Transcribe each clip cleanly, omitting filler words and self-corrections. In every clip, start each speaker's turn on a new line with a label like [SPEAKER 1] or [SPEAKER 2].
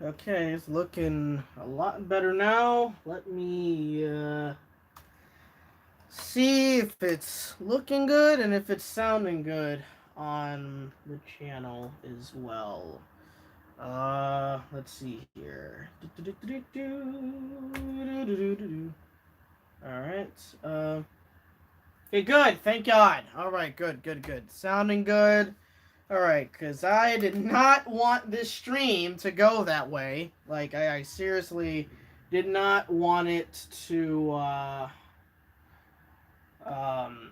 [SPEAKER 1] Okay, it's looking a lot better now. Let me see if it's looking good and if it's sounding good on the channel as well. Let's see here. All right. Okay, good. Thank God. All right, good, good, good. Sounding good. All right, because I did not want this stream to go that way. Like, I seriously did not want it um,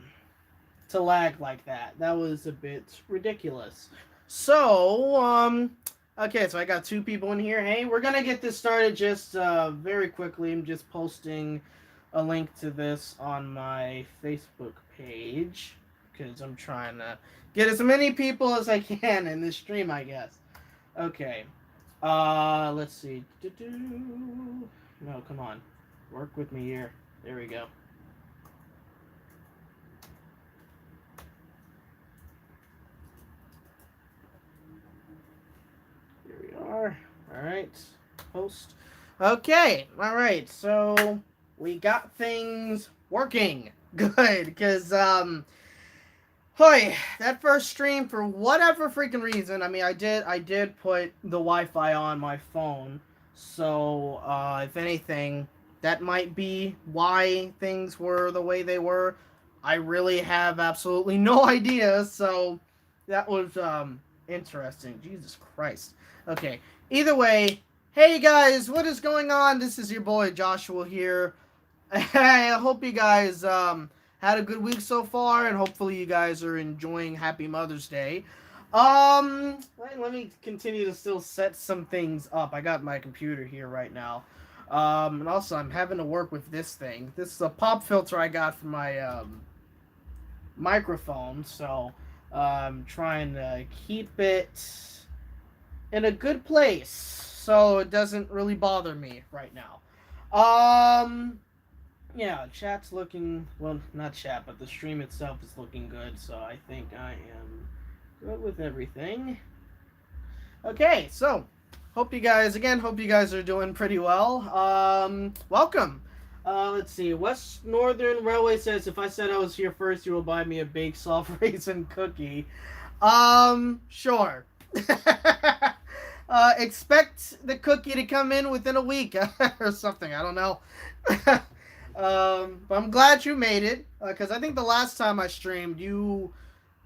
[SPEAKER 1] to lag like that. That was a bit ridiculous. So, okay, so I got two people in here. Hey, we're gonna get this started just very quickly. I'm just posting a link to this on my Facebook page because I'm trying to get as many people as I can in this stream, I guess. Okay. Let's see. No, come on. Work with me here. There we go. Here we are. All right. Post. Okay. All right. So we got things working. Good. Because, Hoy, that first stream, for whatever freaking reason, I mean, I did put the Wi-Fi on my phone, so if anything, that might be why things were the way they were. I really have absolutely no idea, so that was interesting. Jesus Christ. Okay. Either way, hey guys, what is going on? This is your boy Joshua here. Hey, I hope you guys had a good week so far, and hopefully you guys are enjoying Happy Mother's Day. Let me continue to still set some things up. I got my computer here right now. And also I'm having to work with this thing. This is a pop filter I got for my microphone, so I'm trying to keep it in a good place so it doesn't really bother me right now. Yeah, chat's looking, well, not chat, but the stream itself is looking good, so I think I am good with everything. Okay, so hope you guys are doing pretty well. Welcome. Let's see. West Northern Railway says if I said I was here first, you will buy me a baked soft raisin cookie. Sure. Expect the cookie to come in within a week or something. I don't know. But I'm glad you made it because I think the last time I streamed, you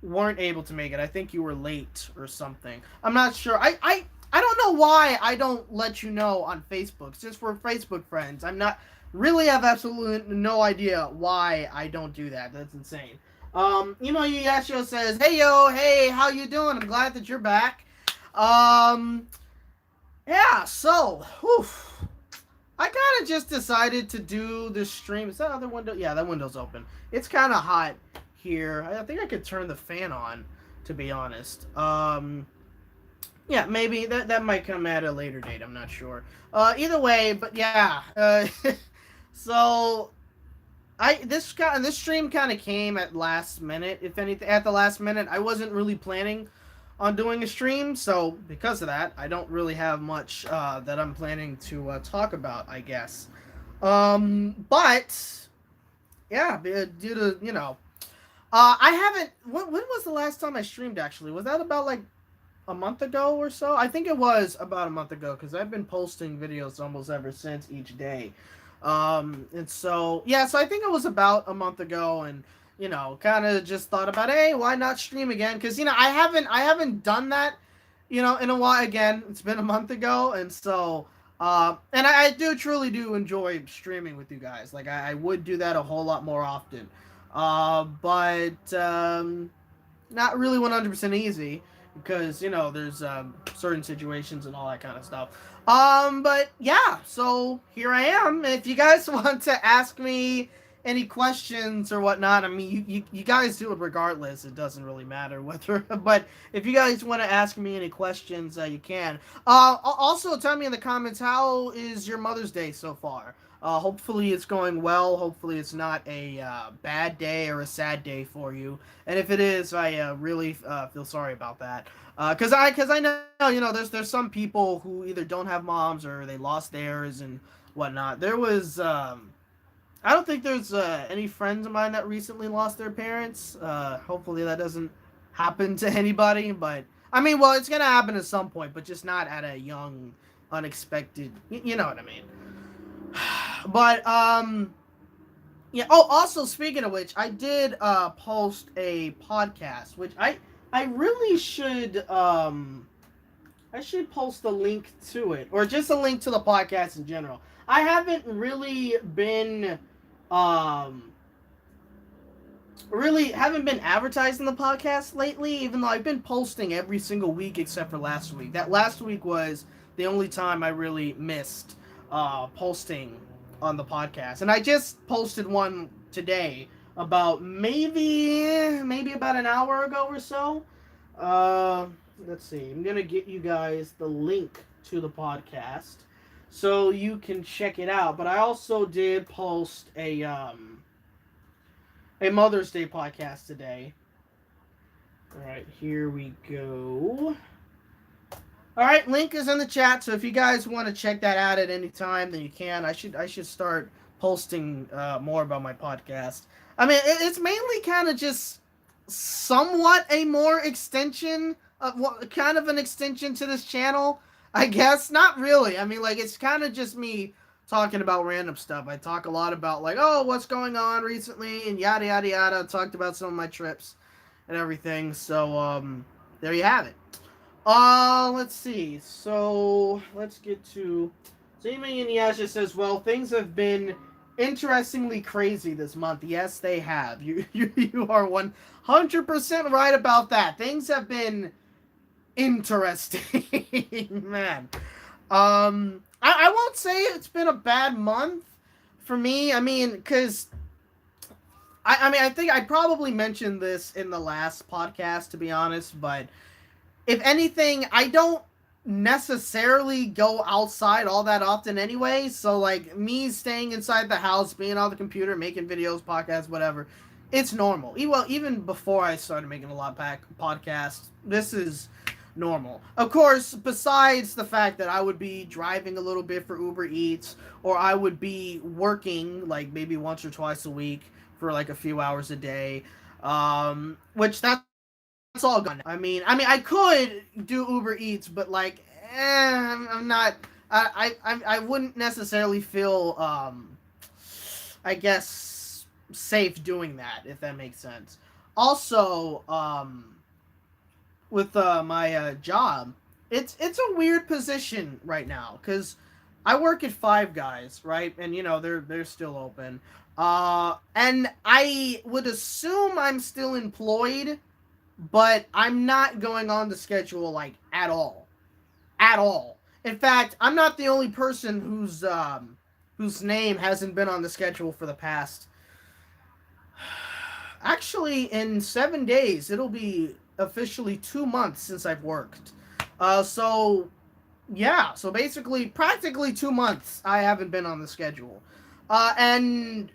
[SPEAKER 1] weren't able to make it. I think you were late or something. I'm not sure. I don't know why I don't let you know on Facebook. Since we're Facebook friends, I'm not really have absolutely no idea why I don't do that. That's insane. Emo Yasho says, "Hey yo, hey, how you doing? I'm glad that you're back." Um, yeah. So, whew, I kind of just decided to do this stream. Is that other window? Yeah, that window's open. It's kind of hot here. I think I could turn the fan on, to be honest. Yeah, maybe that might come at a later date. I'm not sure. Either way, but yeah. So this stream kind of came at last minute. If anything, at the last minute, I wasn't really planning on doing a stream, so because of that, I don't really have much that I'm planning to talk about, I guess. But yeah, due to I haven't. When was the last time I streamed? Actually, was that about like a month ago or so? I think it was about a month ago because I've been posting videos almost ever since each day. And so yeah, so I think it was about a month ago, and kind of just thought about, hey, why not stream again? Because I haven't done that, in a while. Again, it's been a month ago, and so and I do truly do enjoy streaming with you guys. Like I would do that a whole lot more often, but not really 100% easy because there's certain situations and all that kind of stuff. But yeah, so here I am. If you guys want to ask me any questions or whatnot, I mean, you guys do it regardless. It doesn't really matter whether. But if you guys want to ask me any questions, you can. Also, tell me in the comments, how is your Mother's Day so far? Hopefully it's going well. Hopefully it's not a bad day or a sad day for you. And if it is, I really feel sorry about that. Cause I know, there's some people who either don't have moms or they lost theirs and whatnot. There was I don't think there's any friends of mine that recently lost their parents. Hopefully that doesn't happen to anybody. But I mean, well, it's gonna happen at some point, but just not at a young, unexpected. You know what I mean? But yeah. Oh, also speaking of which, I did post a podcast, which I really should I should post a link to it, or just a link to the podcast in general. I haven't really been um really haven't been advertising the podcast lately, even though I've been posting every single week except for last week. That last week was the only time I really missed posting on the podcast. And I just posted one today about maybe about an hour ago or so. Uh, let's see. I'm gonna get you guys the link to the podcast so you can check it out. But I also did post a Mother's Day podcast today. All right, here we go. All right, link is in the chat, so if you guys want to check that out at any time, then you can. I should start posting more about my podcast. I mean, it's mainly kind of just somewhat a more extension of kind of an extension to this channel, I guess. Not really. I mean, like, it's kind of just me talking about random stuff. I talk a lot about, like, oh, what's going on recently and yada yada yada. I talked about some of my trips and everything. So there you have it. Let's see. So let's get to Zayma Inuyasha says, well, things have been interestingly crazy this month. Yes, they have. You are 100% right about that. Things have been interesting, man. I won't say it's been a bad month for me. I mean, because I think I probably mentioned this in the last podcast, to be honest, but if anything, I don't necessarily go outside all that often anyway. So, like, me staying inside the house, being on the computer, making videos, podcasts, whatever, it's normal. Well, even before I started making a lot of podcasts, this is normal. Of course, besides the fact that I would be driving a little bit for Uber Eats, or I would be working, like, maybe once or twice a week for, like, a few hours a day, which that's all gone. I mean, I could do Uber Eats, but like, I'm not. I wouldn't necessarily feel, I guess, safe doing that, if that makes sense. Also, with my job, it's a weird position right now because I work at Five Guys, right, and they're still open. And I would assume I'm still employed, but I'm not going on the schedule, like, at all. At all. In fact, I'm not the only person whose name hasn't been on the schedule for the past... Actually, in 7 days, it'll be officially 2 months since I've worked. So, yeah. So, basically, practically 2 months I haven't been on the schedule. And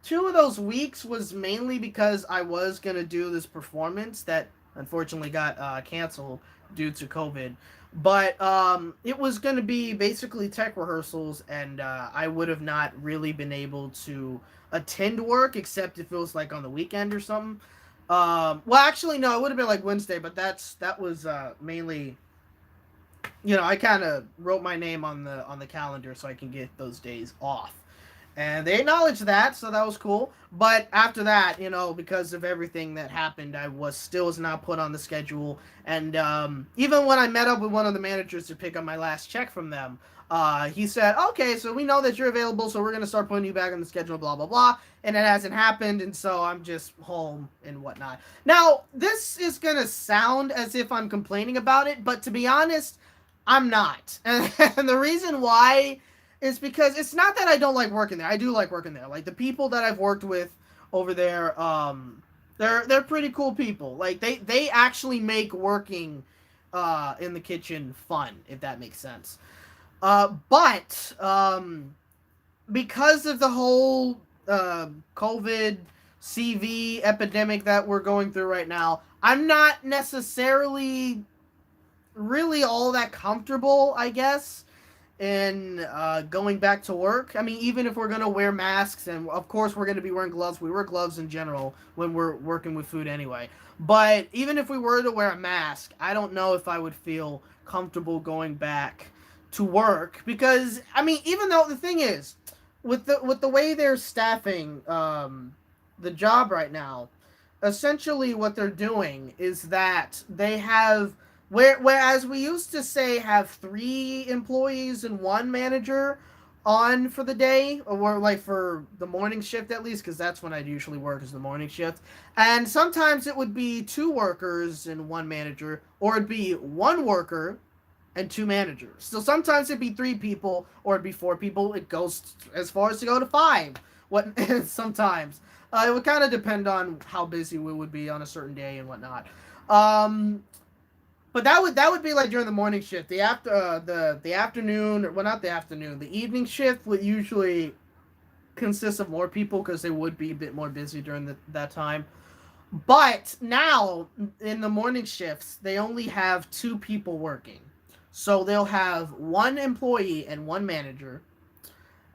[SPEAKER 1] 2 of those weeks was mainly because I was going to do this performance that unfortunately got canceled due to COVID. But it was going to be basically tech rehearsals, and I would have not really been able to attend work except if it was like on the weekend or something. Well, actually, no, it would have been like Wednesday, but that was mainly, I kind of wrote my name on the calendar so I can get those days off. And they acknowledged that, so that was cool. But after that, because of everything that happened, I was not put on the schedule. And even when I met up with one of the managers to pick up my last check from them, he said, okay, so we know that you're available, so we're going to start putting you back on the schedule, blah, blah, blah. And it hasn't happened, and so I'm just home and whatnot. Now, this is going to sound as if I'm complaining about it, but to be honest, I'm not. And the reason why is because it's not that I don't like working there. I do like working there. Like, the people that I've worked with over there, they're pretty cool people. Like, they actually make working in the kitchen fun, if that makes sense. But because of the whole COVID CV epidemic that we're going through right now, I'm not necessarily really all that comfortable, I guess, in going back to work. I mean, even if we're gonna wear masks, and of course we're gonna be wearing gloves. We wear gloves in general when we're working with food anyway. But even if we were to wear a mask, I don't know if I would feel comfortable going back to work because I mean, even though the thing is, with the way they're staffing the job right now, essentially what they're doing is that they have whereas we used to say have 3 employees and 1 manager on for the day, or like for the morning shift at least, because that's when I usually work is the morning shift. And sometimes it would be 2 workers and 1 manager, or it'd be 1 worker and 2 managers. So sometimes it'd be 3 people, or it'd be 4 people. It goes as far as to go to 5. What sometimes it would kind of depend on how busy we would be on a certain day and whatnot. But that would be like during the morning shift. The afternoon, well, not the afternoon, the evening shift would usually consist of more people because they would be a bit more busy during that time. But now in the morning shifts, they only have 2 people working. So they'll have 1 employee and 1 manager.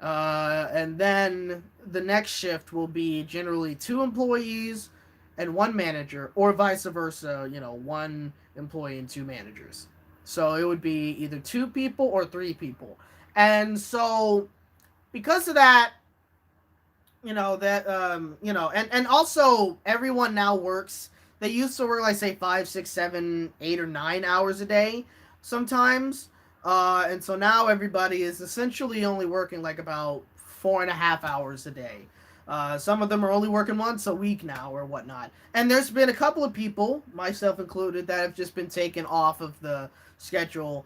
[SPEAKER 1] And then the next shift will be generally 2 employees and 1 manager, or vice versa, 1 employee and 2 managers. So it would be either 2 people or 3 people. And so because of that, and also everyone now works. They used to work like say 5, 6, 7, 8 or 9 hours a day sometimes. And so now everybody is essentially only working like about 4.5 hours a day. Some of them are only working once a week now or whatnot. And there's been a couple of people, myself included, that have just been taken off of the schedule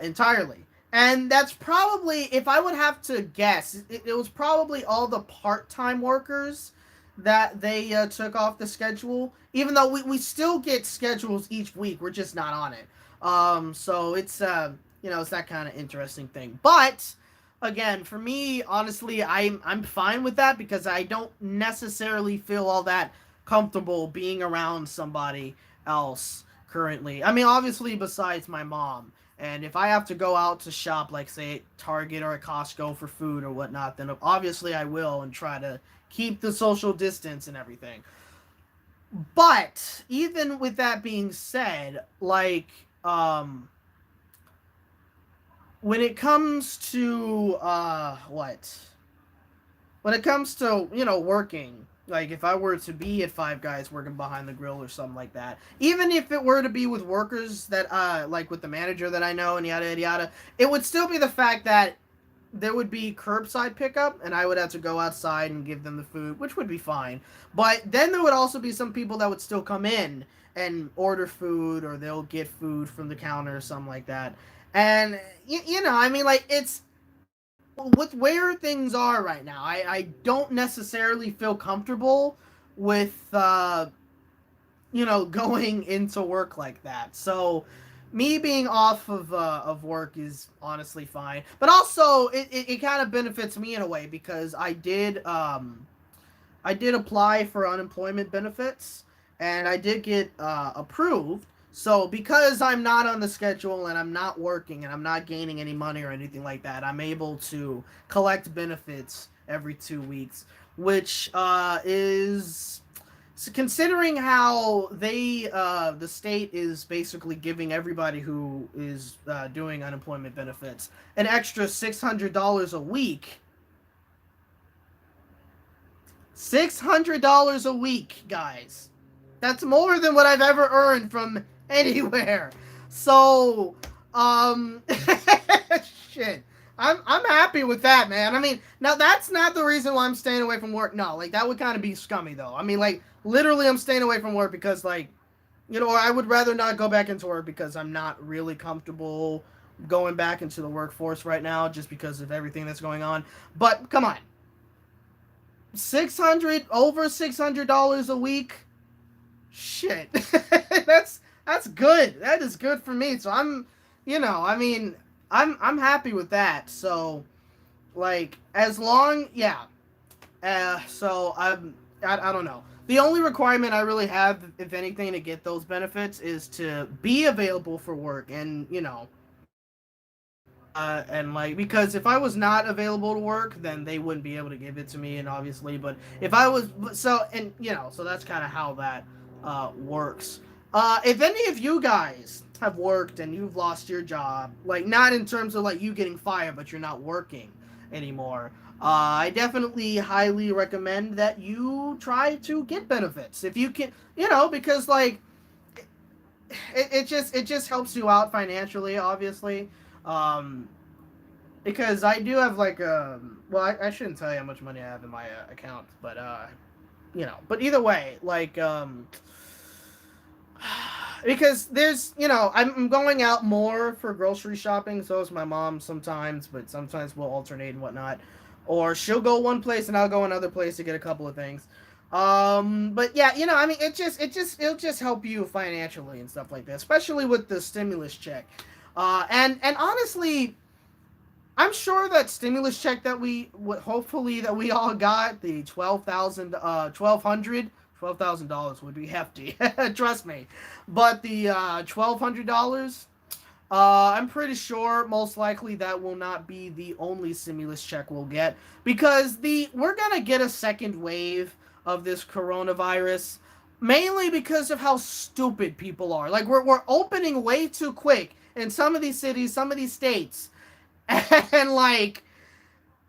[SPEAKER 1] entirely. And that's probably, if I would have to guess, it was probably all the part-time workers that they took off the schedule. Even though we still get schedules each week, we're just not on it. So it's that kind of interesting thing. But again, for me, honestly, I'm fine with that because I don't necessarily feel all that comfortable being around somebody else currently. I mean, obviously, besides my mom. And if I have to go out to shop, like say Target or a Costco for food or whatnot, then obviously I will and try to keep the social distance and everything. But even with that being said, like when it comes to when it comes to working, like if I were to be at Five Guys working behind the grill or something like that, even if it were to be with workers that like with the manager that I know and yada yada yada, it would still be the fact that there would be curbside pickup and I would have to go outside and give them the food, which would be fine. But then there would also be some people that would still come in and order food, or they'll get food from the counter or something like that. And I mean, like, it's with where things are right now, I don't necessarily feel comfortable with going into work like that. So me being off of work is honestly fine. But also it kind of benefits me in a way because I did apply for unemployment benefits and I did get approved. So because I'm not on the schedule and I'm not working and I'm not gaining any money or anything like that, I'm able to collect benefits every 2 weeks, which is, so considering how the state is basically giving everybody who is doing unemployment benefits an extra $600 a week. $600 a week, guys. That's more than what I've ever earned from anywhere. So, shit. I'm happy with that, man. I mean, now that's not the reason why I'm staying away from work. No, like that would kind of be scummy though. I mean, like literally I'm staying away from work because like, I would rather not go back into work because I'm not really comfortable going back into the workforce right now just because of everything that's going on. But come on. Over $600 a week. Shit. that's good. That is good for me. So I'm happy with that. So Like, as long, yeah. So I don't know. The only requirement I really have, if anything, to get those benefits is to be available for work, and and like, because if I was not available to work, then they wouldn't be able to give it to me, and obviously, but if I was, so that's kind of how that works. If any of you guys have worked and you've lost your job, like, not in terms of like you getting fired, but you're not working anymore, I definitely highly recommend that you try to get benefits if you can, because like it just helps you out financially, obviously. Um, because I do have like well, I shouldn't tell you how much money I have in my account, but but either way, like because there's I'm going out more for grocery shopping. So is my mom sometimes, but sometimes we'll alternate and whatnot, or she'll go one place and I'll go another place to get a couple of things. But yeah, I mean, it'll just help you financially and stuff like that, especially with the stimulus check. And honestly, I'm sure that stimulus check that hopefully that we all got, the 1,200, $12,000 would be hefty. Trust me. But the $1,200, I'm pretty sure most likely that will not be the only stimulus check we'll get, because we're gonna get a second wave of this coronavirus, mainly because of how stupid people are. Like, we're opening way too quick in some of these cities, some of these states, and like,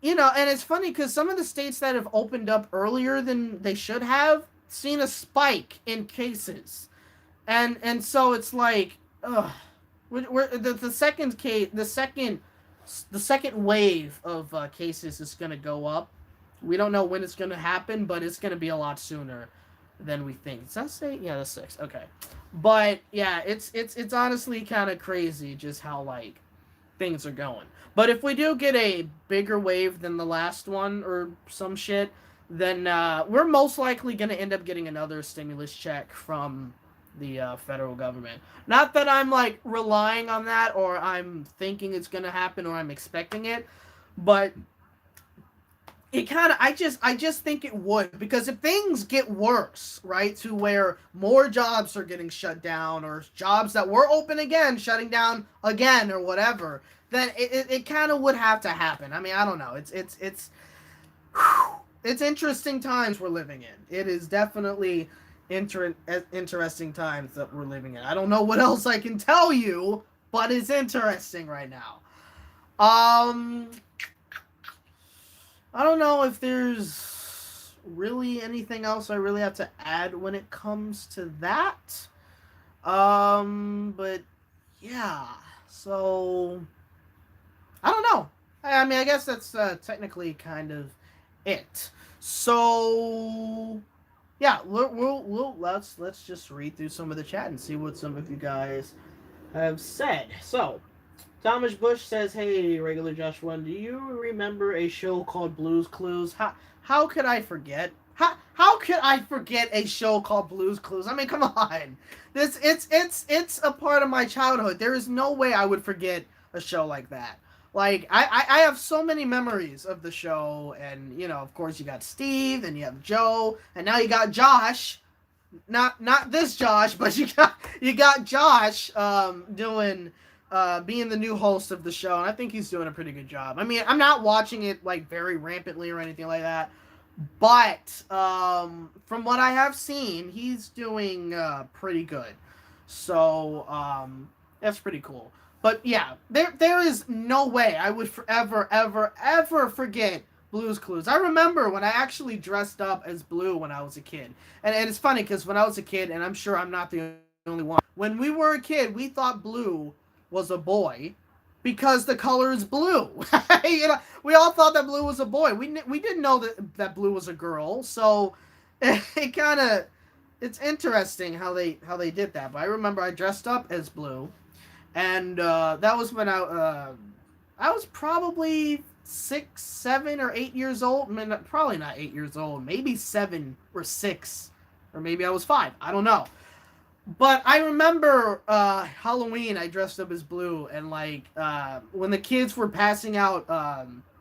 [SPEAKER 1] and it's funny because some of the states that have opened up earlier than they should have seen a spike in cases, and so it's like, ugh. The second case, the second wave of cases is gonna go up. We don't know when it's gonna happen, but it's gonna be a lot sooner than we think. Does that say? Yeah, that's 6. Okay, but yeah, it's honestly kind of crazy just how like things are going. But if we do get a bigger wave than the last one or some shit, then we're most likely gonna end up getting another stimulus check from the federal government. Not that I'm like relying on that, or I'm thinking it's gonna happen, or I'm expecting it, but it kind of, I just think it would, because if things get worse, right, to where more jobs are getting shut down, or jobs that were open again shutting down again, or whatever, then it kind of would have to happen. I mean, I don't know. It's interesting times we're living in. It is definitely interesting times that we're living in. I don't know what else I can tell you, but it's interesting right now. Um, I don't know if there's really anything else I really have to add when it comes to that. But yeah, so I don't know. I mean, I guess that's technically kind of it. So yeah, let's just read through some of the chat and see what some of you guys have said. So Thomas Bush says, "Hey, regular Josh 1, do you remember a show called Blue's Clues? How could I forget? How could I forget a show called Blue's Clues? I mean, come on, it's a part of my childhood. There is no way I would forget a show like that. Like, I have so many memories of the show, and of course you got Steve, and you have Joe, and now you got Josh. Not this Josh, but you got Josh doing being the new host of the show, and I think he's doing a pretty good job. I mean, I'm not watching it like very rampantly or anything like that, but from what I have seen, he's doing pretty good. So that's pretty cool. But yeah, there is no way I would forever, ever, ever forget Blue's Clues. I remember when I actually dressed up as Blue when I was a kid. And it's funny because when I was a kid, and I'm sure I'm not the only one, when we were a kid, we thought Blue was a boy because the color is blue. We all thought that Blue was a boy. We didn't know that Blue was a girl. So it kind of, it's interesting how they did that. But I remember I dressed up as Blue. And that was when I was probably 6, 7, or 8 years old. I mean, probably not 8 years old. Maybe 7 or 6, or maybe I was 5. I don't know. But I remember Halloween. I dressed up as Blue, and like when the kids were passing out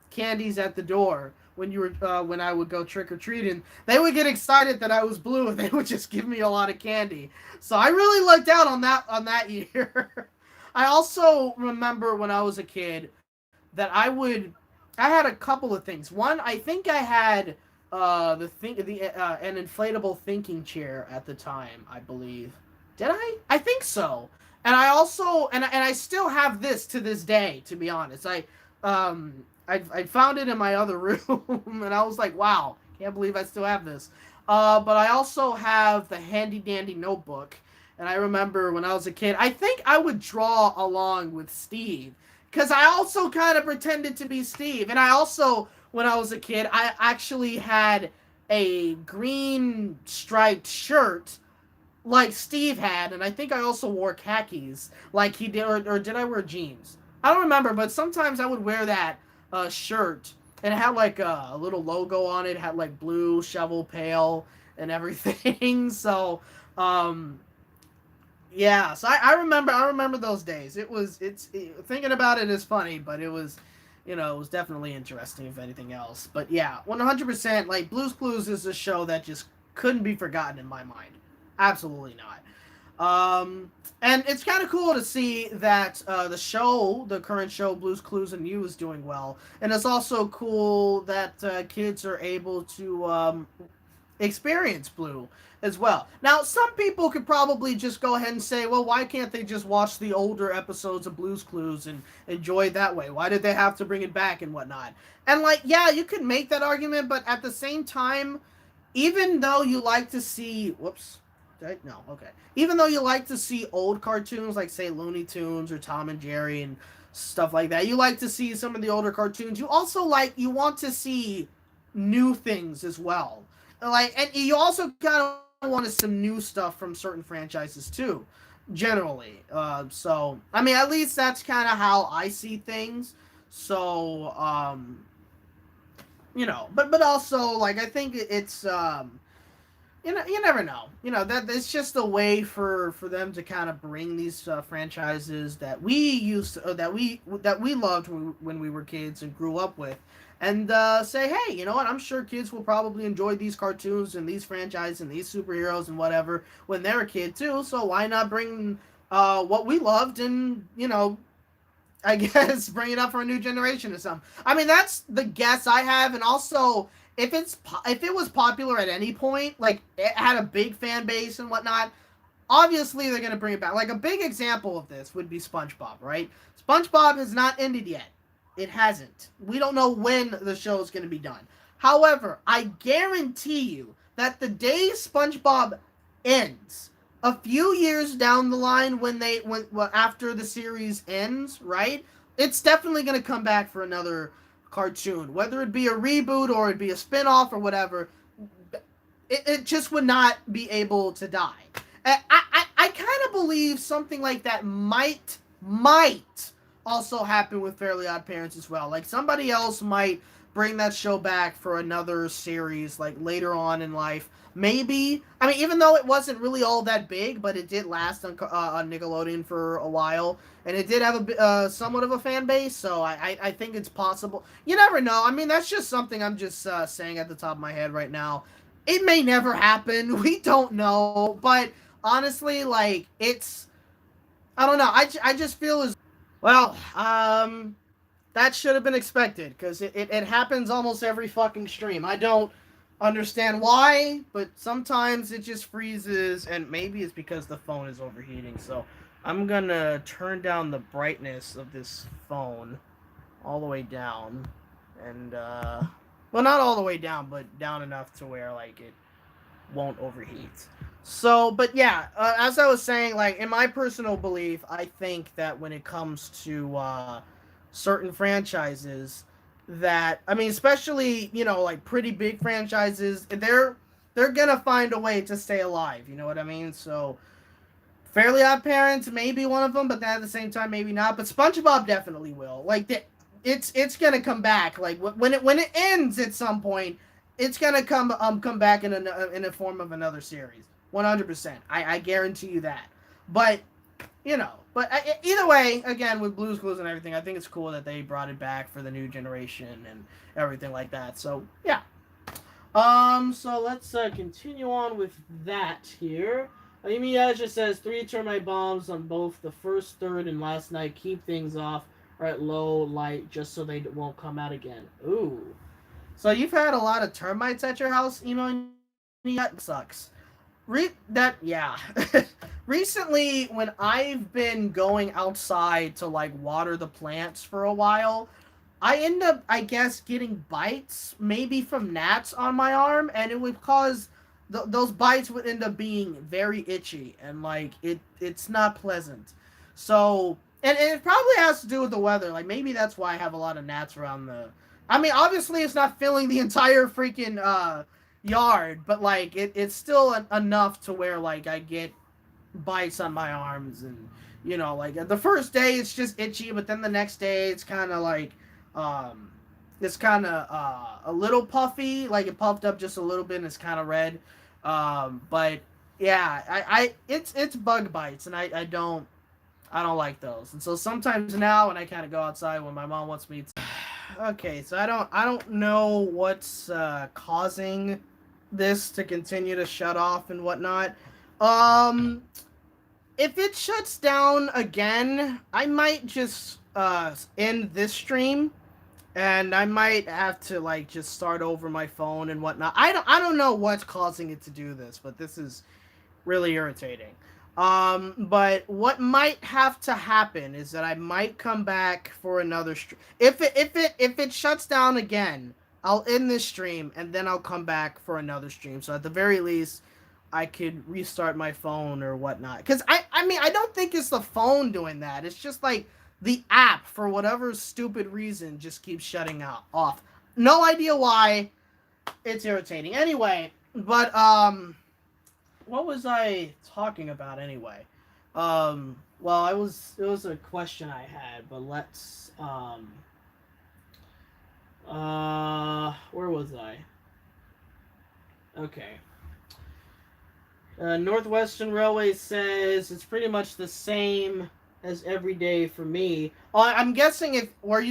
[SPEAKER 1] candies at the door when I would go trick or treating. They would get excited that I was blue, and they would just give me a lot of candy. So I really lucked out on that year. I also remember when I was a kid that I had a couple of things. One, I think I had an inflatable thinking chair at the time, I believe. Did I? I think so. And I also and I still have this to this day. To be honest, I found it in my other room, and I was like, wow, can't believe I still have this. But I also have the handy dandy notebook, and I remember when I was a kid, I think I would draw along with Steve, because I also kind of pretended to be Steve, and I also, when I was a kid, I actually had a green striped shirt like Steve had, and I think I also wore khakis like he did, or did I wear jeans? I don't remember, but sometimes I would wear that shirt, and it had like a little logo on it, had like blue shovel pail and everything. So, um, yeah, so I remember those days. Thinking about it is funny, but it was, it was definitely interesting if anything else. But yeah, 100%, like Blue's Clues is a show that just couldn't be forgotten in my mind. Absolutely not. And it's kind of cool to see that the current show, Blue's Clues and You, is doing well. And it's also cool that kids are able to experience Blue as well. Now, some people could probably just go ahead and say, well, why can't they just watch the older episodes of Blue's Clues and enjoy it that way? Why did they have to bring it back and whatnot? And, like, yeah, you could make that argument, but at the same time, even though you like to see... Whoops. No, okay. Even though you like to see old cartoons, like, say, Looney Tunes or Tom and Jerry and stuff like that, you like to see some of the older cartoons, you want to see new things as well. Like, and you also kind of want some new stuff from certain franchises too, generally. So I mean, at least that's kind of how I see things. So but also, like, I think it's you never know. That it's just a way for them to kind of bring these franchises that we used to, that we loved when we were kids and grew up with, and say, hey, you know what? I'm sure kids will probably enjoy these cartoons and these franchises and these superheroes and whatever when they're a kid too. So why not bring what we loved and I guess bring it up for a new generation or something. I mean, that's the guess I have, and also if it was popular at any point, like it had a big fan base and whatnot, obviously they're gonna bring it back. Like a big example of this would be SpongeBob, right? SpongeBob has not ended yet. It hasn't. We don't know when the show is gonna be done. However, I guarantee you that the day SpongeBob ends, a few years down the line, after the series ends, right? It's definitely gonna come back for another cartoon, whether it be a reboot or it be a spin-off or whatever. It just would not be able to die. I kind of believe something like that might also happen with Fairly Odd Parents as well. Like, somebody else might bring that show back for another series, like, later on in life. Maybe. I mean, even though it wasn't really all that big, but it did last on Nickelodeon for a while, and it did have a somewhat of a fan base, so I think it's possible. You never know. I mean, that's just something I'm just saying at the top of my head right now. It may never happen. We don't know. But honestly, like, I don't know. I just feel as... Well, that should have been expected, because it happens almost every fucking stream. I don't understand why, but sometimes it just freezes, and maybe it's because the phone is overheating. So I'm gonna turn down the brightness of this phone all the way down, and well, not all the way down, but down enough to where, like, it won't overheat. So, but yeah, as I was saying, like, in my personal belief, I think that when it comes to certain franchises, that, I mean, especially, like, pretty big franchises, they're gonna find a way to stay alive, you know what I mean? So Fairly Odd Parents may be one of them, but then at the same time, maybe not. But SpongeBob definitely will. Like, it's gonna come back. Like, when it ends at some point, it's gonna come back in a form of another series. 100%. I guarantee you that. But But either way, again, with Blue's Clues and everything, I think it's cool that they brought it back for the new generation and everything like that. So yeah. So let's continue on with that here. Amy just says 3 termite bombs on both the first, third, and last night. Keep things off or at low light just so they won't come out again. Ooh. So you've had a lot of termites at your house, Emo? That sucks. Yeah. Recently, when I've been going outside to like water the plants for a while, I end up, I guess, getting bites, maybe from gnats on my arm, and it would cause those bites would end up being very itchy, and like it's not pleasant. So, and it probably has to do with the weather. Like maybe that's why I have a lot of gnats around the. I mean, obviously it's not filling the entire freaking yard, but like it's still enough to where like I get bites on my arms, and like the first day it's just itchy, but then the next day it's kind of like it's kind of a little puffy, like it puffed up just a little bit and it's kind of red. But yeah, it's bug bites, and I don't like those. And so sometimes now when I kind of go outside when my mom wants me to. Okay, so I don't know what's causing this to continue to shut off and whatnot. If it shuts down again, I might just end this stream, and I might have to like just start over my phone and whatnot. I don't know what's causing it to do this, but this is really irritating. But what might have to happen is that I might come back for another stream. If it shuts down again, I'll end this stream and then I'll come back for another stream. So at the very least, I could restart my phone or whatnot. Because I mean, I don't think it's the phone doing that. It's just like the app, for whatever stupid reason, just keeps shutting off. No idea why. It's irritating. Anyway, but what was I talking about anyway? Well, it was a question I had, but let's where was I? Okay. Northwestern Railway says it's pretty much the same as every day for me. I'm guessing you were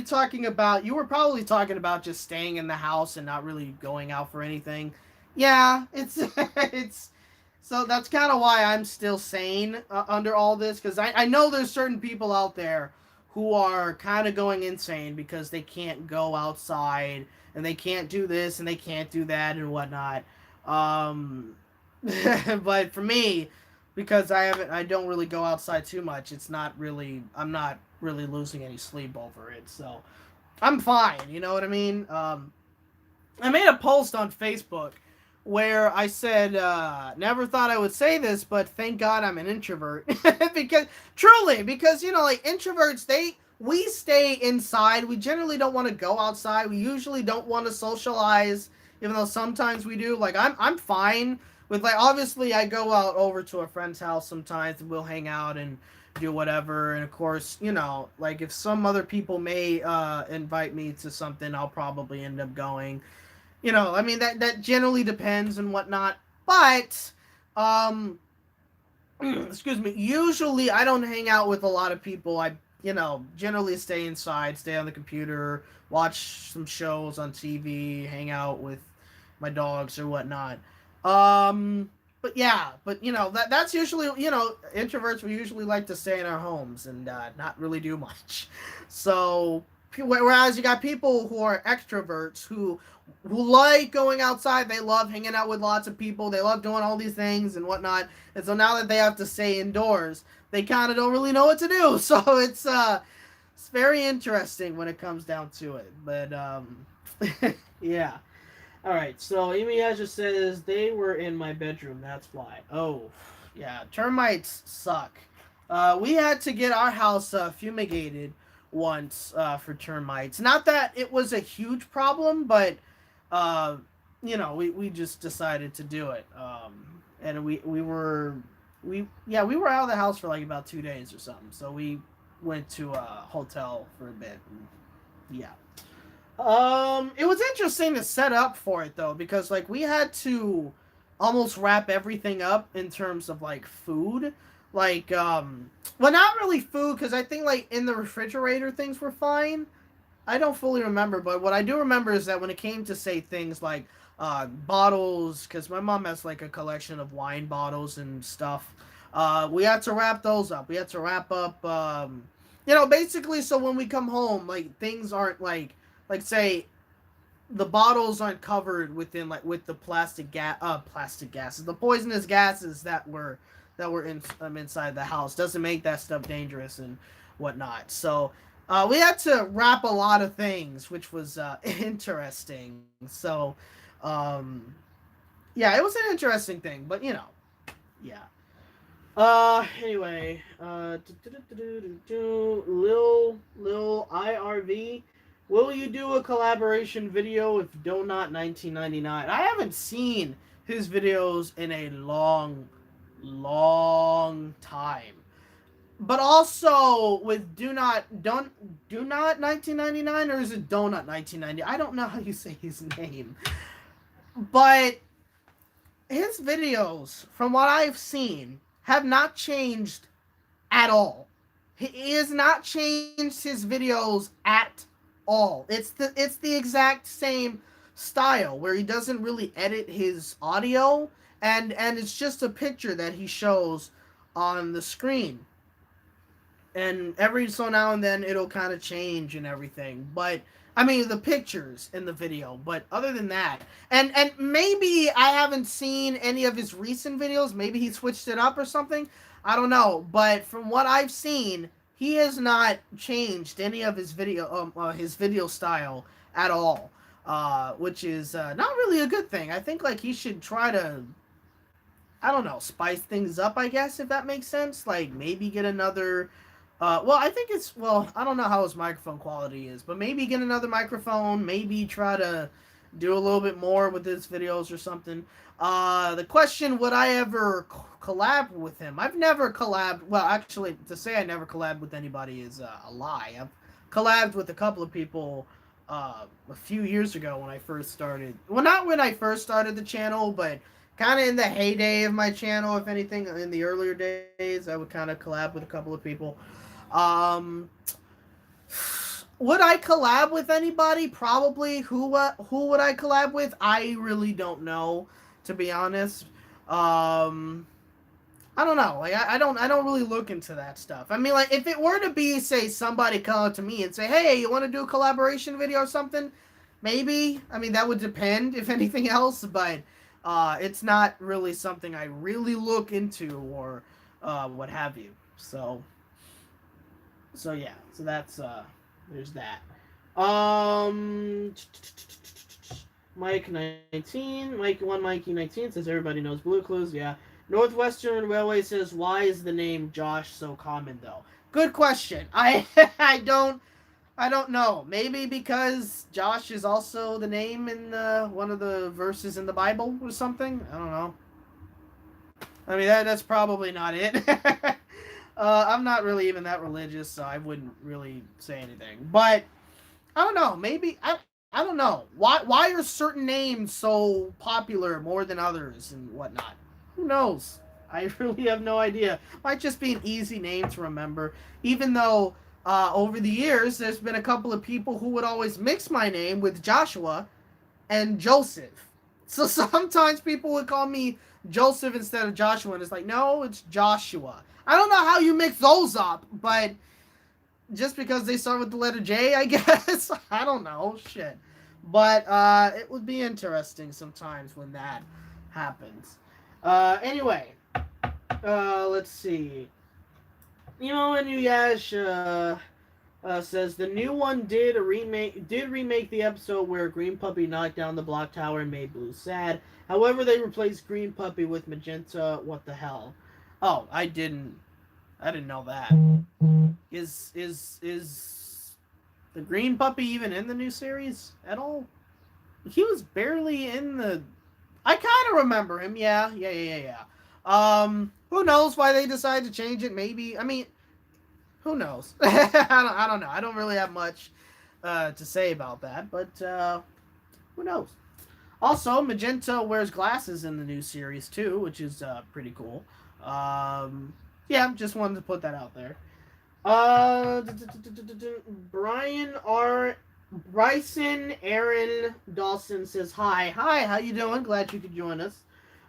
[SPEAKER 1] probably talking about just staying in the house and not really going out for anything. Yeah, it's so that's kind of why I'm still sane under all this, because I know there's certain people out there who are kind of going insane because they can't go outside and they can't do this and they can't do that and whatnot. But for me, because I don't really go outside too much, I'm not really losing any sleep over it, so I'm fine, you know what I mean? I made a post on Facebook where I said, never thought I would say this, but thank God I'm an introvert. because like introverts, we stay inside. We generally don't want to go outside. We usually don't want to socialize, even though sometimes we do. Like I'm fine with, like, obviously I go out over to a friend's house sometimes and we'll hang out and do whatever. And of course, like if some other people may invite me to something, I'll probably end up going. I mean, that generally depends and whatnot. But, excuse me, usually I don't hang out with a lot of people. I, generally stay inside, stay on the computer, watch some shows on TV, hang out with my dogs or whatnot. But yeah, that's usually, introverts, we usually like to stay in our homes and not really do much. So, whereas you got people who are extroverts who like going outside, they love hanging out with lots of people, they love doing all these things and whatnot, and so now that they have to stay indoors, they kind of don't really know what to do. So it's very interesting when it comes down to it. But yeah. All right, so Emiyaja says they were in my bedroom. That's why. Oh, yeah, termites suck. We had to get our house fumigated once for termites. Not that it was a huge problem, but we just decided to do it. And we were out of the house for like about 2 days or something. So we went to a hotel for a bit. And, yeah. It was interesting to set up for it though, because like we had to almost wrap everything up in terms of like food. like well, not really food, because I think like in the refrigerator things were fine. I don't fully remember, but what I do remember is that when it came to say things like bottles, because my mom has like a collection of wine bottles and stuff, we had to wrap those up. We had to wrap up, basically, so when we come home, like things aren't like say the bottles aren't covered within like with the plastic gases, the poisonous gases that were inside the house doesn't make that stuff dangerous and whatnot. So we had to wrap a lot of things, which was interesting. So yeah, it was an interesting thing, but yeah. Anyway, Lil IRV. Will you do a collaboration video with Donut 1999? I haven't seen his videos in a long time. But also with do not 1999, or is it Donut 1990? I don't know how you say his name. But his videos, from what I've seen, have not changed at all. He has not changed his videos at all. It's the exact same style where he doesn't really edit his audio, and it's just a picture that he shows on the screen. And every so now and then it'll kind of change and everything. But I mean the pictures in the video. But other than that, and maybe I haven't seen any of his recent videos. Maybe he switched it up or something. I don't know. But from what I've seen, he has not changed any of his video style at all. Which is not really a good thing. I think like he should try to, I don't know, spice things up, I guess, if that makes sense. Like maybe get another. I think I don't know how his microphone quality is, but maybe get another microphone. Maybe try to do a little bit more with his videos or something. The question: would I ever collab with him? I've never collabed. Well, actually, to say I never collabed with anybody is a lie. I've collabed with a couple of people a few years ago when I first started. Well, not when I first started the channel, but kind of in the heyday of my channel. If anything, in the earlier days, I would kind of collab with a couple of people. Um, would I collab with anybody? Probably. Who would I collab with? I really don't know, to be honest. I don't know. Like I don't really look into that stuff. I mean, like if it were to be, say, somebody come up to me and say, "Hey, you want to do a collaboration video or something?" Maybe. I mean, that would depend if anything else, but it's not really something I really look into or what have you. So yeah. So that's there's that. Um, Mike 19, Mikey 19 says everybody knows Blue Clues. Yeah. Northwestern Railway says, why is the name Josh so common though? Good question. I don't know. Maybe because Josh is also the name in one of the verses in the Bible or something. I don't know. I mean that's probably not it. I'm not really even that religious, so I wouldn't really say anything. But I don't know. Maybe I don't know. Why are certain names so popular more than others and whatnot? Who knows? I really have no idea. Might just be an easy name to remember. Even though over the years there's been a couple of people who would always mix my name with Joshua and Joseph. So sometimes people would call me Joseph instead of Joshua, and it's like, no, it's Joshua. I don't know how you mix those up, but just because they start with the letter J, I guess. I don't know. Shit. But it would be interesting sometimes when that happens. Anyway, let's see. Inuyasha says the new one did remake the episode where Green Puppy knocked down the block tower and made Blue sad. However, they replaced Green Puppy with Magenta. What the hell? Oh, I didn't know that. Is the Green Puppy even in the new series at all? He was barely in the. I kind of remember him. Yeah. Who knows why they decided to change it? Maybe. I mean, who knows? I don't know. I don't really have much to say about that, but who knows? Also, Magenta wears glasses in the new series too, which is pretty cool. Yeah, just wanted to put that out there. Brian R. Bryson Aaron Dawson says hi. Hi, how you doing? Glad you could join us.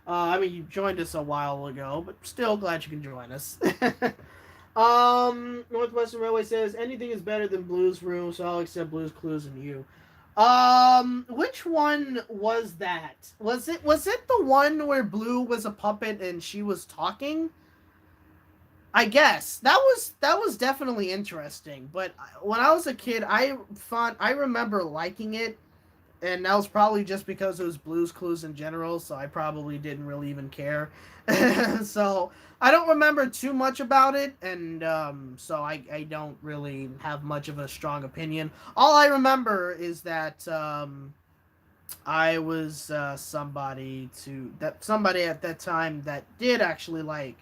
[SPEAKER 1] I mean, you joined us a while ago, but still glad you can join us. Northwestern Railway says anything is better than Blues Room, so I'll accept Blues Clues and you. Which one was that? Was it the one where Blue was a puppet and she was talking? I guess that was definitely interesting. But when I was a kid, I remember liking it, and that was probably just because it was Blue's Clues in general. So I probably didn't really even care. So I don't remember too much about it, and so I don't really have much of a strong opinion. All I remember is that I was somebody at that time that did actually like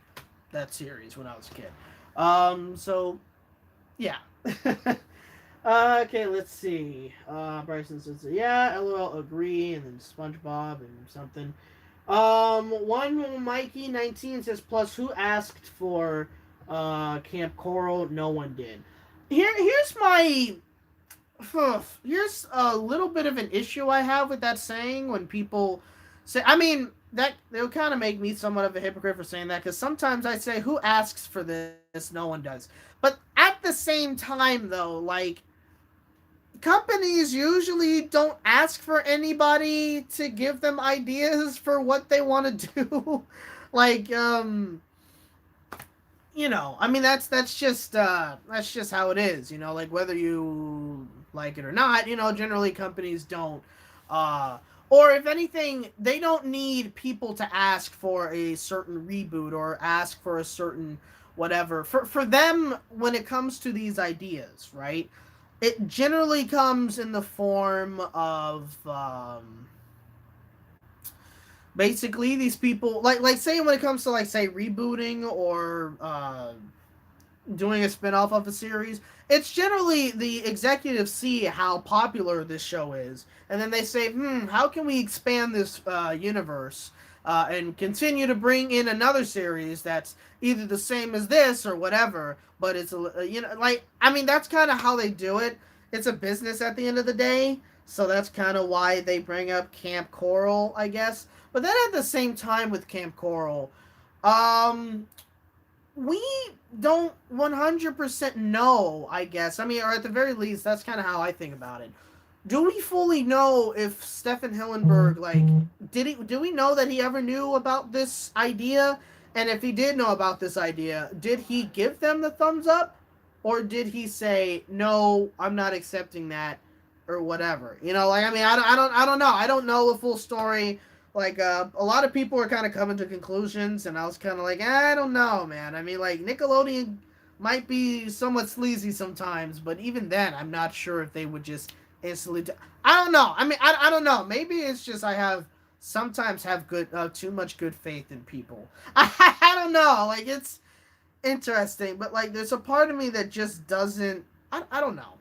[SPEAKER 1] that series when I was a kid. So yeah. Okay, let's see. Bryson says, yeah, LOL, agree, and then SpongeBob and something. One Mikey 19 says, plus who asked for Camp Coral? No one did. Here's a little bit of an issue I have with that saying when people say, I mean, that they'll kind of make me somewhat of a hypocrite for saying that because sometimes I say, who asks for this? No one does. But at the same time, though, like, companies usually don't ask for anybody to give them ideas for what they want to do. Like, I mean that's just how it is, like whether you like it or not, generally companies don't or if anything, they don't need people to ask for a certain reboot or ask for a certain whatever. For them, when it comes to these ideas, right? It generally comes in the form of basically these people like say when it comes to like say rebooting or doing a spin-off of a series, it's generally the executives see how popular this show is, and then they say, how can we expand this universe and continue to bring in another series that's either the same as this or whatever, but it's like, I mean, that's kind of how they do it. It's a business at the end of the day, so that's kind of why they bring up Camp Coral, I guess. But then at the same time with Camp Coral, um, we don't 100% know, I guess. I mean, or at the very least, that's kind of how I think about it. Do we fully know if Stefan Hillenberg, like, do we know that he ever knew about this idea? And if he did know about this idea, did he give them the thumbs up? Or did he say, no, I'm not accepting that, or whatever? Like, I mean, I don't know. I don't know the full story. Like, a lot of people are kind of coming to conclusions, and I was kind of like, I don't know, man. I mean, like, Nickelodeon might be somewhat sleazy sometimes, but even then, I'm not sure if they would just instantly. I don't know. I mean, I don't know. Maybe it's just sometimes have too much good faith in people. I don't know. Like, it's interesting, but like, there's a part of me that just doesn't. I don't know.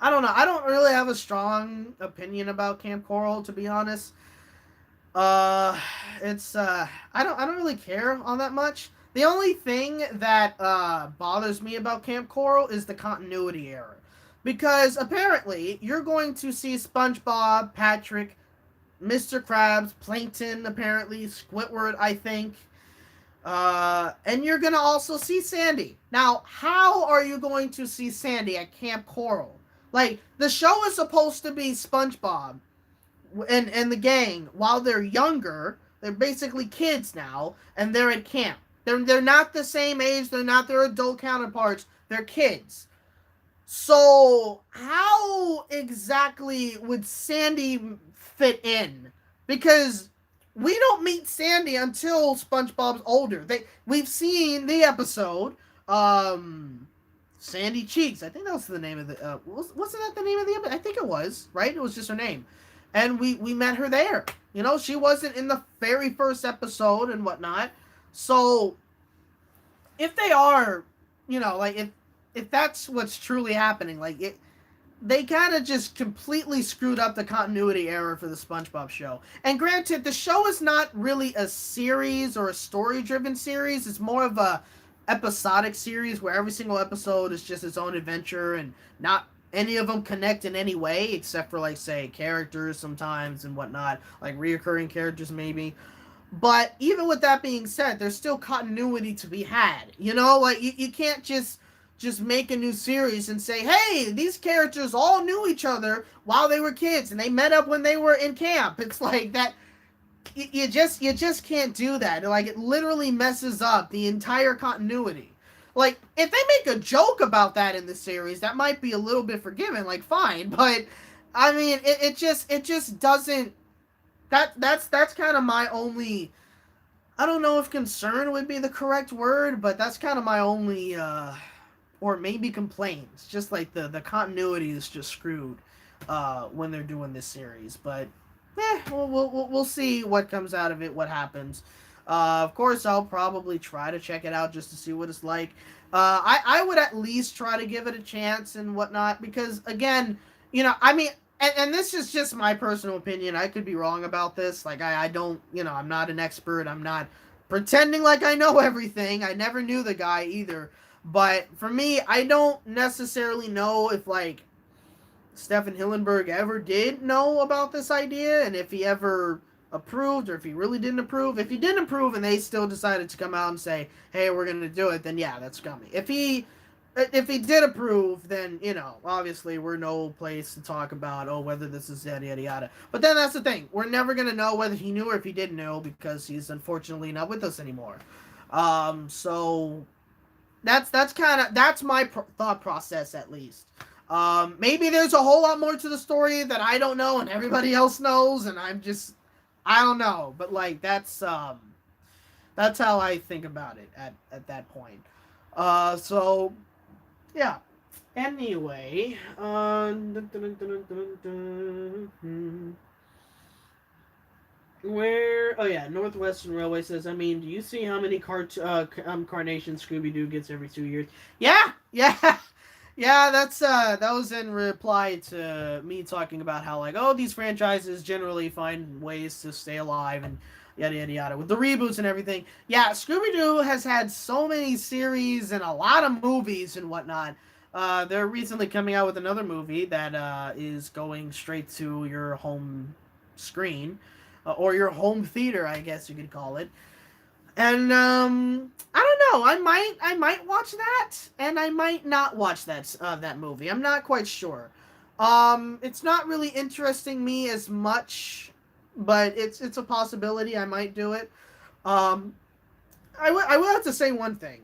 [SPEAKER 1] I don't know. I don't really have a strong opinion about Camp Coral, to be honest. It's I don't really care on that much. The only thing that bothers me about Camp Coral is the continuity error, because apparently you're going to see SpongeBob, Patrick, Mr. Krabs, Plankton, apparently Squidward, I think. And you're gonna also see Sandy. Now, how are you going to see Sandy at Camp Coral? Like, the show is supposed to be SpongeBob and the gang while they're younger. They're basically kids now, and they're at camp. They're not the same age. They're not their adult counterparts. They're kids. So how exactly would Sandy fit in? Because we don't meet Sandy until SpongeBob's older. We've seen the episode. Sandy Cheeks. I think that was the name of the. Wasn't that the name of the episode? I think it was. Right? It was just her name, and we met her there. She wasn't in the very first episode and whatnot. So if they are, like if that's what's truly happening, like they kind of just completely screwed up the continuity error for the SpongeBob show. And granted, the show is not really a series or a story-driven series. It's more of a episodic series where every single episode is just its own adventure and not any of them connect in any way except for, like, say, characters sometimes and whatnot, like reoccurring characters maybe. But even with that being said, there's still continuity to be had. You know, like you can't just make a new series and say, hey, these characters all knew each other while they were kids and they met up when they were in camp. It's like that. You just can't do that. Like, it literally messes up the entire continuity. Like, if they make a joke about that in the series, that might be a little bit forgiven. Like, fine, but I mean, it just doesn't. That's kind of my only. I don't know if concern would be the correct word, but that's kind of my only, or maybe complaints. Just like the continuity is just screwed when they're doing this series. But we'll see what comes out of it, what happens. Of course, I'll probably try to check it out just to see what it's like. I would at least try to give it a chance and whatnot because, again, I mean, and this is just my personal opinion. I could be wrong about this. Like, I don't, I'm not an expert. I'm not pretending like I know everything. I never knew the guy either. But for me, I don't necessarily know if, like, Stefan Hillenburg ever did know about this idea and if he ever approved or if he really didn't approve. If he didn't approve and they still decided to come out and say, hey, we're going to do it, then yeah, that's scummy. If he did approve, then, obviously we're no place to talk about, whether this is yada, yada, yada. But then that's the thing. We're never going to know whether he knew or if he didn't know because he's unfortunately not with us anymore. So that's my thought process, at least. Maybe there's a whole lot more to the story that I don't know and everybody else knows, and I don't know. But, like, that's how I think about it at that point. So, yeah. Anyway, where? Oh yeah, Northwestern Railway says. I mean, do you see how many Carnation Scooby Doo gets every 2 years? Yeah, yeah. Yeah, that was in reply to me talking about how, like, these franchises generally find ways to stay alive and yada yada yada with the reboots and everything. Yeah, Scooby Doo has had so many series and a lot of movies and whatnot. They're recently coming out with another movie that is going straight to your home screen, or your home theater, I guess you could call it. And I don't know. I might watch that, and I might not watch that movie. I'm not quite sure. It's not really interesting me as much, but it's a possibility. I might do it. I will have to say one thing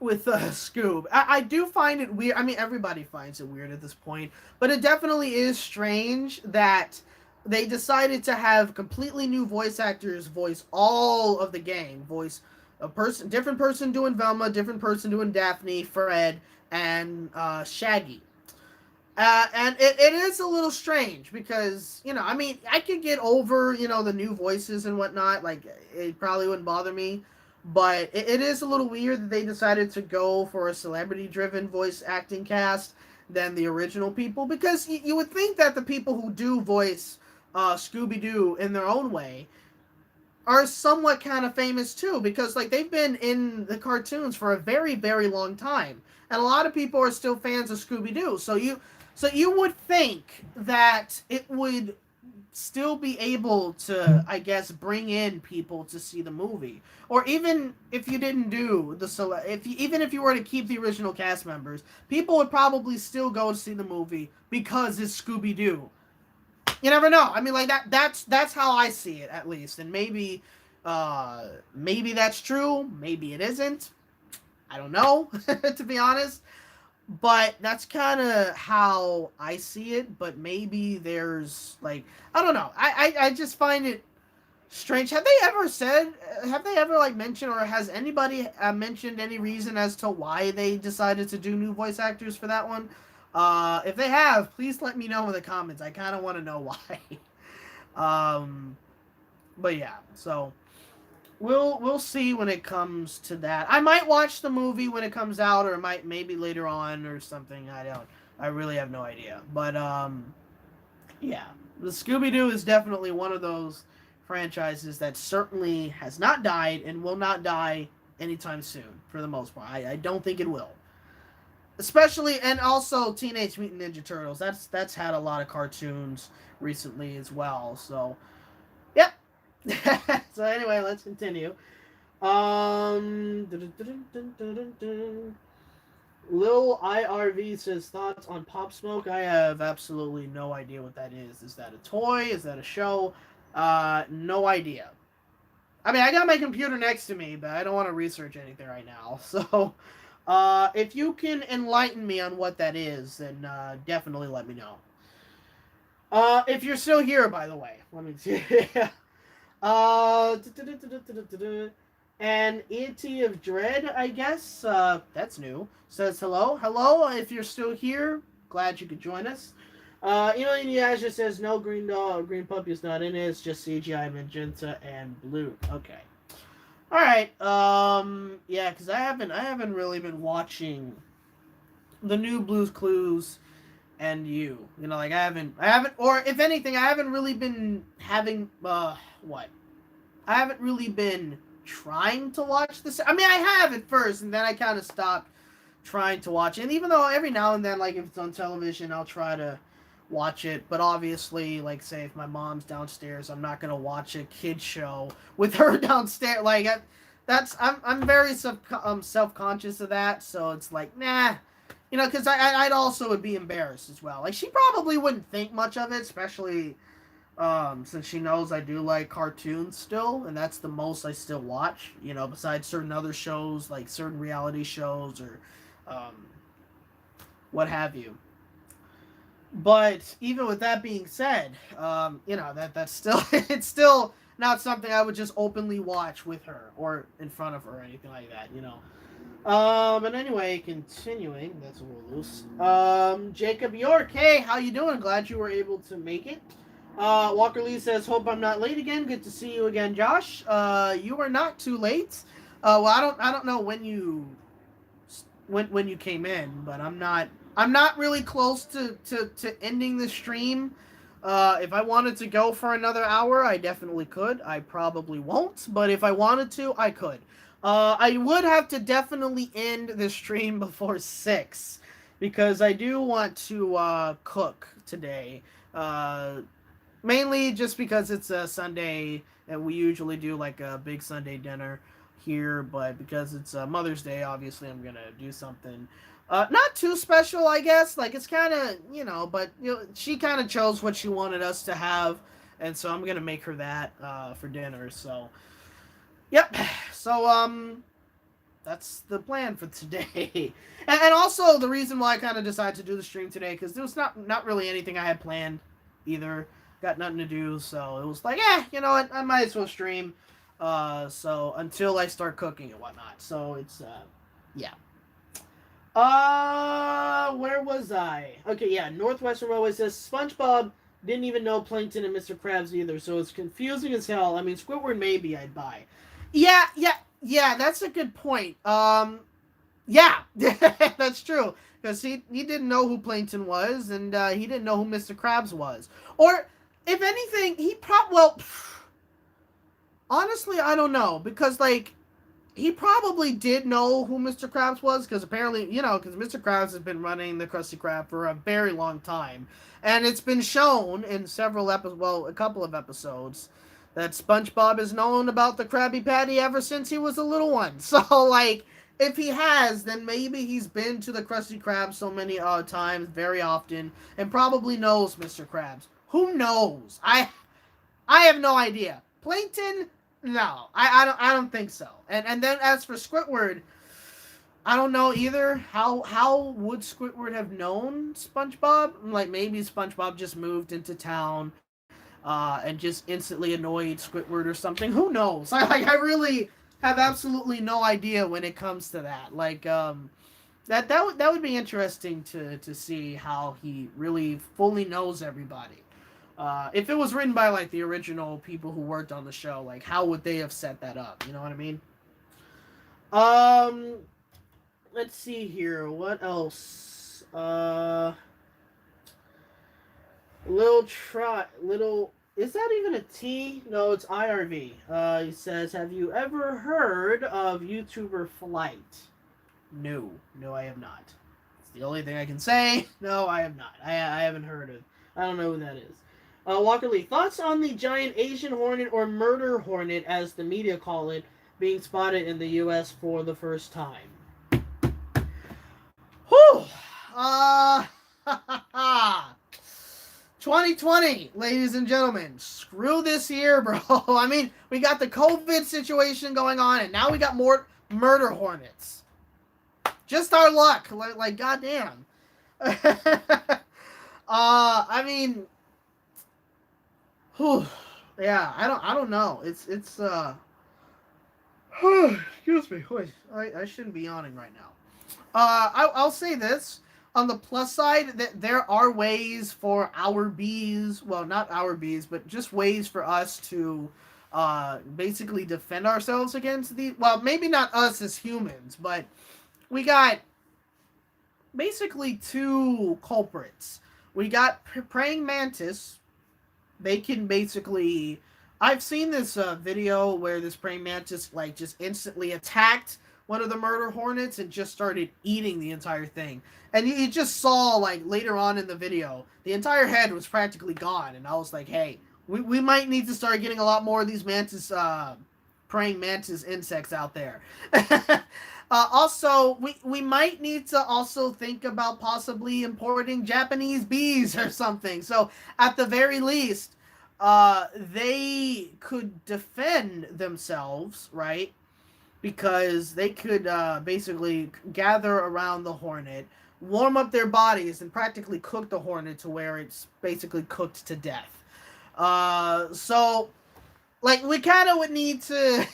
[SPEAKER 1] with Scoob. I do find it weird. I mean, everybody finds it weird at this point, but it definitely is strange that they decided to have completely new voice actors voice all of the gang. Voice different person doing Velma, different person doing Daphne, Fred, and Shaggy. And it is a little strange because, I mean, I could get over, the new voices and whatnot. Like, it probably wouldn't bother me. But it is a little weird that they decided to go for a celebrity-driven voice acting cast than the original people. Because you would think that the people who do voice Scooby Doo in their own way are somewhat kind of famous too, because, like, they've been in the cartoons for a very, very long time, and a lot of people are still fans of Scooby Doo. So you would think that it would still be able to, I guess, bring in people to see the movie, or even if you didn't do even if you were to keep the original cast members, people would probably still go to see the movie because it's Scooby Doo. You never know. I mean, like, that's how I see it, at least. And maybe that's true. Maybe it isn't. I don't know, to be honest. But that's kind of how I see it. But maybe there's, like, I don't know. I just find it strange. Have they ever, like, mentioned, or has anybody mentioned any reason as to why they decided to do new voice actors for that one? If they have, please let me know in the comments. I kind of want to know why. But yeah, so we'll see when it comes to that. I might watch the movie when it comes out, or might maybe later on or something. I really have no idea. But yeah, the Scooby Doo is definitely one of those franchises that certainly has not died and will not die anytime soon. For the most part, I don't think it will. Especially and also Teenage Mutant Ninja Turtles. That's had a lot of cartoons recently as well. So, yep. So anyway, let's continue. Um, Lil IRV says thoughts on Pop Smoke. I have absolutely no idea what that is. Is that a toy? Is that a show? No idea. I mean, I got my computer next to me, but I don't want to research anything right now. So, if you can enlighten me on what that is, then definitely let me know. If you're still here, by the way, let me see. uh, and E.T. of Dread, I guess, that's new, says hello. Hello, if you're still here, glad you could join us. Inuyasha says no, Green Puppy is not in it, it's just CGI, Magenta, and Blue. Okay. Alright, yeah, because I haven't really been watching the new Blue's Clues and like I haven't, or if anything, I haven't really been having, what? I haven't really been trying to watch this. I mean, I have at first, and then I kind of stopped trying to watch it. And even though every now and then, like if it's on television, I'll try to watch it. But obviously, like say if my mom's downstairs, I'm not gonna watch a kid show with her downstairs. Like I'm very self conscious of that. So it's like nah. Because I'd also would be embarrassed as well. Like she probably wouldn't think much of it, especially since she knows I do like cartoons still, and that's the most I still watch, besides certain other shows, like certain reality shows or what have you. But even with that being said, that's still, it's still not something I would just openly watch with her or in front of her or anything like that. But anyway, continuing, that's a little loose. Jacob York, hey, how you doing? Glad you were able to make it. Walker Lee says, hope I'm not late again. Good to see you again, Josh. You are not too late. Well, I don't know when you came in, but I'm not really close to ending the stream. If I wanted to go for another hour, I definitely could. I probably won't, but if I wanted to, I could. I would have to definitely end the stream before 6 because I do want to cook today. Mainly just because it's a Sunday and we usually do like a big Sunday dinner here, but because it's Mother's Day, obviously I'm gonna do something not too special, I guess. Like it's kind of, but she kind of chose what she wanted us to have, and so I'm gonna make her that for dinner. So, yep. So that's the plan for today, and also the reason why I kind of decided to do the stream today because there was not really anything I had planned either. Got nothing to do, so it was like, you know what, I might as well stream. So until I start cooking and whatnot. So it's yeah. Where was I? Okay, yeah. Northwestern Railway says SpongeBob didn't even know Plankton and Mr. Krabs either, so it's confusing as hell. I mean, Squidward maybe I'd buy. Yeah. That's a good point. Yeah, that's true because he didn't know who Plankton was, and he didn't know who Mr. Krabs was, or if anything, honestly, I don't know because like. He probably did know who Mr. Krabs was because apparently, because Mr. Krabs has been running the Krusty Krab for a very long time. And it's been shown in a couple of episodes that SpongeBob has known about the Krabby Patty ever since he was a little one. So, like, if he has, then maybe he's been to the Krusty Krab so many times, very often, and probably knows Mr. Krabs. Who knows? I have no idea. Plankton... No, I don't think so. And then as for Squidward, I don't know either. How would Squidward have known SpongeBob? Like maybe SpongeBob just moved into town, and just instantly annoyed Squidward or something. Who knows? I really have absolutely no idea when it comes to that. Like that would be interesting to see how he really fully knows everybody. If it was written by like the original people who worked on the show, like how would they have set that up? You know what I mean? Um, let's see here. What else? Little. Is that even a T? No, it's IRV. He says, "Have you ever heard of YouTuber Flight?" No, I have not. It's the only thing I can say. No, I have not. I haven't heard of. I don't know who that is. Walker Lee, thoughts on the giant Asian hornet or murder hornet, as the media call it, being spotted in the U.S. for the first time? Whew. 2020, ladies and gentlemen. Screw this year, bro. I mean, we got the COVID situation going on, and now we got more murder hornets. Just our luck. Like goddamn. I mean, whew, yeah, I don't know. It's excuse me. I shouldn't be yawning right now. I'll say this. On the plus side, that there are ways for our bees, well, not our bees, but just ways for us to basically defend ourselves against the, well, maybe not us as humans, but we got basically two culprits. We got praying mantis. They can basically, I've seen this video where this praying mantis like just instantly attacked one of the murder hornets and just started eating the entire thing. And you just saw, like, later on in the video, the entire head was practically gone. And I was like, hey, we might need to start getting a lot more of these mantis, praying mantis insects out there. Also, we might need to also think about possibly importing Japanese bees or something. So, at the very least, they could defend themselves, right? Because they could basically gather around the hornet, warm up their bodies, and practically cook the hornet to where it's basically cooked to death. So, like, we kind of would need to,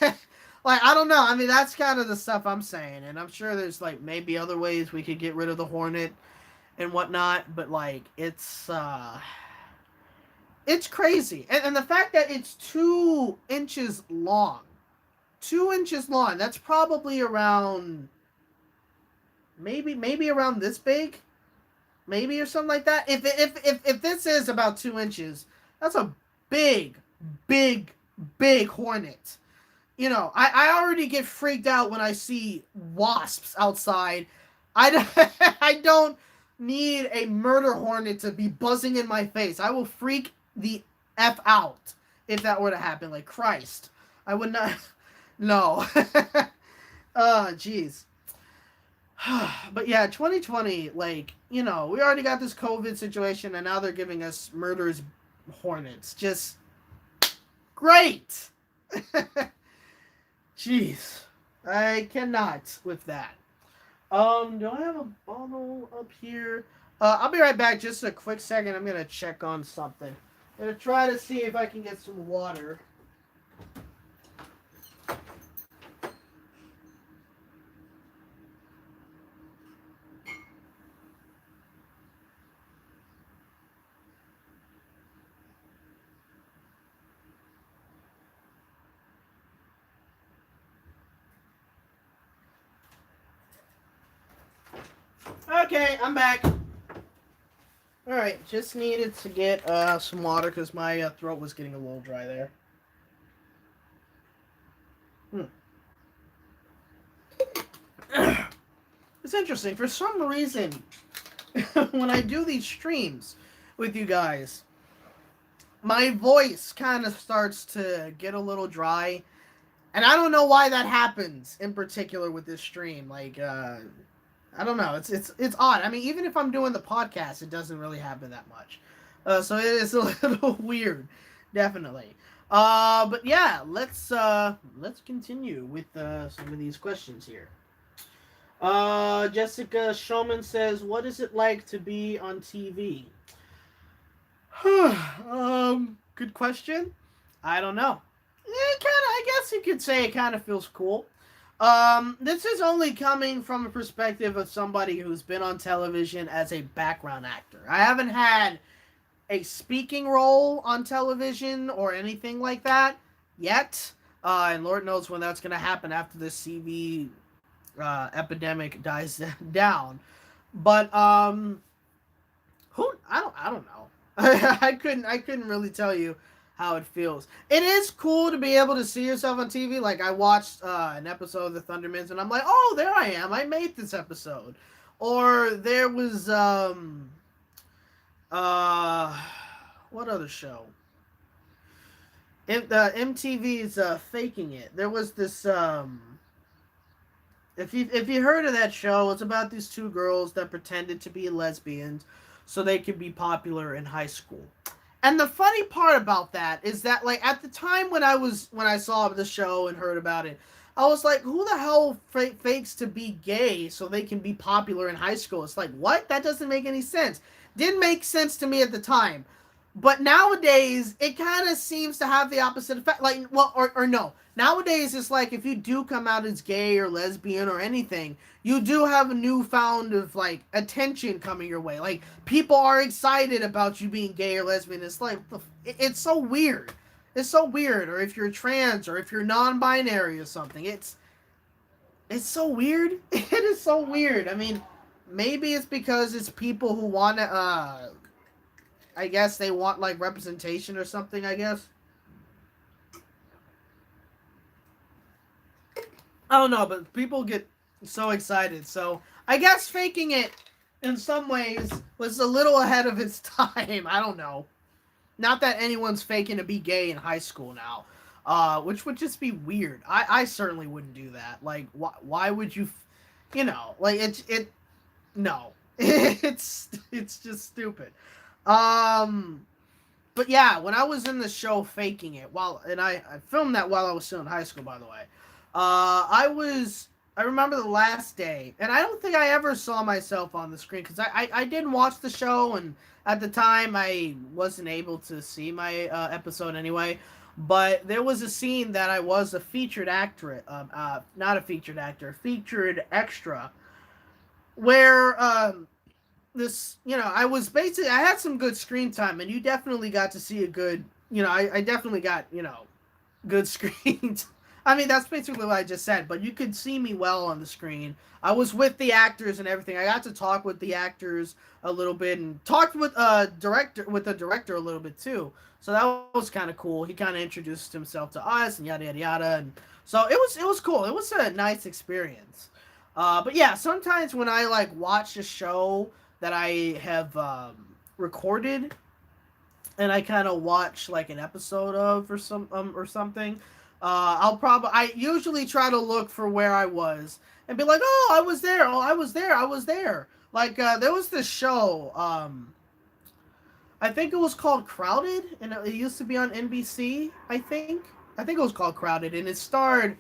[SPEAKER 1] like, I don't know. I mean, that's kind of the stuff I'm saying. And I'm sure there's, like, maybe other ways we could get rid of the hornet and whatnot. But, like, it's crazy. And the fact that it's 2 inches long. 2 inches long. That's probably around maybe around this big, maybe, or something like that. If this is about 2 inches, that's a big hornet. You know, I already get freaked out when I see wasps outside. I don't need a murder hornet to be buzzing in my face. I will freak the F out if that were to happen. Like, Christ. I would not. No. Oh, jeez. But yeah, 2020, like, you know, we already got this COVID situation, and now they're giving us murderous hornets. Just great. Jeez. I cannot with that. Do I have a bottle up here? I'll be right back. Just a quick second. I'm going to check on something. I'm going to try to see if I can get some water. Okay, I'm back. Alright, just needed to get some water because my throat was getting a little dry there. It's interesting. For some reason, when I do these streams with you guys, my voice kind of starts to get a little dry. And I don't know why that happens in particular with this stream. Like, I don't know. It's odd. I mean, even if I'm doing the podcast, it doesn't really happen that much. So it is a little weird, definitely. But yeah, let's continue with some of these questions here. Jessica Shulman says, "What is it like to be on TV?" Good question. I don't know. I guess you could say it kind of feels cool. This is only coming from a perspective of somebody who's been on television as a background actor. I haven't had a speaking role on television or anything like that yet. And Lord knows when that's going to happen after this CV epidemic dies down. But who I don't know. I couldn't really tell you how it feels. It is cool to be able to see yourself on TV. Like I watched an episode of the Thundermans, and I'm like, oh, there I am. I made this episode. Or there was uh what other show? MTV's Faking It. There was this if you heard of that show, it's about these two girls that pretended to be lesbians so they could be popular in high school. And the funny part about that is that like at the time when I saw the show and heard about it, I was like, who the hell fakes to be gay so they can be popular in high school? It's like, what? That doesn't make any sense. Didn't make sense to me at the time. But nowadays, it kind of seems to have the opposite effect. Like, well, or no. Nowadays, it's like if you do come out as gay or lesbian or anything, you do have a newfound of like attention coming your way. Like people are excited about you being gay or lesbian. It's like it's so weird. It's so weird. Or if you're trans or if you're non-binary or something, it's so weird. It is so weird. I mean, maybe it's because it's people who want to I guess they want like representation or something, I guess. I don't know, but people get so excited. So I guess Faking It in some ways was a little ahead of its time. I don't know. Not that anyone's faking to be gay in high school now. Which would just be weird. I certainly wouldn't do that. Like why would you like it no. It's just stupid. But yeah, when I was in the show Faking It, I filmed that while I was still in high school, by the way. I remember the last day, and I don't think I ever saw myself on the screen because I didn't watch the show, and at the time I wasn't able to see my episode anyway. But there was a scene that I was a featured actor, not a featured actor, featured extra, where I had some good screen time, and you definitely got to see a good, I definitely got, good screen. I mean, that's basically what I just said, but you could see me well on the screen. I was with the actors and everything. I got to talk with the actors a little bit and talked with the director a little bit too. So that was kind of cool. He kind of introduced himself to us and yada yada yada, and so it was cool. It was a nice experience. But yeah, sometimes when I like watch a show that I have recorded, and I kind of watch like an episode of or something. I usually try to look for where I was and be like, oh, I was there. Oh, I was there. I was there. Like there was this show. I think it was called Crowded, and it used to be on NBC. I think it was called Crowded, and it starred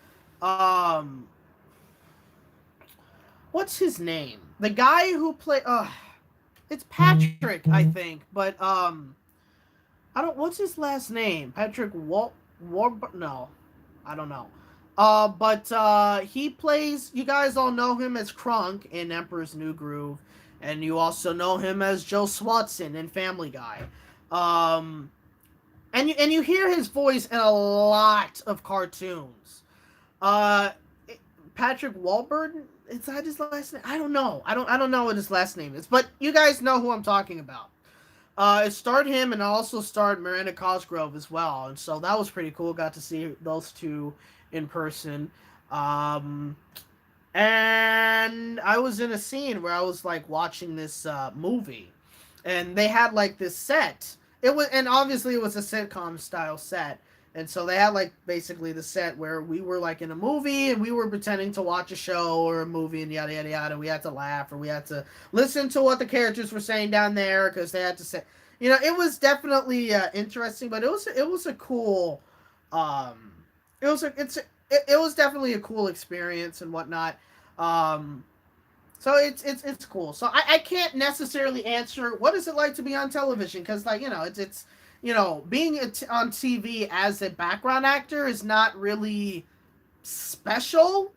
[SPEAKER 1] what's his name? The guy who played. It's Patrick, I think, but I don't. What's his last name? Patrick No, I don't know. But he plays. You guys all know him as Krunk in Emperor's New Groove, and you also know him as Joe Swatson in Family Guy. And you hear his voice in a lot of cartoons. Patrick Wahlberg. Is that his last name? I don't know. I don't know what his last name is, but you guys know who I'm talking about. It starred him, and also starred Miranda Cosgrove as well, and so that was pretty cool. Got to see those two in person. And I was in a scene where I was like watching this movie, and they had like this set. And obviously it was a sitcom style set. And so they had like basically the set where we were like in a movie and we were pretending to watch a show or a movie and yada yada yada. We had to laugh or we had to listen to what the characters were saying down there because they had to say, it was definitely interesting, but it was a cool, it was definitely a cool experience and whatnot. So it's cool. So I can't necessarily answer what is it like to be on television because like it's being on TV as a background actor is not really special.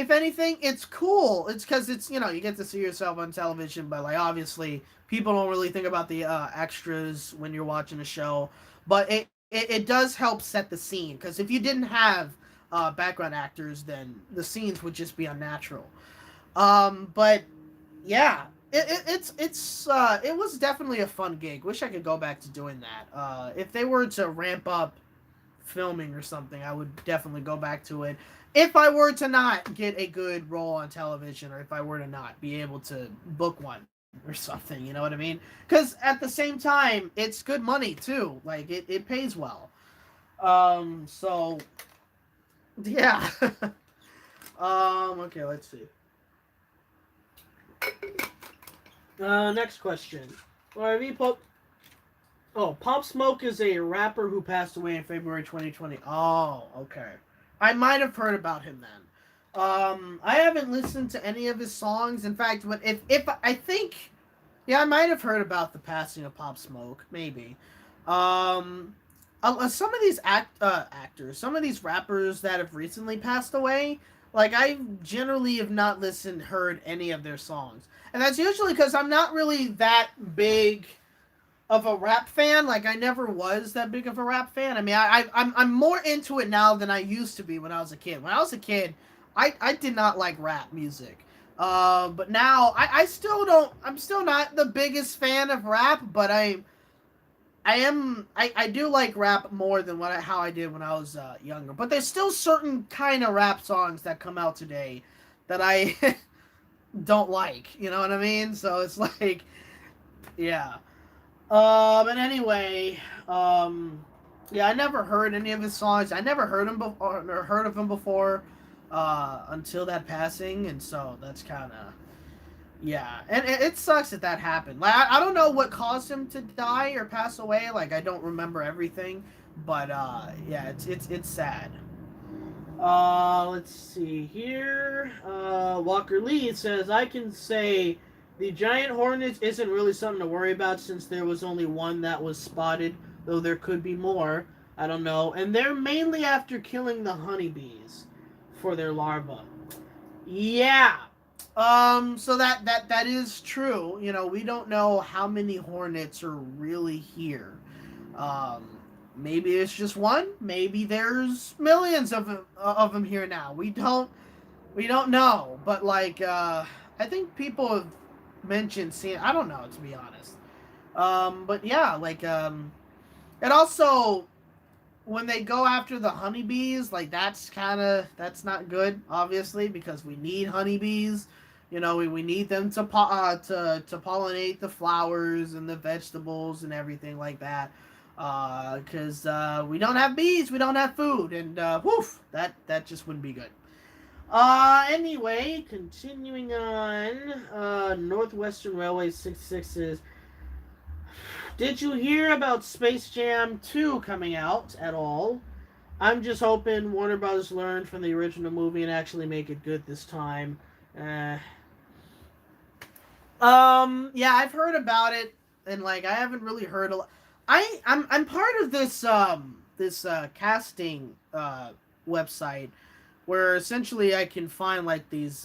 [SPEAKER 1] if anything, it's cool. It's because it's you get to see yourself on television, but like obviously people don't really think about the extras when you're watching a show. But it does help set the scene because if you didn't have background actors, then the scenes would just be unnatural. But yeah, it was definitely a fun gig. Wish I could go back to doing that. If they were to ramp up filming or something, I would definitely go back to it. If I were to not get a good role on television, or if I were to not be able to book one or something, you know what I mean? Because at the same time, it's good money too. Like it pays well. So yeah. Okay, let's see. Next question. RV Pop. Oh, Pop Smoke is a rapper who passed away in February 2020. Oh, okay. I might have heard about him then. I haven't listened to any of his songs. In fact, if I think, yeah, I might have heard about the passing of Pop Smoke. Maybe. Um, some of these actors, some of these rappers that have recently passed away, like I generally have not heard any of their songs, and that's usually because I'm not really that big of a rap fan. Like I never was that big of a rap fan. I mean, I'm more into it now than I used to be when I was a kid. When I was a kid, I did not like rap music. But now I still don't. I'm still not the biggest fan of rap, but I do like rap more than how I did when I was younger. But there's still certain kind of rap songs that come out today that I don't like. You know what I mean? So it's like, yeah. And anyway, yeah, I never heard any of his songs. I never heard him before, or heard of him before, until that passing, and so that's kind of, yeah, and it sucks that happened. Like I don't know what caused him to die or pass away. Like I don't remember everything, but yeah, it's sad. Let's see here. Walker Lee says, I can say the giant hornets isn't really something to worry about since there was only one that was spotted, though there could be more. I don't know. And they're mainly after killing the honeybees for their larvae. Yeah. So that is true. We don't know how many hornets are really here. Um, Maybe it's just one. Maybe there's millions of them here now. We don't know. But like, I think people have mentioned seeing. I don't know, to be honest. But yeah, like, and also when they go after the honeybees, like that's not good, obviously, because we need honeybees. We need them to pollinate the flowers and the vegetables and everything like that. Because we don't have bees, we don't have food, and woof, that just wouldn't be good. Anyway, continuing on, Northwestern Railway 66 is, did you hear about Space Jam 2 coming out at all? I'm just hoping Warner Brothers learned from the original movie and actually make it good this time. Uh, yeah, I've heard about it, and like I haven't really heard a lot. I'm part of this casting website where essentially I can find like these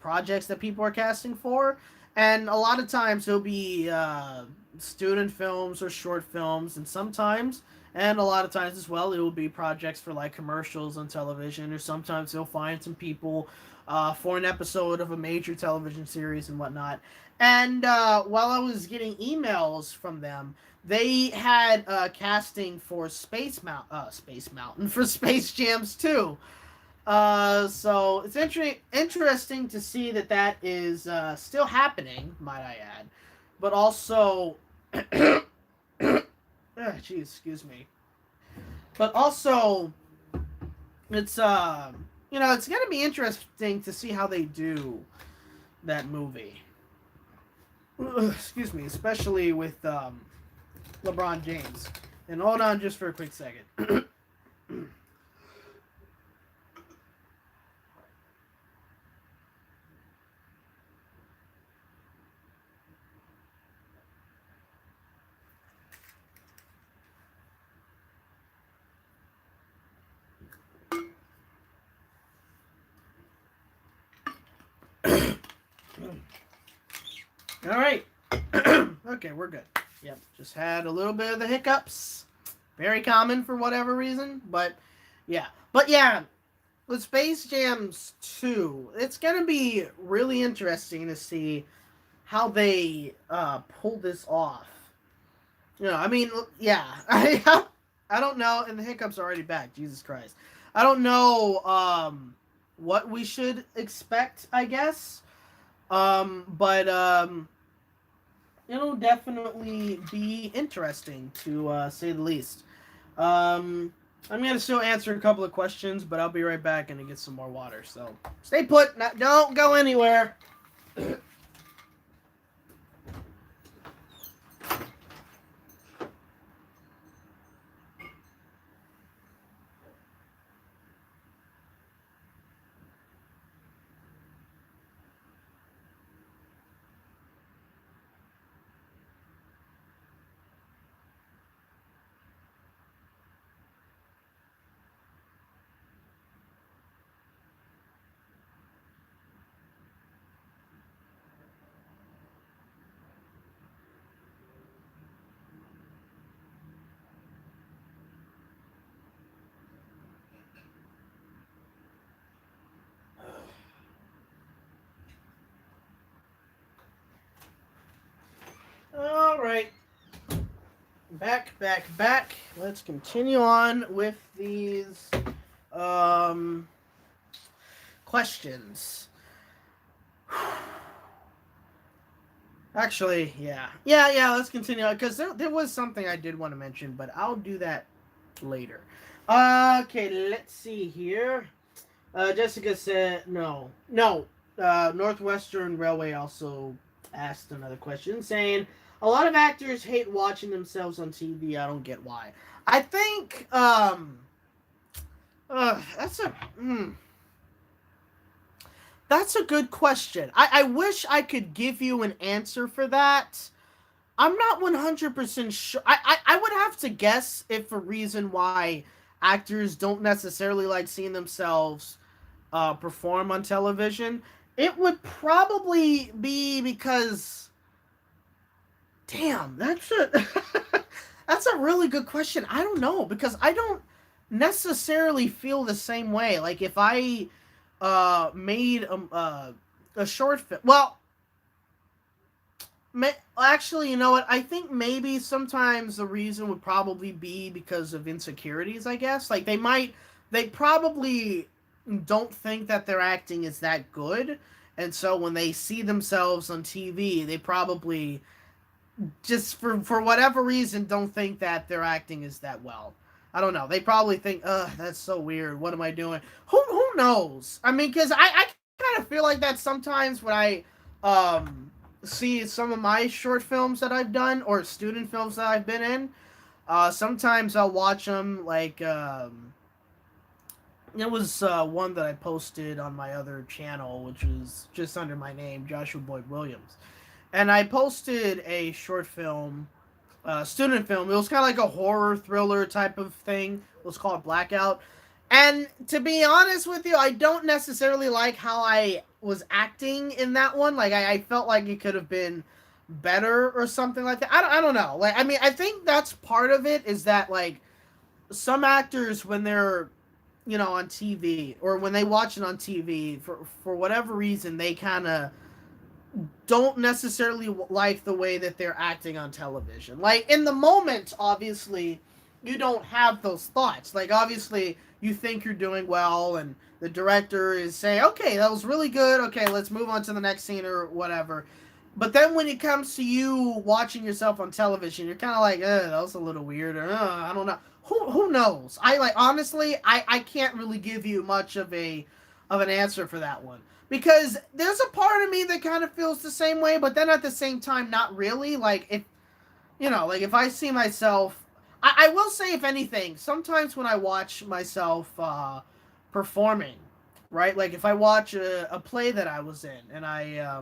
[SPEAKER 1] projects that people are casting for, and a lot of times it'll be student films or short films, and a lot of times as well it will be projects for like commercials on television, or sometimes they'll find some people for an episode of a major television series and whatnot. And while I was getting emails from them, they had casting for Space Mountain for Space Jams too. So it's interesting to see that is still happening, might I add. But also, geez, excuse me. But also, it's it's gonna be interesting to see how they do that movie. Excuse me, especially with LeBron James. And hold on just for a quick second. All right. Okay, we're good. Yep, just had a little bit of the hiccups. Very common for whatever reason, but yeah. But yeah, with Space Jams 2, it's going to be really interesting to see how they pull this off. You know, I mean, yeah. I don't know, and the hiccups are already back. Jesus Christ. I don't know what we should expect, I guess. But it'll definitely be interesting to say the least. I'm gonna still answer a couple of questions, but I'll be right back and get some more water. So stay put. Don't go anywhere. All right. Back. Let's continue on with these questions. Actually, yeah. Let's continue because there was something I did want to mention, but I'll do that later. Okay, let's see here. Jessica said no. Northwestern Railway also asked another question, saying a lot of actors hate watching themselves on TV. I don't get why. I think that's a that's a good question. I wish I could give you an answer for that. I'm not 100% sure. I would have to guess if a reason why actors don't necessarily like seeing themselves perform on television. It would probably be because, damn, that's a that's a really good question. I don't know because I don't necessarily feel the same way. Like if I made a short film, well, actually, you know what? I think maybe sometimes the reason would probably be because of insecurities. I guess like they probably don't think that their acting is that good, and so when they see themselves on TV, they probably just for whatever reason don't think that their acting is that well. I don't know. They probably think, that's so weird. What am I doing? Who knows? I mean, because I kind of feel like that sometimes when I see some of my short films that I've done or student films that I've been in. Sometimes I'll watch them like it was one that I posted on my other channel, which was just under my name, Joshua Boyd Williams. And I posted a short film, student film. It was kind of like a horror thriller type of thing. It was called Blackout. And to be honest with you, I don't necessarily like how I was acting in that one. Like I felt like it could have been better or something like that. I don't know. Like I mean, I think that's part of it is that like some actors when they're on TV or when they watch it on TV for whatever reason they kind of don't necessarily like the way that they're acting on television. Like in the moment, obviously, you don't have those thoughts. Like obviously, you think you're doing well, and the director is saying, "Okay, that was really good. Okay, let's move on to the next scene or whatever." But then when it comes to you watching yourself on television, you're kind of like, that was a little weird. Or, I don't know. Who knows? I like honestly, I can't really give you much of an answer for that one because there's a part of me that kind of feels the same way, but then at the same time, not really. Like if like if I see myself, I will say if anything, sometimes when I watch myself performing, right? Like if I watch a play that I was in and uh,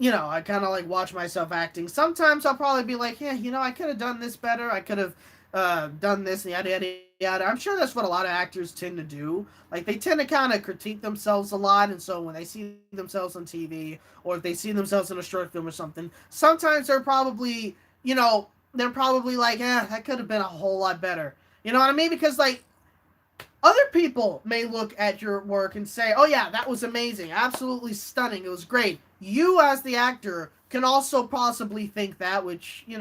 [SPEAKER 1] I kind of like watch myself acting. Sometimes I'll probably be like, yeah, I could have done this better. I could have done this and yada yada yada. I'm sure that's what a lot of actors tend to do. Like they tend to kind of critique themselves a lot, and so when they see themselves on TV or if they see themselves in a short film or something, sometimes they're probably like, that could have been a whole lot better. You know what I mean? Because like other people may look at your work and say, oh yeah, that was amazing, absolutely stunning, it was great. You as the actor can also possibly think that, which, you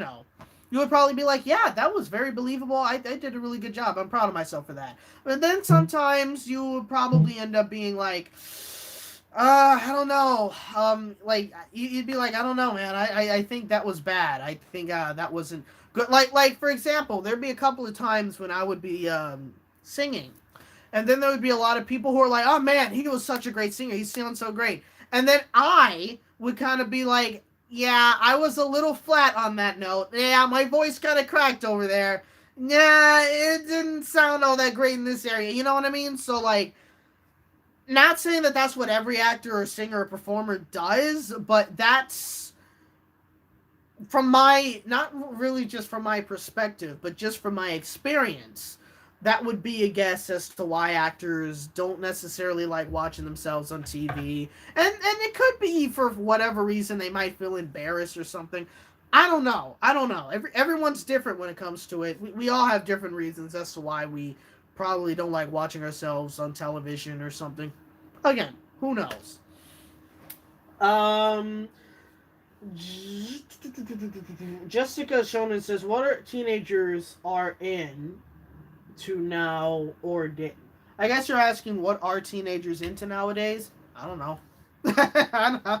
[SPEAKER 1] would probably be like, yeah, that was very believable. I did a really good job. I'm proud of myself for that. But then sometimes you would probably end up being like, I don't know. Like you'd be like, I don't know, man. I think that was bad. I think that wasn't good. Like for example, there'd be a couple of times when I would be singing, and then there would be a lot of people who are like, oh man, he was such a great singer. He sounds so great. And then I would kind of be like, yeah, I was a little flat on that note. Yeah, my voice kind of cracked over there. Yeah, it didn't sound all that great in this area. You know what I mean? So, like, not saying that that's what every actor or singer or performer does, but that's from my, not really just from my perspective, but just from my experience. That would be a guess as to why actors don't necessarily like watching themselves on TV. And it could be for whatever reason they might feel embarrassed or something. I don't know. Everyone's different when it comes to it. We all have different reasons as to why we probably don't like watching ourselves on television or something. Again, who knows? Jessica Shonen says, what are teenagers are in to now or did? I guess you're asking what are teenagers into nowadays? I don't know. I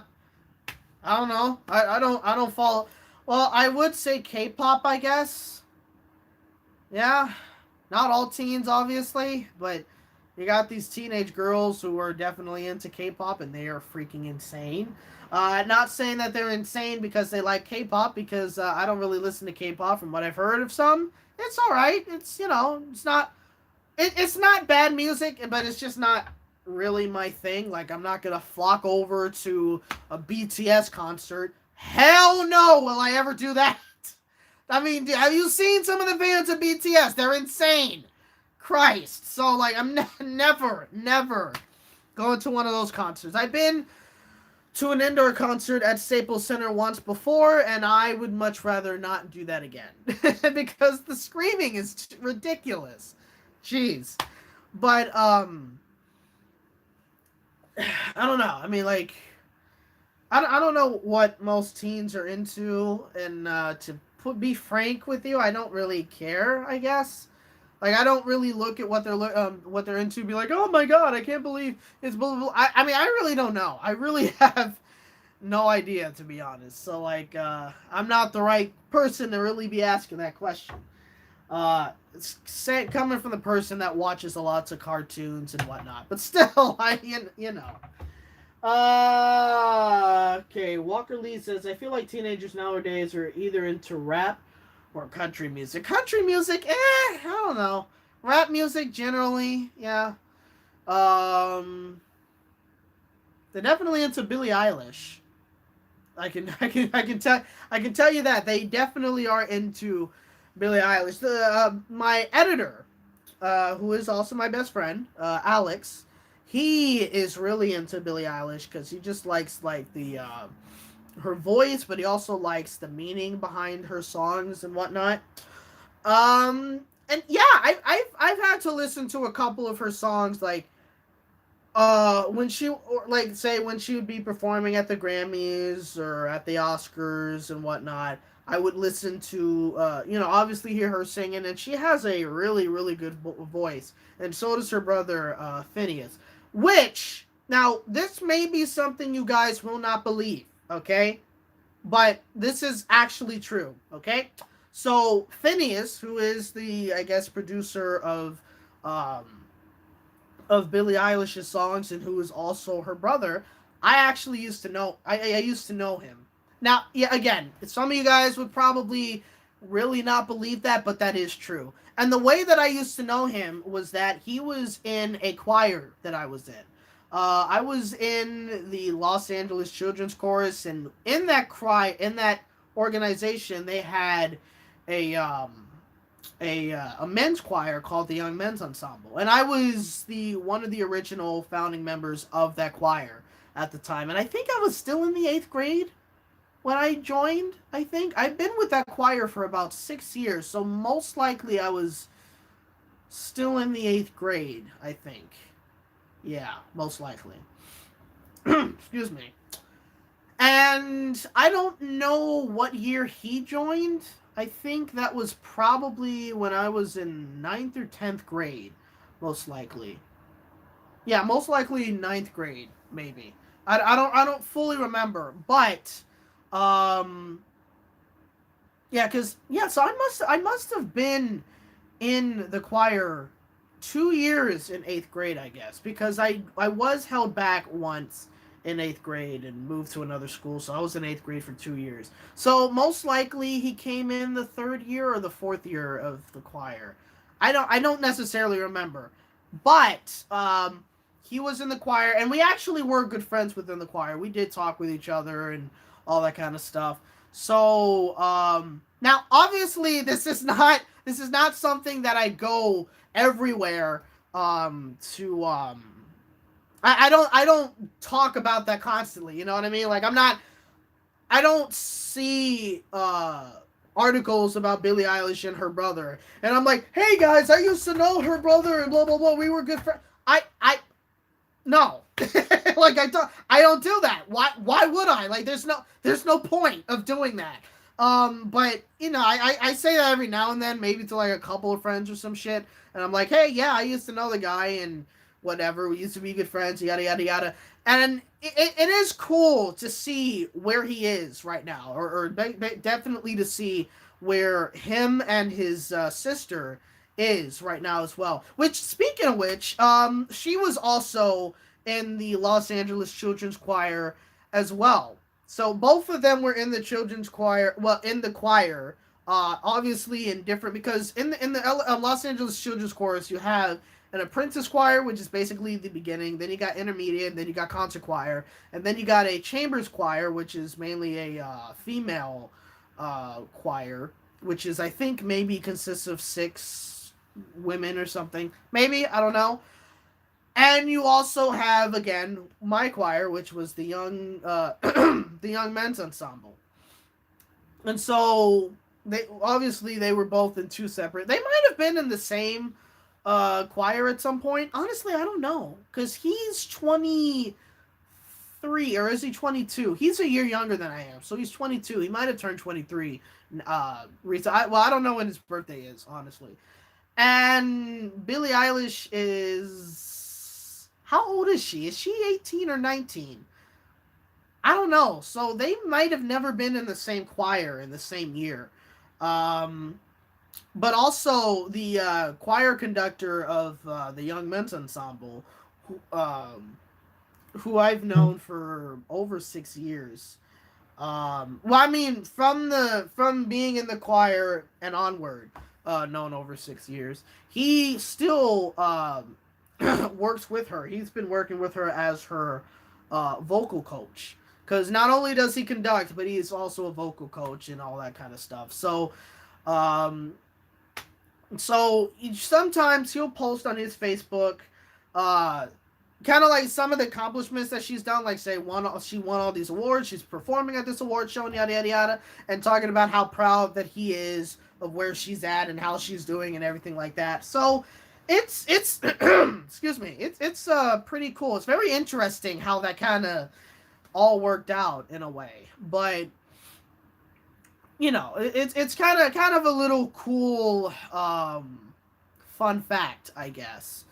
[SPEAKER 1] don't know. I don't follow. Well, I would say K-pop, I guess. Yeah. Not all teens, obviously, but you got these teenage girls who are definitely into K-pop, and they are freaking insane. Not saying that they're insane because they like K-pop, because I don't really listen to K-pop. From what I've heard of some, it's all right. It's it's not bad music, but it's just not really my thing. Like, I'm not gonna flock over to a BTS concert. Hell no, will I ever do that? I mean, have you seen some of the fans of BTS? They're insane. Christ. So, like, I'm never going to one of those concerts. I've been to an indoor concert at Staples Center once before, and I would much rather not do that again. Because the screaming is ridiculous. Jeez. But, I don't know. I mean, like, I don't know what most teens are into, and be frank with you, I don't really care, I guess. Like, I don't really look at what they're into, be like, oh my god, I can't believe it's blah, blah, blah. I mean, I really don't know. I really have no idea, to be honest. So, like, I'm not the right person to really be asking that question. Coming from the person that watches a lots of cartoons and whatnot. But still, you know. Okay, Walker Lee says, I feel like teenagers nowadays are either into rap or country music. Country music, I don't know. Rap music, generally, yeah. They're definitely into Billie Eilish. I can tell you that they definitely are into Billie Eilish. My editor, who is also my best friend, Alex, he is really into Billie Eilish because he just likes like the her voice, but he also likes the meaning behind her songs and whatnot. And yeah, I've had to listen to a couple of her songs, like when she, or like, say when she would be performing at the Grammys or at the Oscars and whatnot. I would listen to obviously hear her singing, and she has a really good voice, and so does her brother Phineas. Which, now, this may be something you guys will not believe, okay? But this is actually true, okay? So, Phineas, who is the, I guess, producer of Billie Eilish's songs, and who is also her brother, I actually used to know, I used to know him. Now, yeah, again, some of you guys would probably really not believe that, but that is true. And the way that I used to know him was that he was in a choir that I was in. I was in the Los Angeles Children's Chorus, and in that organization, they had a a men's choir called the Young Men's Ensemble, and I was the one of the original founding members of that choir at the time, and I think I was still in the 8th grade when I joined. I think I've been with that choir for about 6 years, so most likely I was still in the 8th grade. I think, yeah, most likely. Excuse me. And I don't know what year he joined. I think that was probably when I was in 9th or 10th grade, most likely. Yeah, most likely 9th grade, maybe. I don't fully remember, but um, yeah, cause yeah, so I must have been in the choir 2 years in 8th grade, I guess, because I was held back once in 8th grade and moved to another school, so I was in 8th grade for 2 years. So most likely he came in the 3rd year or the 4th year of the choir. I don't necessarily remember, but he was in the choir, and we actually were good friends within the choir. We did talk with each other and all that kind of stuff. So now, obviously, this is not something that I go everywhere to I don't talk about that constantly. You know what I mean? Like I don't see articles about Billie Eilish and her brother, and I'm like, hey guys, I used to know her brother and blah blah blah. We were good friends. I no, like I don't do that. Why would I? Like there's no point of doing that. But I say that every now and then, maybe to like a couple of friends or some shit, and I'm like, hey, yeah, I used to know the guy and whatever. We used to be good friends, yada yada yada. And it is cool to see where he is right now, or definitely to see where him and his sister is right now as well. Which, speaking of which, she was also in the Los Angeles Children's Choir as well. So both of them were in the children's choir. Well, in the choir, obviously in different, because in the Los Angeles Children's Chorus you have an apprentice choir, which is basically the beginning. Then you got intermediate. Then you got concert choir, and then you got a chambers choir, which is mainly a female choir, which is, I think, maybe consists of 6 women or something. Maybe, I don't know. And you also have, again, my choir, which was the young the young men's ensemble. And so they were both in two separate. They might have been in the same choir at some point. Honestly, I don't know, because he's 23, or is he 22? He's a year younger than I am, so he's 22. He might have turned 23. Recently. Well, I don't know when his birthday is, honestly. And Billie Eilish is, how old is she? Is she 18 or 19? I don't know. So they might have never been in the same choir in the same year. Um, but also the choir conductor of the Young Men's Ensemble, who I've known for over 6 years. Well, I mean, from being in the choir and onward, known over 6 years. He still works with her. He's been working with her as her vocal coach. Because not only does he conduct, but he's also a vocal coach and all that kind of stuff. Um, so sometimes he'll post on his Facebook, uh, kind of like some of the accomplishments that she's done, like say she won all these awards, she's performing at this award show, and yada yada yada, and talking about how proud that he is of where she's at and how she's doing and everything like that. So it's excuse me, it's pretty cool. It's very interesting how that kind of all worked out in a way, but it's kind of a little cool fun fact, I guess.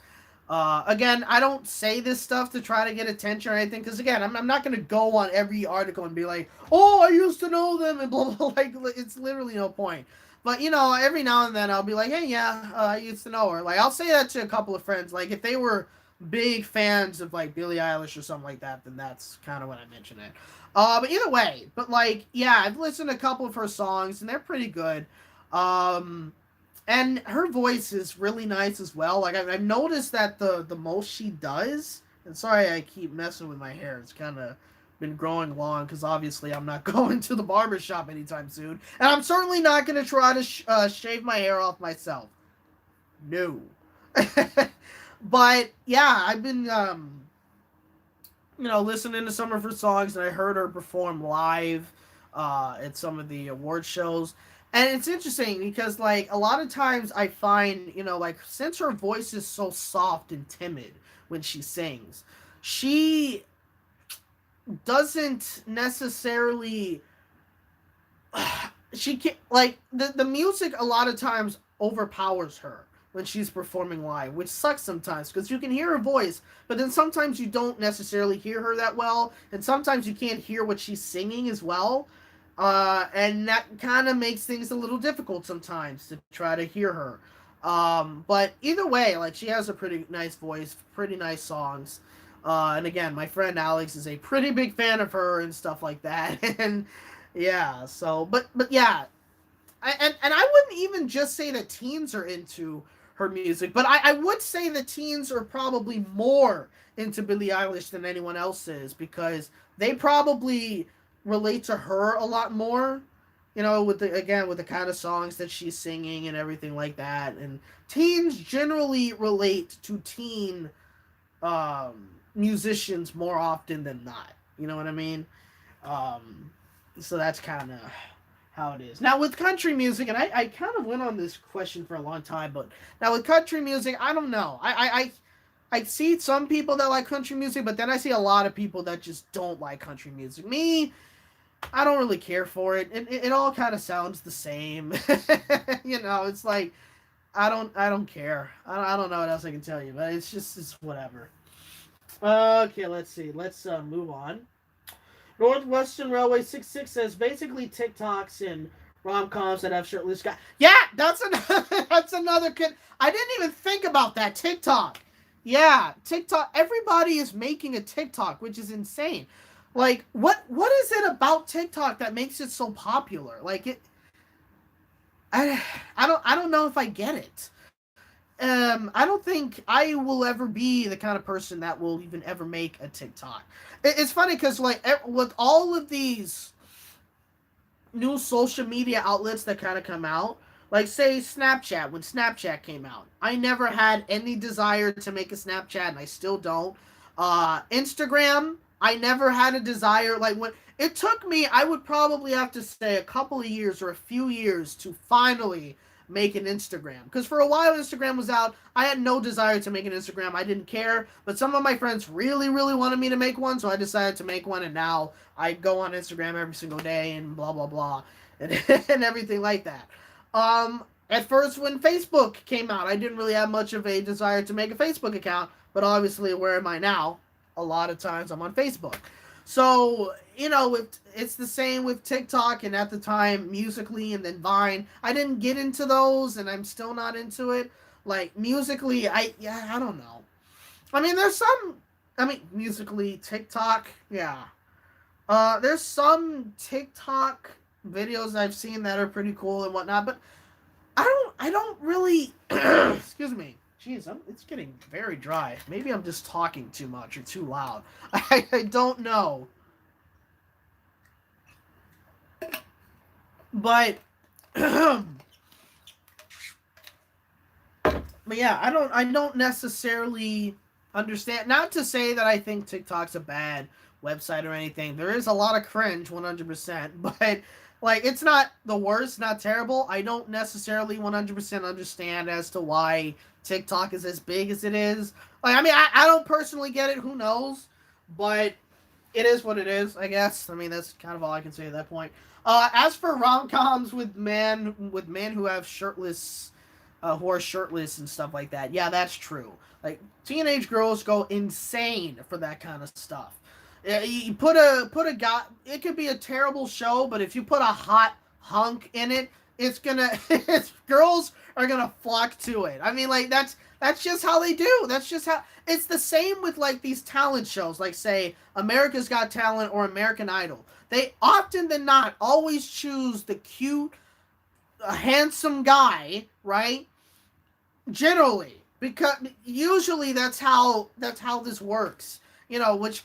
[SPEAKER 1] Again, I don't say this stuff to try to get attention or anything, because again, I'm not going to go on every article and be like, oh, I used to know them and blah blah. Like, it's literally no point. But every now and then I'll be like, hey, yeah, I used to know her. Like, I'll say that to a couple of friends. Like, if they were big fans of like Billie Eilish or something like that, then that's kind of when I mention it. But either way, like, yeah, I've listened to a couple of her songs and they're pretty good. Um, and her voice is really nice as well. Like, I've noticed that the most she does, and sorry I keep messing with my hair, it's kind of been growing long because obviously I'm not going to the barber shop anytime soon, and I'm certainly not going to try to shave my hair off myself. No. But yeah, I've been listening to some of her songs, and I heard her perform live at some of the award shows. And it's interesting because, like, a lot of times I find, like, since her voice is so soft and timid when she sings, she doesn't necessarily. She can't, like, the music a lot of times overpowers her when she's performing live, which sucks sometimes because you can hear her voice, but then sometimes you don't necessarily hear her that well, and sometimes you can't hear what she's singing as well. And that kind of makes things a little difficult sometimes to try to hear her. But either way, like, she has a pretty nice voice, pretty nice songs. And again, my friend Alex is a pretty big fan of her and stuff like that. And yeah, so but yeah, and I wouldn't even just say that teens are into her music, but I would say that teens are probably more into Billie Eilish than anyone else is because they probably relate to her a lot more, with the kind of songs that she's singing and everything like that. And teens generally relate to teen musicians more often than not. You know what I mean? So that's kind of how it is. Now with country music, and I kind of went on this question for a long time, but now with country music, I don't know. I see some people that like country music, but then I see a lot of people that just don't like country music. Me, I don't really care for it. It all kind of sounds the same. It's like I don't care. I don't know what else I can tell you, but it's whatever. Okay, let's see. Let's move on. Northwestern Railway 66 says basically TikToks and rom-coms that have shirtless guys. Yeah, that's another that's another kid. I didn't even think about that TikTok. Yeah, TikTok. Everybody is making a TikTok, which is insane. Like, what is it about TikTok that makes it so popular? Like it, I don't know if I get it. I don't think I will ever be the kind of person that will even ever make a TikTok. It's funny because, like, with all of these new social media outlets that kind of come out, like, say Snapchat, when Snapchat came out, I never had any desire to make a Snapchat, and I still don't. Instagram, I never had a desire. Like, when it took me, I would probably have to say a couple of years or a few years to finally make an Instagram. Because for a while Instagram was out, I had no desire to make an Instagram. I didn't care. But some of my friends really, really wanted me to make one, so I decided to make one, and now I go on Instagram every single day and blah, blah, blah, and, and everything like that. At first, when Facebook came out, I didn't really have much of a desire to make a Facebook account, but obviously, where am I now? A lot of times I'm on Facebook. So, it's the same with TikTok, and at the time, Musically and then Vine. I didn't get into those, and I'm still not into it. Like, Musically, I don't know. I mean, Musically, TikTok, yeah. There's some TikTok videos I've seen that are pretty cool and whatnot, but I don't really, excuse me. Jeez, it's getting very dry. Maybe I'm just talking too much or too loud. I don't know. But, but yeah, I don't necessarily understand. Not to say that I think TikTok's a bad website or anything. There is a lot of cringe, 100%. But, like, it's not the worst, not terrible. I don't necessarily 100% understand as to why TikTok is as big as it is. Like, I mean, I don't personally get it. Who knows? But it is what it is, I guess. I mean, that's kind of all I can say at that point. As for rom-coms with men who have shirtless, who are shirtless and stuff like that, yeah, that's true. Like, teenage girls go insane for that kind of stuff. You put a guy. It could be a terrible show, but if you put a hot hunk in it, girls are gonna flock to it. I mean, like, that's just how they do. That's just how. It's the same with, like, these talent shows, like, say America's Got Talent or American Idol. They often than not always choose the cute, handsome guy, right? Generally, because usually that's how this works. which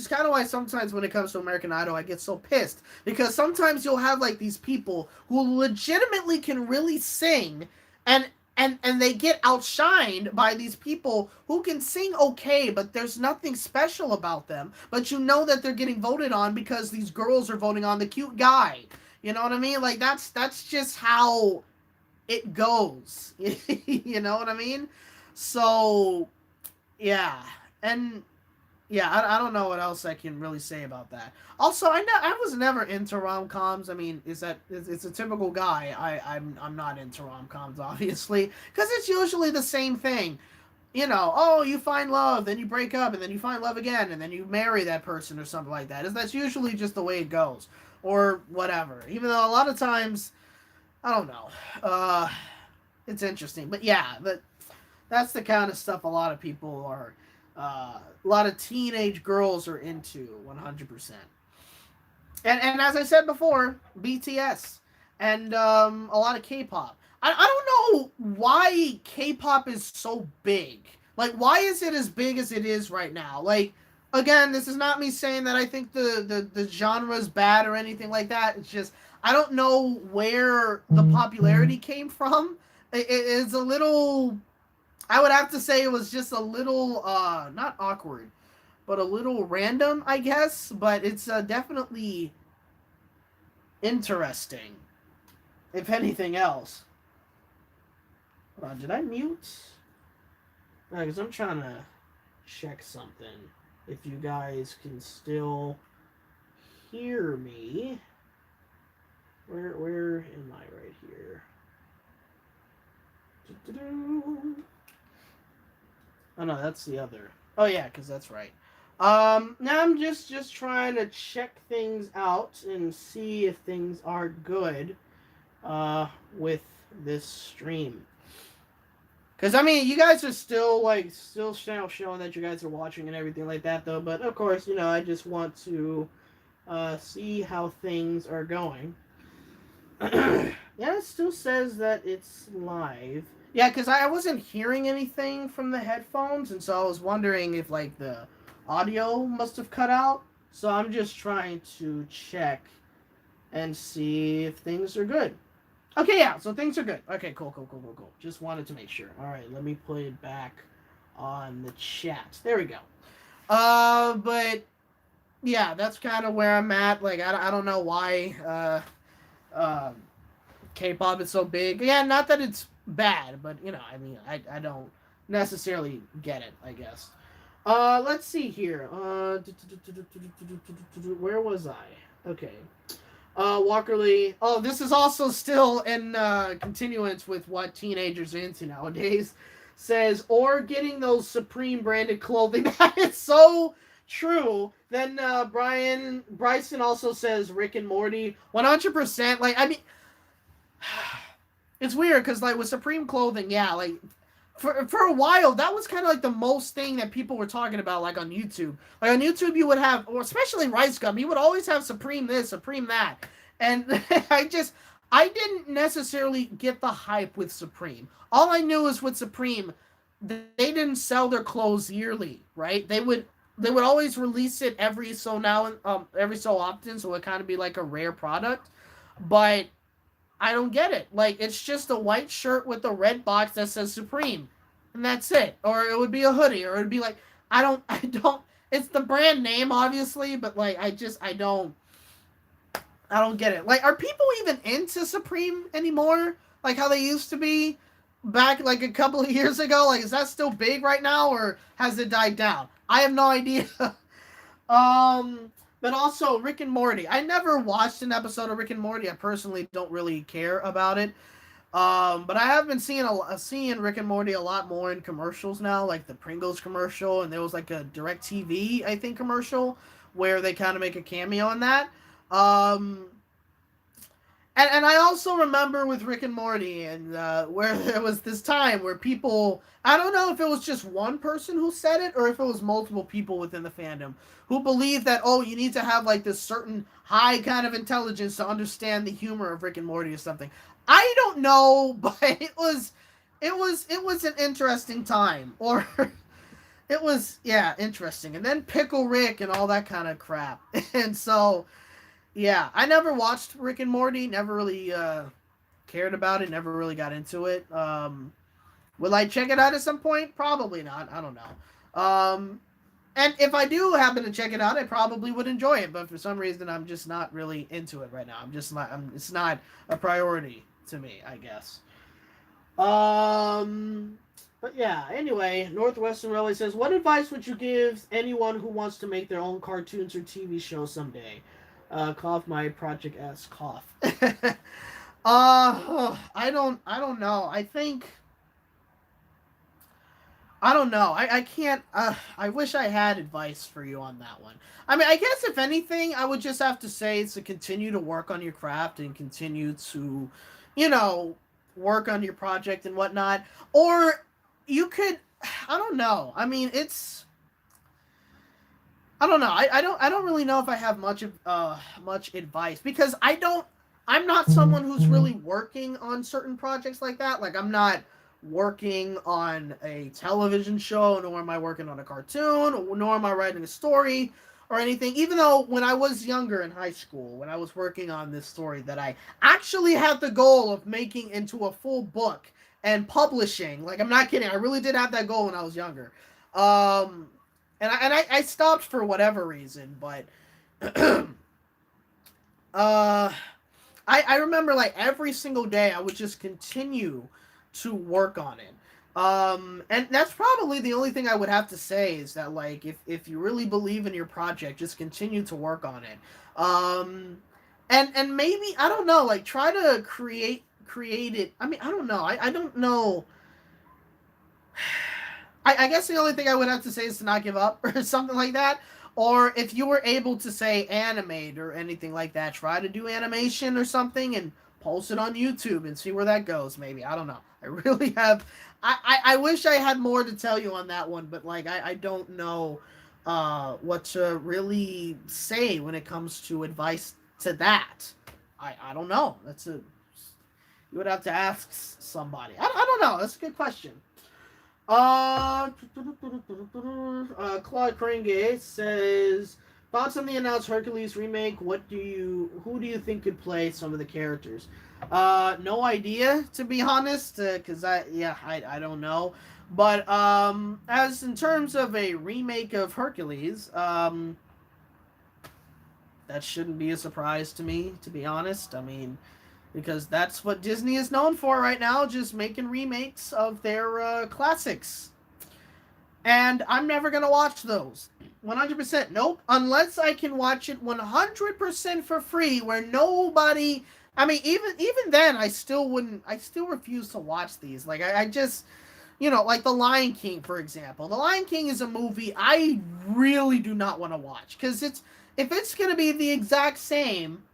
[SPEAKER 1] is kind of why sometimes when it comes to American Idol, I get so pissed because sometimes you'll have like these people who legitimately can really sing, and and they get outshined by these people who can sing okay, but there's nothing special about them. But you know that they're getting voted on because these girls are voting on the cute guy. You know what I mean? Like that's just how it goes. You know what I mean? So yeah, and yeah, I don't know what else I can really say about that. Also, I was never into rom coms. I mean, it's a typical guy. I'm not into rom coms, obviously, because it's usually the same thing. Oh, you find love, then you break up, and then you find love again, and then you marry that person or something like that. That's usually just the way it goes, or whatever. Even though a lot of times, I don't know. It's interesting, but yeah, that's the kind of stuff a lot of people are. A lot of teenage girls are into 100%. And as I said before, BTS and a lot of K-pop. I don't know why K-pop is so big. Like, why is it as big as it is right now? Like, again, this is not me saying that I think the genre is bad or anything like that. It's just I don't know where the popularity came from. It's a little. I would have to say it was just a little not awkward, but a little random, I guess. But it's definitely interesting, if anything else. Hold on, did I mute? Because I'm trying to check something. If you guys can still hear me. Where am I right here? Oh no, that's the other. Oh yeah, because that's right. Now I'm just trying to check things out and see if things are good with this stream. Because I mean, you guys are still showing that you guys are watching and everything like that, though. But of course, I just want to see how things are going. Yeah, it still says that it's live. Yeah, because I wasn't hearing anything from the headphones, and so I was wondering if, like, the audio must have cut out. So I'm just trying to check and see if things are good. Okay, yeah, so things are good. Okay, cool. Just wanted to make sure. All right, let me play it back on the chat. There we go. But, yeah, that's kind of where I'm at. Like, I don't know why, K-pop is so big. Yeah, not that it's bad, but I mean, I don't necessarily get it, I guess. Let's see here. Where was I? Okay. Walker Lee. Oh, this is also still in continuance with what teenagers are into nowadays. Says, or getting those Supreme branded clothing. That is so true. Then Bryson also says Rick and Morty. 100%. Like, I mean, it's weird because like with Supreme clothing, yeah, like for a while that was kind of like the most thing that people were talking about, like on YouTube. Like on YouTube, you would have, or especially Rice Gum, you would always have Supreme this, Supreme that, and I didn't necessarily get the hype with Supreme. All I knew is with Supreme, they didn't sell their clothes yearly, right? They would always release it every so often, so it kind of be like a rare product, but I don't get it. Like, it's just a white shirt with a red box that says Supreme. And that's it. Or it would be a hoodie. Or it would be like, I don't, it's the brand name, obviously, but like, I don't get it. Like, are people even into Supreme anymore? Like how they used to be back like a couple of years ago? Like, is that still big right now or has it died down? I have no idea. But also Rick and Morty. I never watched an episode of Rick and Morty. I personally don't really care about it. But I have been seeing Rick and Morty a lot more in commercials now, like the Pringles commercial, and there was like a DirecTV, I think, commercial where they kind of make a cameo on that. And I also remember with Rick and Morty, and where there was this time where people, I don't know if it was just one person who said it or if it was multiple people within the fandom who believed that, oh, you need to have like this certain high kind of intelligence to understand the humor of Rick and Morty or something. I don't know, but it was an interesting time, or it was, yeah, interesting. And then Pickle Rick and all that kind of crap. And so, yeah, I never watched Rick and Morty. Never really cared about it. Never really got into it. Will I check it out at some point? Probably not. I don't know. And if I do happen to check it out, I probably would enjoy it. But for some reason, I'm just not really into it right now. I'm just not. It's not a priority to me, I guess. But yeah. Anyway, Northwestern Railway says, "What advice would you give anyone who wants to make their own cartoons or TV shows someday?" Cough. My Project S cough. I don't know. I don't know. I can't. I wish I had advice for you on that one. I mean, I guess if anything, I would just have to say is to continue to work on your craft and continue to, you know, work on your project and whatnot. Or you could. I don't know. I mean, it's. I don't know. I don't really know if I have much advice because I don't. I'm not someone who's really working on certain projects like that. Like I'm not working on a television show, nor am I working on a cartoon, nor am I writing a story or anything. Even though when I was younger in high school, when I was working on this story that I actually had the goal of making into a full book and publishing, like I'm not kidding, I really did have that goal when I was younger. And I stopped for whatever reason, but uh I remember like every single day I would just continue to work on it. And that's probably the only thing I would have to say is that like if you really believe in your project, just continue to work on it. And maybe I don't know, like try to create it. I mean, I don't know. I don't know. I guess the only thing I would have to say is to not give up or something like that. Or if you were able to say animate or anything like that, try to do animation or something and post it on YouTube and see where that goes. Maybe I don't know. I really have. I wish I had more to tell you on that one, but like I don't know what to really say when it comes to advice to that. I don't know. That's a you would have to ask somebody. I don't know. That's a good question. Claude Kringe says thoughts on the announced Hercules remake. Who do you think could play some of the characters? No idea, to be honest, because I don't know. But as in terms of a remake of Hercules, that shouldn't be a surprise to me, to be honest. I mean, because that's what Disney is known for right now, just making remakes of their classics. And I'm never going to watch those. 100%. Nope. Unless I can watch it 100% for free where nobody... I mean, even then, I still refuse to watch these. Like, I just... like The Lion King, for example. The Lion King is a movie I really do not want to watch. Because if it's going to be the exact same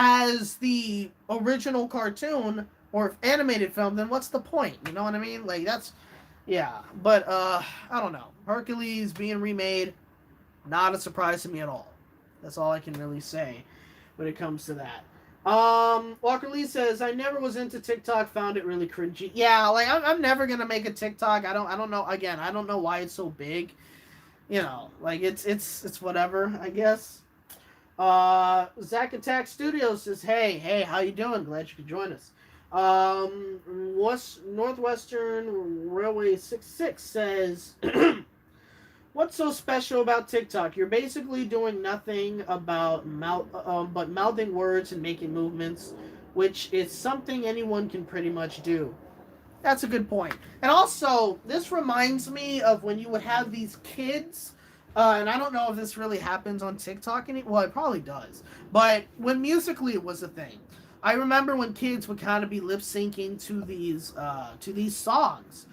[SPEAKER 1] as the original cartoon or animated film, then what's the point? You know what I mean? Like, that's... Yeah, but, I don't know. Hercules being remade, not a surprise to me at all. That's all I can really say when it comes to that. Walker Lee says, I never was into TikTok, found it really cringy. Yeah, like, I'm never gonna make a TikTok. I don't know, again, I don't know why it's so big. Like, it's whatever, I guess. Zack Attack Studios says, hey, how you doing? Glad you could join us. Northwestern Railway 66 says, what's so special about TikTok? You're basically doing nothing about but mouthing words and making movements, which is something anyone can pretty much do. That's a good point. And also, this reminds me of when you would have these kids, and I don't know if this really happens on TikTok well, it probably does, but when Musical.ly was a thing, I remember when kids would kind of be lip syncing to these songs.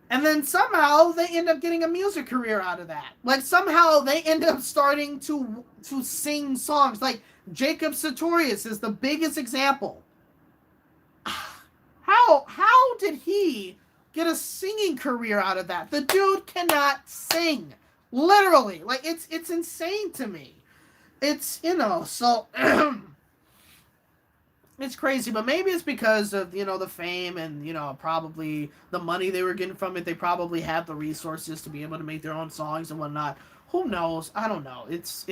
[SPEAKER 1] And then somehow they end up getting a music career out of that. Like somehow they end up starting to sing songs. Like Jacob Sartorius is the biggest example. How did he get a singing career out of that? The dude cannot sing. Literally. Like it's insane to me. It's so It's crazy, but maybe it's because of the fame and probably the money they were getting from it. They probably have the resources to be able to make their own songs and whatnot. Who knows? I don't know. It's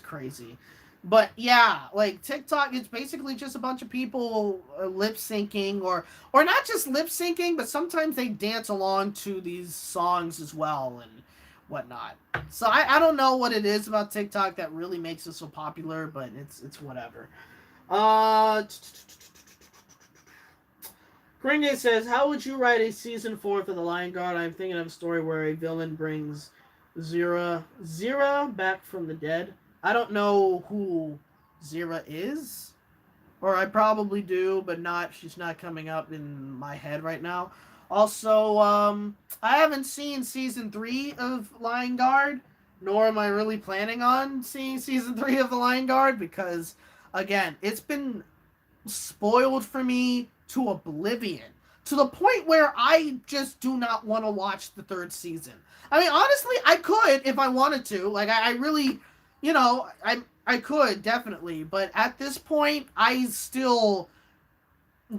[SPEAKER 1] crazy, but yeah, like TikTok, it's basically just a bunch of people lip syncing or not just lip syncing, but sometimes they dance along to these songs as well and whatnot. So I don't know what it is about TikTok that really makes it so popular, but it's whatever. Uh, Kringe says, "How would you write a season 4 for the Lion Guard? I'm thinking of a story where a villain brings Zira back from the dead. I don't know who Zira is, or I probably do, but not. She's not coming up in my head right now. Also, I haven't seen season 3 of Lion Guard, nor am I really planning on seeing season 3 of the Lion Guard because, again, it's been spoiled for me to oblivion, to the point where I just do not want to watch the third season. I mean, honestly, I could if I wanted to. Like, I really, I could definitely, but at this point, I still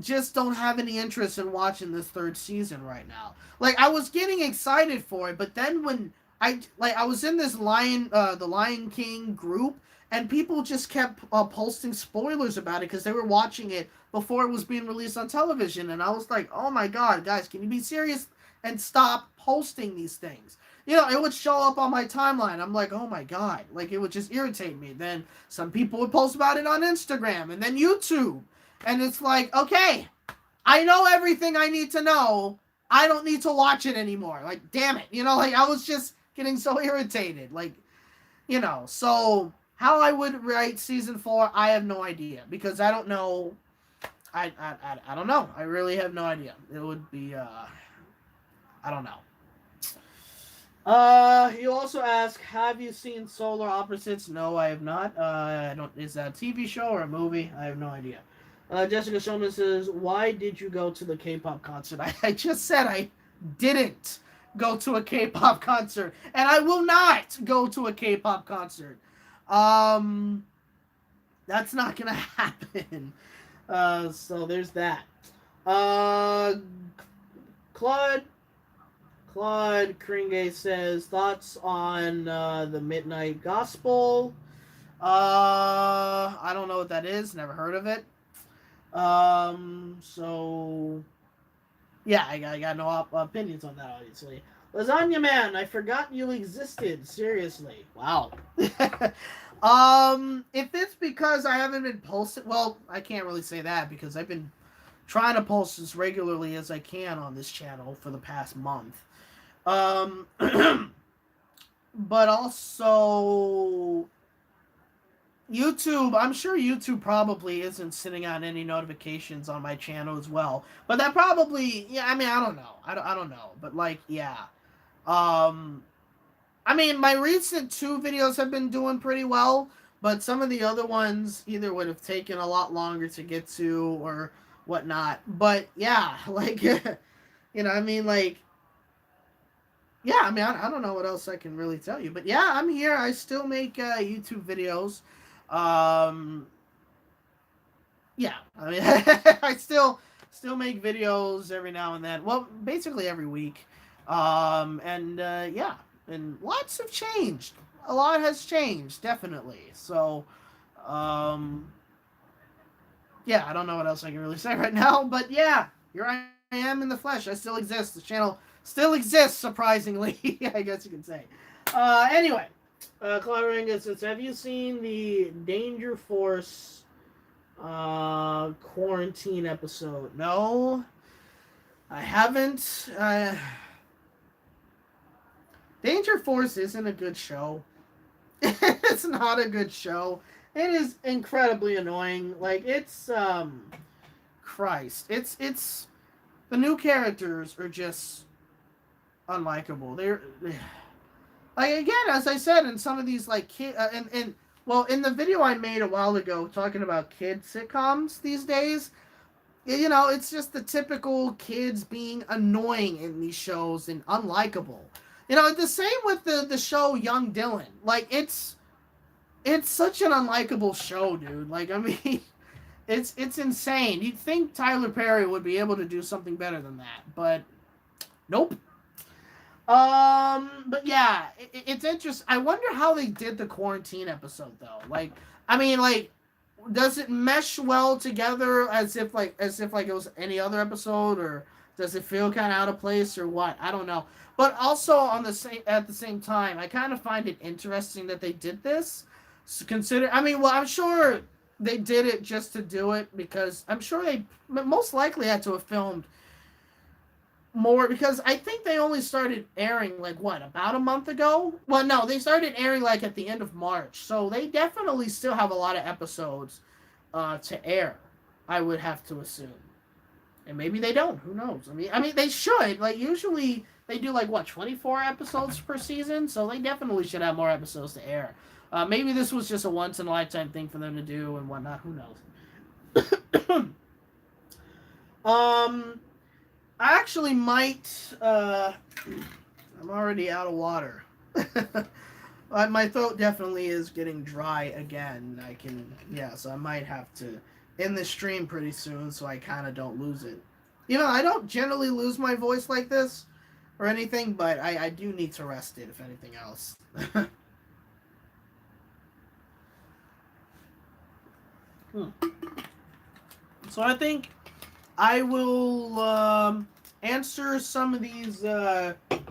[SPEAKER 1] just don't have any interest in watching this third season right now. Like, I was getting excited for it, but then when I was in this the Lion King group, and people just kept posting spoilers about it because they were watching it before it was being released on television, and I was like, oh my god, guys, can you be serious and stop posting these things? It would show up on my timeline. I'm like, oh my god, like it would just irritate me. Then some people would post about it on Instagram and then YouTube, and it's like, okay, I know everything I need to know. I don't need to watch it anymore. Like, damn it, like I was just getting so irritated. Like, so how I would write season 4, I have no idea because I don't know. I don't know. I really have no idea. It would be I don't know. You also ask, have you seen Solar Opposites? No, I have not. I don't. Is that a TV show or a movie? I have no idea. Jessica Shulman says, why did you go to the K-pop concert? I just said I didn't go to a K-pop concert, and I will not go to a K-pop concert. That's not gonna happen. So there's that. Claude Kringe says, thoughts on the Midnight Gospel. I don't know what that is. Never heard of it. So yeah, I got no opinions on that, obviously. Lasagna Man, I forgot you existed. Seriously. Wow. If it's because I haven't been posting, well, I can't really say that because I've been trying to post as regularly as I can on this channel for the past month. But also YouTube, I'm sure YouTube probably isn't sending out any notifications on my channel as well. But that probably, yeah, I mean, I don't know. I don't know. But, like, yeah. I mean, my recent 2 videos have been doing pretty well. But some of the other ones either would have taken a lot longer to get to or whatnot. But, yeah, like, I mean, like, yeah, I mean, I don't know what else I can really tell you. But, yeah, I'm here. I still make YouTube videos. Yeah, I mean, I still make videos every now and then. Well, basically every week. Yeah, and lots have changed. A lot has changed, definitely. So, yeah, I don't know what else I can really say right now. But, yeah, here I am in the flesh. I still exist. The channel still exists, surprisingly, I guess you can say. Anyway, Claudia says, have you seen the Danger Force quarantine episode? No, I haven't. Danger Force isn't a good show. It's not a good show. It is incredibly annoying. Like, it's, Christ. It's, the new characters are just unlikable. They're like, again, as I said, in some of these, like, kid, well, in the video I made a while ago talking about kid sitcoms these days, it's just the typical kids being annoying in these shows and unlikable. The same with the show Young Dylan. Like, it's such an unlikable show, dude. Like, I mean, It's insane. You'd think Tyler Perry would be able to do something better than that, but nope. But yeah, it's interesting. I wonder how they did the quarantine episode though. Like, I mean, like, does it mesh well together as if it was any other episode, or does it feel kind of out of place, or what? I don't know. But also at the same time, I kind of find it interesting that they did this. So consider, I mean, well, I'm sure they did it just to do it because I'm sure they most likely had to have filmed more because I think they only started airing like what about a month ago. Well, no, they started airing like at the end of March, so they definitely still have a lot of episodes to air. I would have to assume, and maybe they don't. Who knows? I mean, they should. Like usually they do like what 24 episodes per season, so they definitely should have more episodes to air. Maybe this was just a once in a lifetime thing for them to do and whatnot. Who knows? um. I actually might. I'm already out of water. My throat definitely is getting dry again. Yeah, so I might have to end the stream pretty soon so I kind of don't lose it. I don't generally lose my voice like this or anything, but I do need to rest it, if anything else. So I think I will answer some of these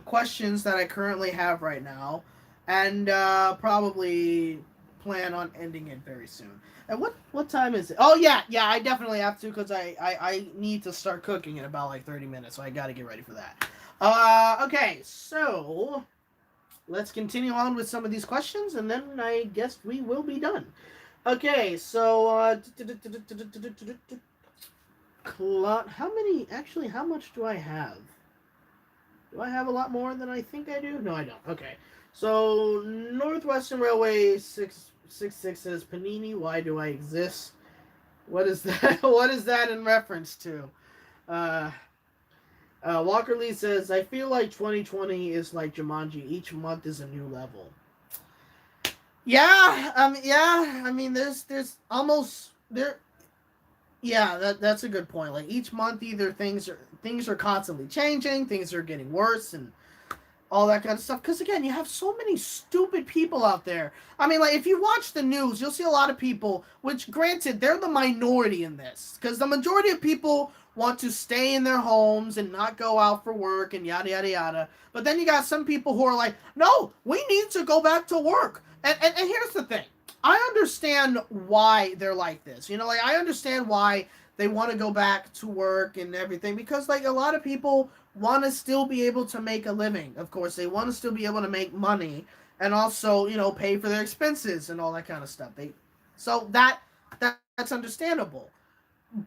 [SPEAKER 1] questions that I currently have right now, and probably plan on ending it very soon. And what time is it? Oh yeah, I definitely have to because I need to start cooking in about like 30 minutes, so I got to get ready for that. Okay, so let's continue on with some of these questions, and then I guess we will be done. Okay, so how many? Actually, how much do I have? Do I have a lot more than I think I do? No, I don't. Okay, so Northwestern Railway 666 says Panini. Why do I exist? What is that? What is that in reference to? Uh, Walker Lee says I feel like 2020 is like Jumanji. Each month is a new level. Yeah, yeah. I mean, there's almost there. Yeah, that's a good point. Like each month, either things are constantly changing, things are getting worse, and all that kind of stuff. Because again, you have so many stupid people out there. I mean, like if you watch the news, you'll see a lot of people. Which, granted, they're the minority in this, because the majority of people want to stay in their homes and not go out for work and yada yada yada. But then you got some people who are like, no, we need to go back to work. And here's the thing. I understand why they're like this. Like I understand why they want to go back to work and everything because like a lot of people want to still be able to make a living. Of course, they want to still be able to make money and also, pay for their expenses and all that kind of stuff. So that's understandable.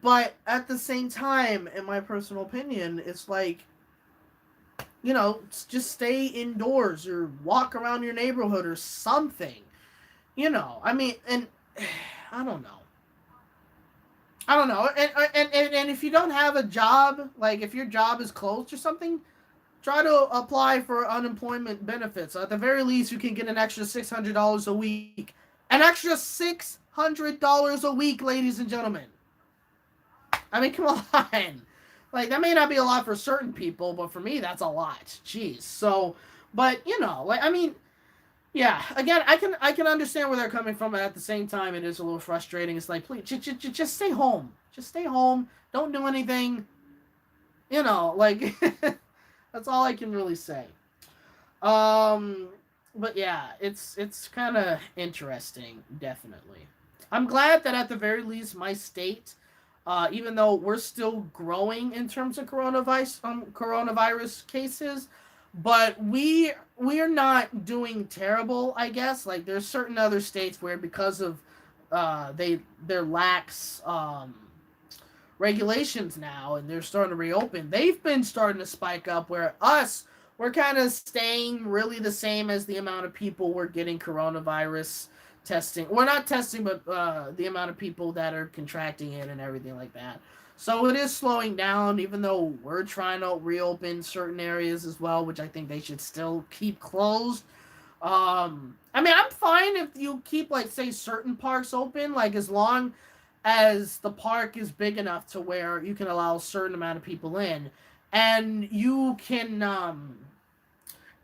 [SPEAKER 1] But at the same time, in my personal opinion, it's like just stay indoors or walk around your neighborhood or something. I mean, and I don't know. I don't know. And if you don't have a job, like if your job is closed or something, try to apply for unemployment benefits. So at the very least, you can get an extra $600 a week. An extra $600 a week, ladies and gentlemen. I mean, come on. Like, that may not be a lot for certain people, but for me, that's a lot. Jeez. So, but, like, I mean, yeah, again, I can understand where they're coming from, but at the same time, it is a little frustrating. It's like, please, just stay home. Just stay home. Don't do anything. Like, that's all I can really say. But yeah, it's kind of interesting, definitely. I'm glad that at the very least, my state, even though we're still growing in terms of coronavirus cases, but we're not doing terrible, I guess. Like there's certain other states where because of their lax regulations now and they're starting to reopen, they've been starting to spike up where we're kind of staying really the same as the amount of people we're getting coronavirus testing. We're not testing, but the amount of people that are contracting it and everything like that. So it is slowing down, even though we're trying to reopen certain areas as well, which I think they should still keep closed. I mean, I'm fine if you keep, like, say, certain parks open, like, as long as the park is big enough to where you can allow a certain amount of people in, and you can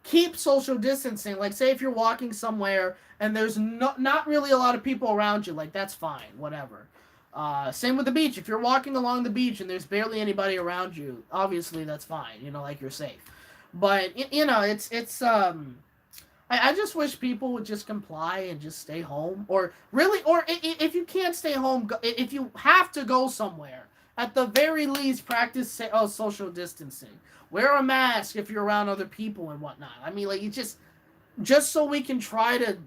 [SPEAKER 1] keep social distancing. Like, say if you're walking somewhere and there's not really a lot of people around you, like, that's fine, whatever. Same with the beach. If you're walking along the beach and there's barely anybody around you, obviously that's fine. Like, you're safe. But I just wish people would just comply and just stay home, or really, or if you can't stay home, if you have to go somewhere, at the very least, practice social distancing. Wear a mask if you're around other people and whatnot. I mean, like, you just so we can try to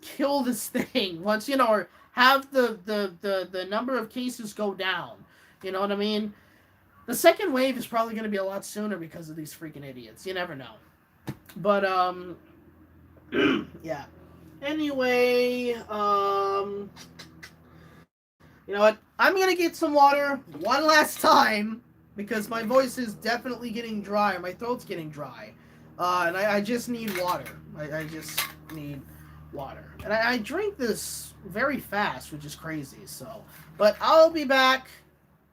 [SPEAKER 1] kill this thing once, or have the number of cases go down. You know what I mean? The second wave is probably going to be a lot sooner because of these freaking idiots. You never know. But yeah. Anyway, you know what? I'm gonna get some water one last time because my voice is definitely getting dry. My throat's getting dry, and I just need water. I just need water, and I drink this very fast, which is crazy. So, but I'll be back.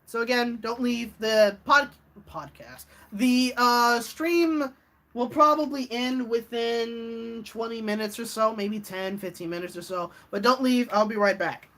[SPEAKER 1] So again, don't leave. The podcast. The stream will probably end within 20 minutes or so, maybe 10, 15 minutes or so. But don't leave. I'll be right back.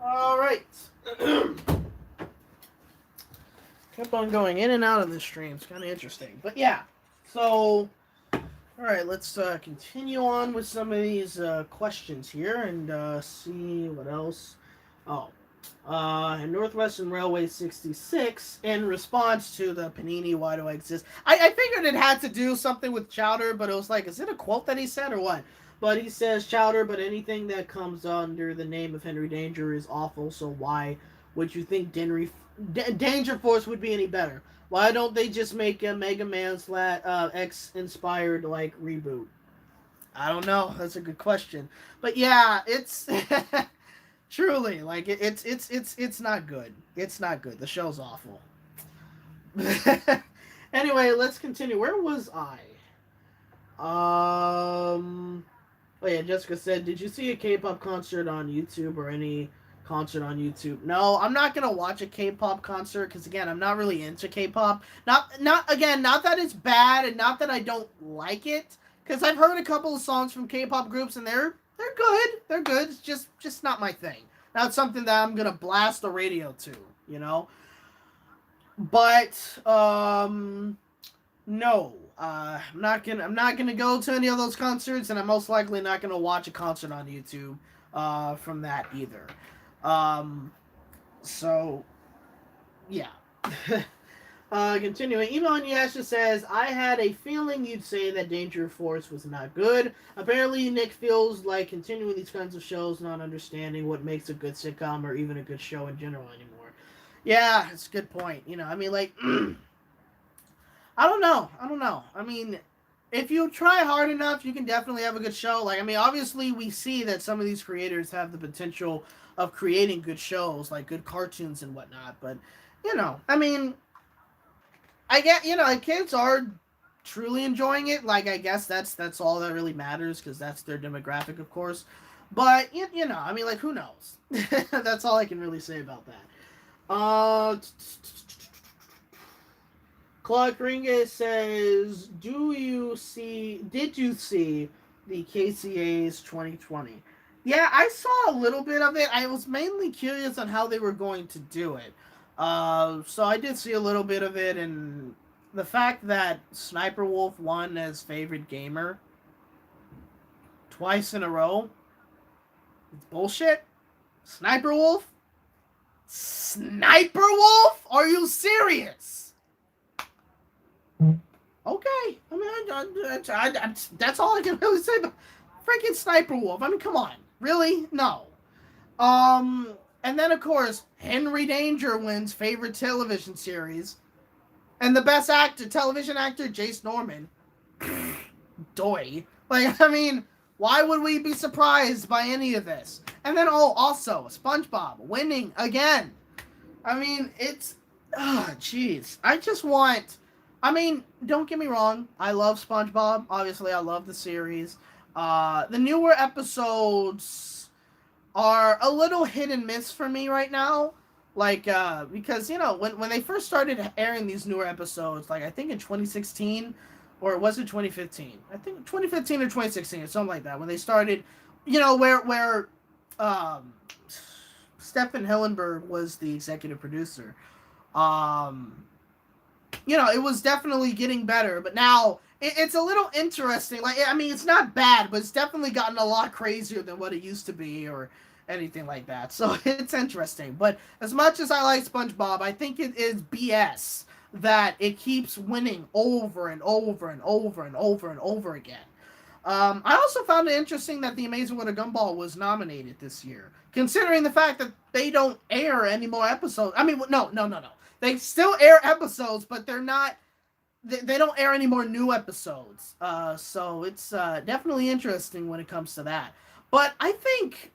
[SPEAKER 1] All right. Kept on going in and out of this stream. It's kind of interesting. But yeah. So, all right, let's continue on with some of these questions here and see what else. Oh. Northwestern Railway 66, in response to the Panini Why Do I Exist? I figured it had to do something with Chowder, but it was like, is it a quote that he said or what? But he says, Chowder, but anything that comes under the name of Henry Danger is awful, so why would you think Danger Force would be any better? Why don't they just make a Mega Man X-inspired, like, reboot? I don't know. That's a good question. But yeah, it's... Truly, like, it's not good. It's not good. The show's awful. Anyway, let's continue. Where was I? Oh yeah, Jessica said, did you see a K-pop concert on YouTube or any concert on YouTube? No, I'm not gonna watch a K-pop concert because again, I'm not really into K-pop. Not that it's bad and not that I don't like it, because I've heard a couple of songs from K-pop groups and they're good. They're good. It's just not my thing. Not something that I'm gonna blast the radio to, But no. I'm not gonna go to any of those concerts, and I'm most likely not gonna watch a concert on YouTube from that either. So yeah. Continuing, Emo Yasha says, I had a feeling you'd say that Danger Force was not good. Apparently, Nick feels like continuing these kinds of shows, not understanding what makes a good sitcom or even a good show in general anymore. Yeah, it's a good point. I mean, like, I don't know. I mean, if you try hard enough, you can definitely have a good show. Like, I mean, obviously, we see that some of these creators have the potential of creating good shows, like good cartoons and whatnot. But, I mean... I get, kids are truly enjoying it. Like, I guess that's all that really matters because that's their demographic, of course. But, I mean, like, who knows? That's all I can really say about that. Claude Ringes says, did you see the KCA's 2020? Yeah, I saw a little bit of it. I was mainly curious on how they were going to do it. So I did see a little bit of it, and the fact that Sniper Wolf won as favorite gamer twice in a row, it's bullshit. Sniper Wolf? Are you serious? Okay. I mean, that's all I can really say about freaking Sniper Wolf. I mean, come on. Really? No. And then, of course, Henry Danger wins favorite television series. And the best actor, television actor, Jace Norman. Doy. Like, I mean, why would we be surprised by any of this? And then, oh, also, SpongeBob winning again. I mean, it's... jeez. I just want... I mean, don't get me wrong. I love SpongeBob. Obviously, I love the series. The newer episodes are a little hit and miss for me right now. Like, because, you know, when they first started airing these newer episodes, like, I think in 2016, or was it 2015? I think 2015 or 2016, or something like that, when they started, you know, where Stefan Hillenberg was the executive producer. You know, it was definitely getting better, but now it's a little interesting. Like, I mean, it's not bad, but it's definitely gotten a lot crazier than what it used to be, or anything like that. So it's interesting. But as much as I like SpongeBob, I think it is BS that it keeps winning over and over and over and over and over again. I also found it interesting that The Amazing World of Gumball was nominated this year, considering the fact that they don't air any more episodes. I mean, no. They still air episodes, but they're not. They don't air any more new episodes. So it's definitely interesting when it comes to that. But I think,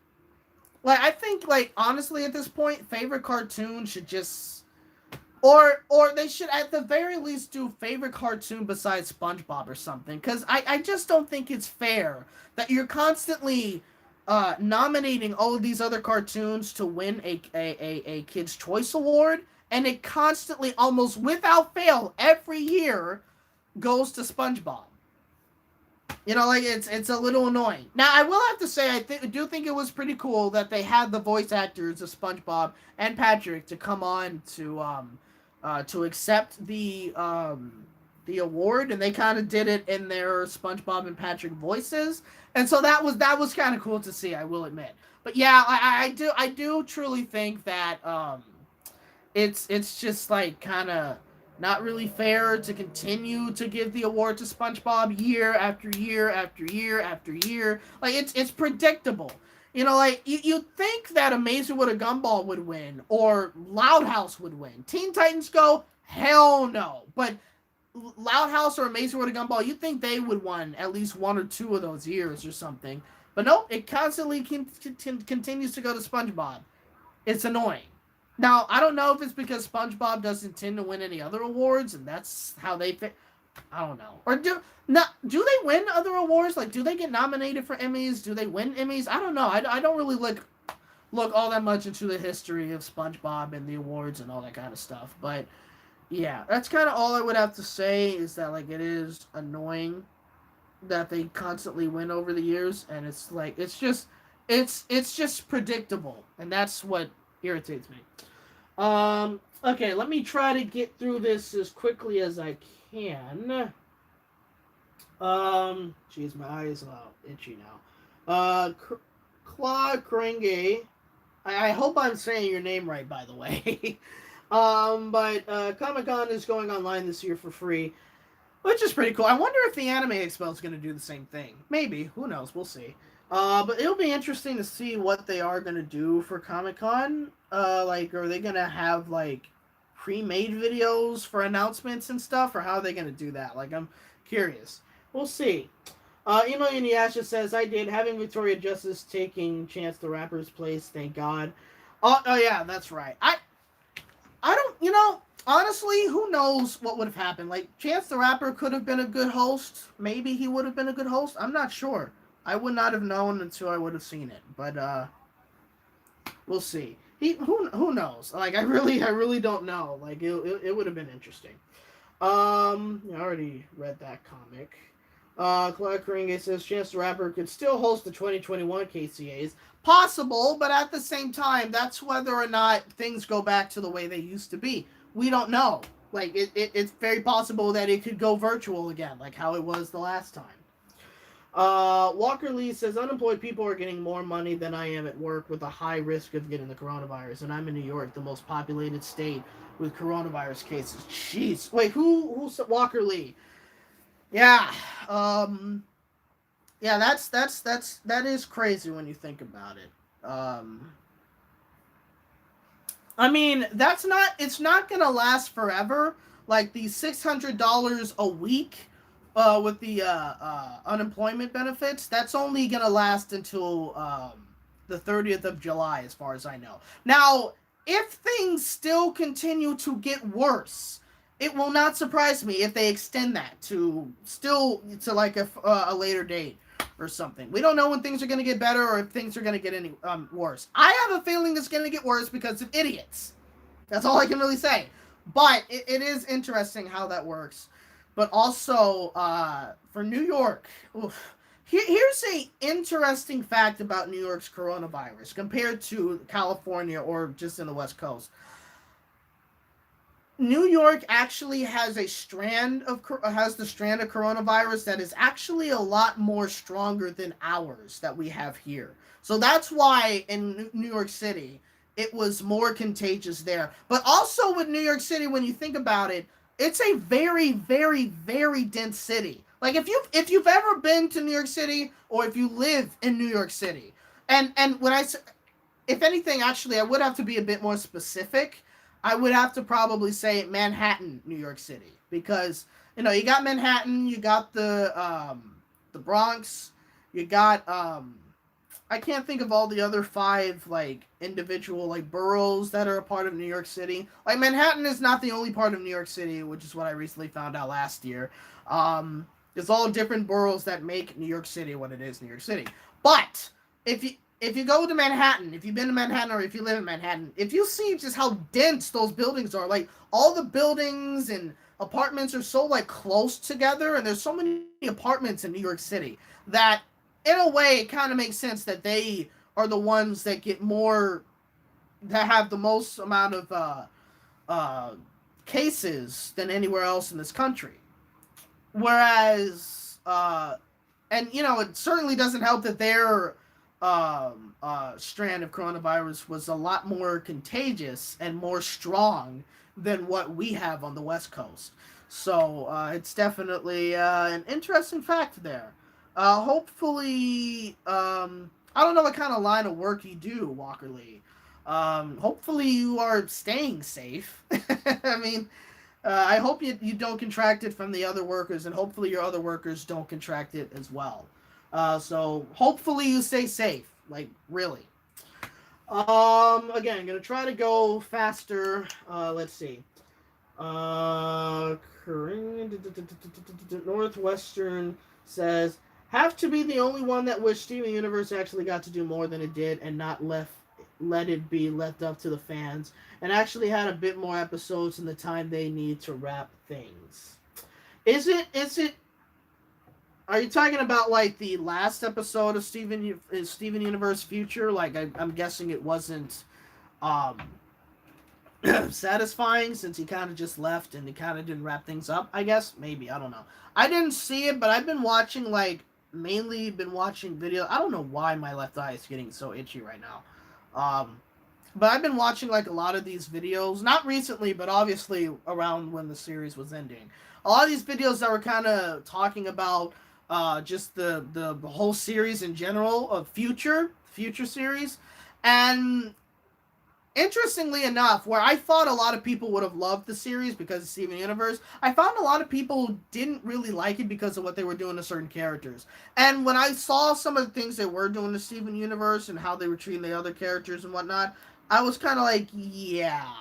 [SPEAKER 1] honestly, at this point, favorite cartoon should just, or they should at the very least do favorite cartoon besides SpongeBob or something. Because I just don't think it's fair that you're constantly nominating all of these other cartoons to win a Kids' Choice Award, and it constantly, almost without fail, every year goes to SpongeBob. You know, like, it's a little annoying. Now, I will have to say, I do think it was pretty cool that they had the voice actors of SpongeBob and Patrick to come on to accept the award, and they kind of did it in their SpongeBob and Patrick voices, and so that was kind of cool to see, I will admit. But yeah, I do truly think that it's just, like, kind of not really fair to continue to give the award to SpongeBob year after year after year after year. Like, it's predictable. You know, like, you'd think that Amazing World of Gumball would win, or Loud House would win. Teen Titans Go? Hell no. But Loud House or Amazing World of Gumball, you'd think they would win at least one or two of those years or something. But nope, it constantly continues to go to SpongeBob. It's annoying. Now, I don't know if it's because SpongeBob doesn't tend to win any other awards, and that's how they fit. I don't know. Or do they win other awards? Like, do they get nominated for Emmys? Do they win Emmys? I don't know. I don't really look all that much into the history of SpongeBob and the awards and all that kind of stuff. But yeah, that's kind of all I would have to say, is that, like, it is annoying that they constantly win over the years, and it's like, it's just predictable, and that's what irritates me. Okay, let me try to get through this as quickly as I can. Jeez, my eye is itchy now. Claude Krenge. I hope I'm saying your name right, by the way. But Comic-Con is going online this year for free, which is pretty cool. I wonder if the Anime Expo is going to do the same thing. Maybe. Who knows? We'll see. But it'll be interesting to see what they are going to do for Comic-Con. Like, are they going to have, like, pre-made videos for announcements and stuff? Or how are they going to do that? Like, I'm curious. We'll see. Emo Inuyasha says, I did. Having Victoria Justice taking Chance the Rapper's place, thank God. Oh, yeah, that's right. I don't, you know, honestly, who knows what would have happened? Like, Chance the Rapper could have been a good host. Maybe he would have been a good host. I'm not sure. I would not have known until I would have seen it. But, we'll see. Who knows? Like, I really don't know. Like, it would have been interesting. I already read that comic. Claude Kringe says Chance the Rapper could still host the 2021 KCAs. Possible, but at the same time, that's whether or not things go back to the way they used to be. We don't know. Like, it's very possible that it could go virtual again, like how it was the last time. Walker Lee says, unemployed people are getting more money than I am at work with a high risk of getting the coronavirus, and I'm in New York, the most populated state with coronavirus cases. Jeez. Wait, who's Walker Lee? Yeah. Yeah, that is crazy when you think about it. I mean, it's not gonna last forever. Like the $600 a week with the unemployment benefits, that's only gonna last until the 30th of July, as far as I know. Now, if things still continue to get worse, it will not surprise me if they extend that to like a later date or something. We don't know when things are going to get better or if things are going to get any worse. I have a feeling it's going to get worse because of idiots. That's all I can really say. But it is interesting how that works. But also for New York, here's a interesting fact about New York's coronavirus compared to California or just in the West Coast. New York actually has the strand of coronavirus that is actually a lot more stronger than ours that we have here. So that's why in New York City it was more contagious there. But also with New York City, when you think about it, it's a very, very, very dense city. Like if you've ever been to New York City or if you live in New York City, and when I if anything, actually, I would have to be a bit more specific. I would have to probably say Manhattan, New York City, because you got Manhattan, you got the Bronx, you got I can't think of all the other 5 like individual like boroughs that are a part of New York City. Like Manhattan is not the only part of New York City, which is what I recently found out last year. There's all different boroughs that make New York City what it is, New York City. But if you go to Manhattan, if you've been to Manhattan or if you live in Manhattan, if you see just how dense those buildings are, like all the buildings and apartments are so like close together, and there's so many apartments in New York City that in a way it kind of makes sense that they are the ones that have the most amount of cases than anywhere else in this country. Whereas, and it certainly doesn't help that their strand of coronavirus was a lot more contagious and more strong than what we have on the West Coast. So it's definitely an interesting fact there. Hopefully, I don't know what kind of line of work you do, Walker Lee. Hopefully you are staying safe. I mean, I hope you don't contract it from the other workers, and hopefully your other workers don't contract it as well. So hopefully you stay safe, like really. Again, I'm gonna try to go faster. Let's see. Northwestern says, have to be the only one that wished Steven Universe actually got to do more than it did and not let it be left up to the fans, and actually had a bit more episodes in the time they need to wrap things. Is it are you talking about like the last episode of Steven Universe Future? Like I'm guessing it wasn't satisfying since he kind of just left and he kind of didn't wrap things up, I guess. Maybe, I don't know. I didn't see it, but I've been watching mainly been watching videos. I don't know why my left eye is getting so itchy right now. But I've been watching like a lot of these videos, not recently, but obviously around when the series was ending. A lot of these videos that were kind of talking about just the whole series in general of future series. And interestingly enough, where I thought a lot of people would have loved the series because of Steven Universe, I found a lot of people didn't really like it because of what they were doing to certain characters. And when I saw some of the things they were doing to Steven Universe and how they were treating the other characters and whatnot, I was kind of like, yeah,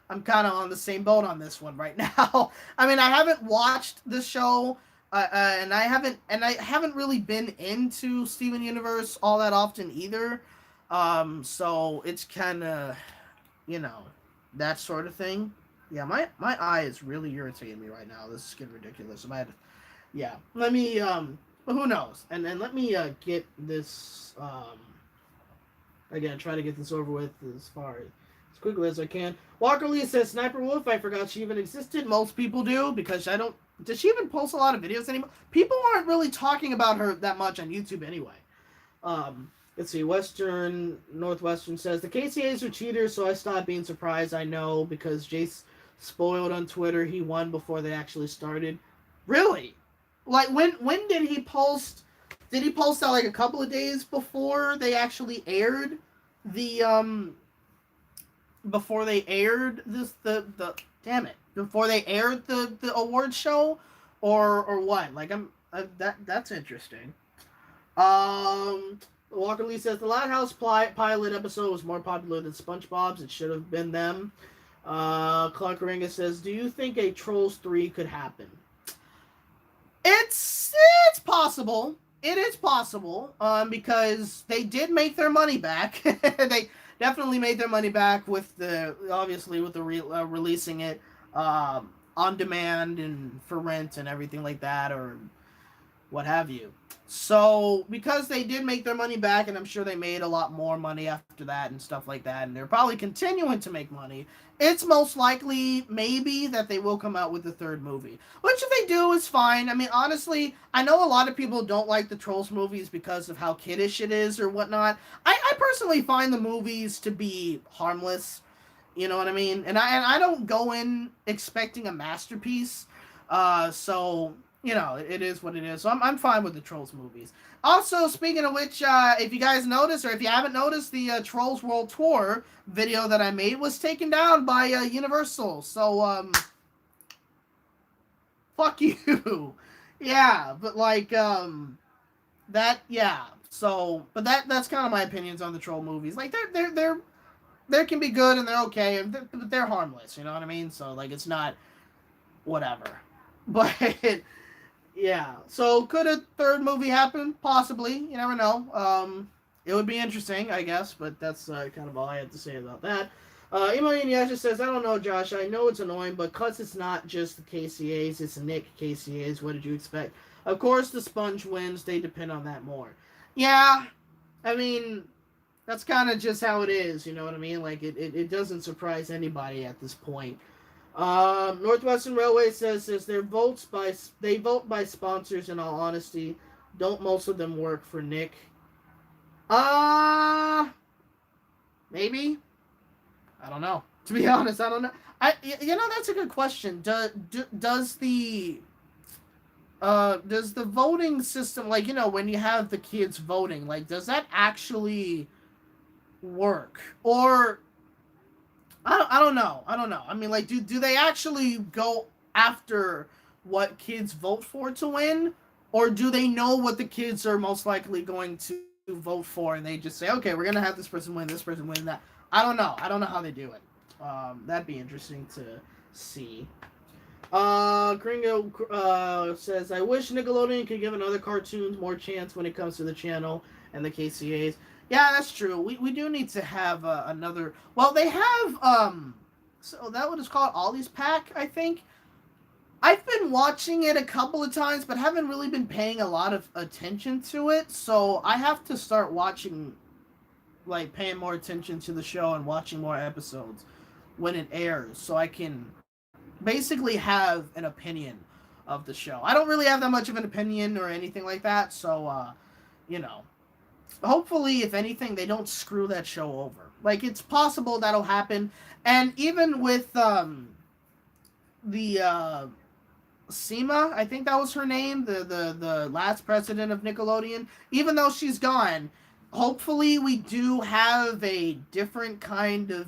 [SPEAKER 1] I'm kind of on the same boat on this one right now. I mean, I haven't watched the show, and I haven't really been into Steven Universe all that often either. So it's kind of, that sort of thing. Yeah, my eye is really irritating me right now. This is getting ridiculous. Yeah. Let me, but who knows? And then let me get this, again, try to get this over with as quickly as I can. Walker Lee says, Sniper Wolf, I forgot she even existed. Most people do, because does she even post a lot of videos anymore? People aren't really talking about her that much on YouTube anyway. Let's see, Northwestern says, the KCAs are cheaters, so I stopped being surprised. I know, because Jace spoiled on Twitter he won before they actually started. Really? Like, when did he post? Did he post that like a couple of days before they actually aired the before they aired the damn it, before they aired the award show, or what? Like that's interesting. Um, Walker Lee says the Lighthouse pilot episode was more popular than SpongeBob's. It should have been them. Clark Ringa says, "Do you think a Trolls 3 could happen?" It's it's possible. It is possible. Because they did make their money back. They definitely made their money back with the obviously with the releasing it on demand and for rent and everything like that, or what have you. So, because they did make their money back, and I'm sure they made a lot more money after that and stuff like that, and they're probably continuing to make money, it's most likely, maybe, that they will come out with the third movie. Which, if they do, is fine. I mean, honestly, I know a lot of people don't like the Trolls movies because of how kiddish it is or whatnot. I personally find the movies to be harmless. You know what I mean? And I don't go in expecting a masterpiece. So it is what it is. So I'm fine with the Trolls movies. Also, speaking of which, if you guys noticed, or if you haven't noticed, the Trolls World Tour video that I made was taken down by Universal. So, fuck you. Yeah, but yeah. So, but that's kind of my opinions on the Troll movies. Like, they can be good and they're okay, but they're harmless. You know what I mean? So, like, it's not whatever. But yeah, so could a third movie happen? Possibly. You never know. It would be interesting, I guess, but that's kind of all I had to say about that. Emo Inuyasha says, I don't know, Josh. I know it's annoying, but because it's not just the KCAs, it's Nick KCAs. What did you expect? Of course, the Sponge wins. They depend on that more. Yeah, I mean, that's kind of just how it is. You know what I mean? Like, it doesn't surprise anybody at this point. Northwestern Railway says they vote by sponsors. In all honesty, don't most of them work for Nick? Maybe. I don't know. To be honest, I don't know. That's a good question. Does the voting system, like, when you have the kids voting, like, does that actually work? Or I don't know. I mean, like, do they actually go after what kids vote for to win, or do they know what the kids are most likely going to vote for, and they just say, okay, we're gonna have this person win, that? I don't know. I don't know how they do it. That'd be interesting to see. Gringo says, I wish Nickelodeon could give another cartoons more chance when it comes to the channel and the KCAs. Yeah, that's true. We do need to have another. Well, they have so that what is called Ollie's Pack, I think. I've been watching it a couple of times, but haven't really been paying a lot of attention to it. So I have to start watching, like, paying more attention to the show and watching more episodes when it airs, so I can basically have an opinion of the show. I don't really have that much of an opinion or anything like that, so hopefully, if anything, they don't screw that show over. Like, it's possible that'll happen. And even with the Seema, I think that was her name, the last president of Nickelodeon, even though she's gone, hopefully we do have a different kind of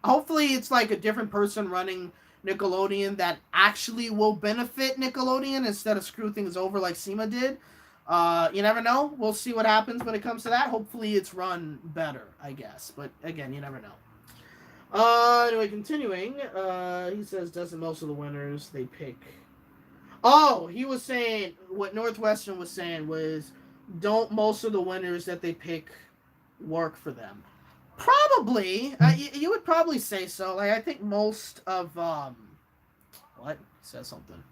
[SPEAKER 1] hopefully it's like a different person running Nickelodeon that actually will benefit Nickelodeon instead of screw things over like Seema did. You never know. We'll see what happens when it comes to that. Hopefully it's run better, I guess. But again, you never know. Anyway, continuing. He says, doesn't most of the winners they pick... Oh, he was saying, what Northwestern was saying was, don't most of the winners that they pick work for them? Probably. You would probably say so. Like, I think most of, what? He says something.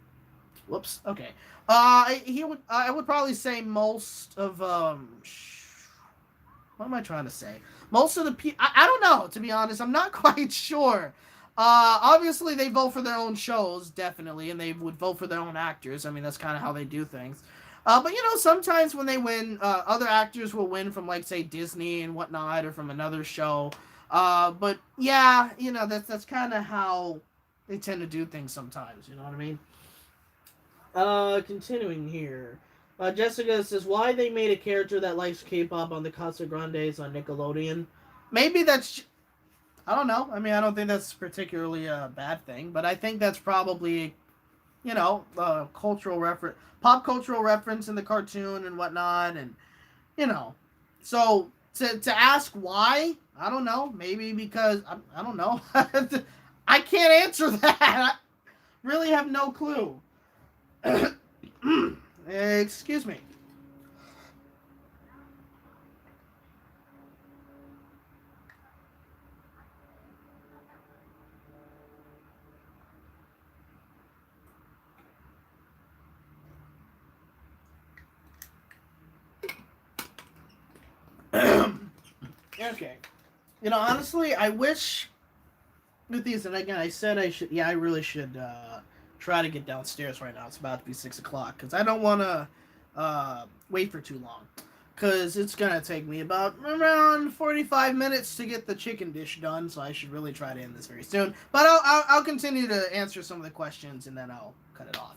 [SPEAKER 1] Whoops. Okay. I would probably say most of, what am I trying to say? Most of the people, I don't know, to be honest. I'm not quite sure. Obviously they vote for their own shows, definitely, and they would vote for their own actors. I mean, that's kind of how they do things. But sometimes when they win, other actors will win from, like, say, Disney and whatnot, or from another show. But yeah, that's kind of how they tend to do things sometimes. You know what I mean? Continuing here. Jessica says, why they made a character that likes K-pop on the Casa Grandes on Nickelodeon? maybe that's, I don't know. I mean, I don't think that's particularly a bad thing, but I think that's probably, cultural reference, pop cultural reference in the cartoon and whatnot, and you know, so to ask why, I don't know. Maybe because I don't know. I can't answer that. I really have no clue. Excuse me. Okay. Honestly, I wish with these, and again, I said I should. Yeah, I really should try to get downstairs right now. It's about to be 6 o'clock because I don't want to wait for too long. Because it's gonna take me about around 45 minutes to get the chicken dish done, so I should really try to end this very soon. But I'll continue to answer some of the questions and then I'll cut it off.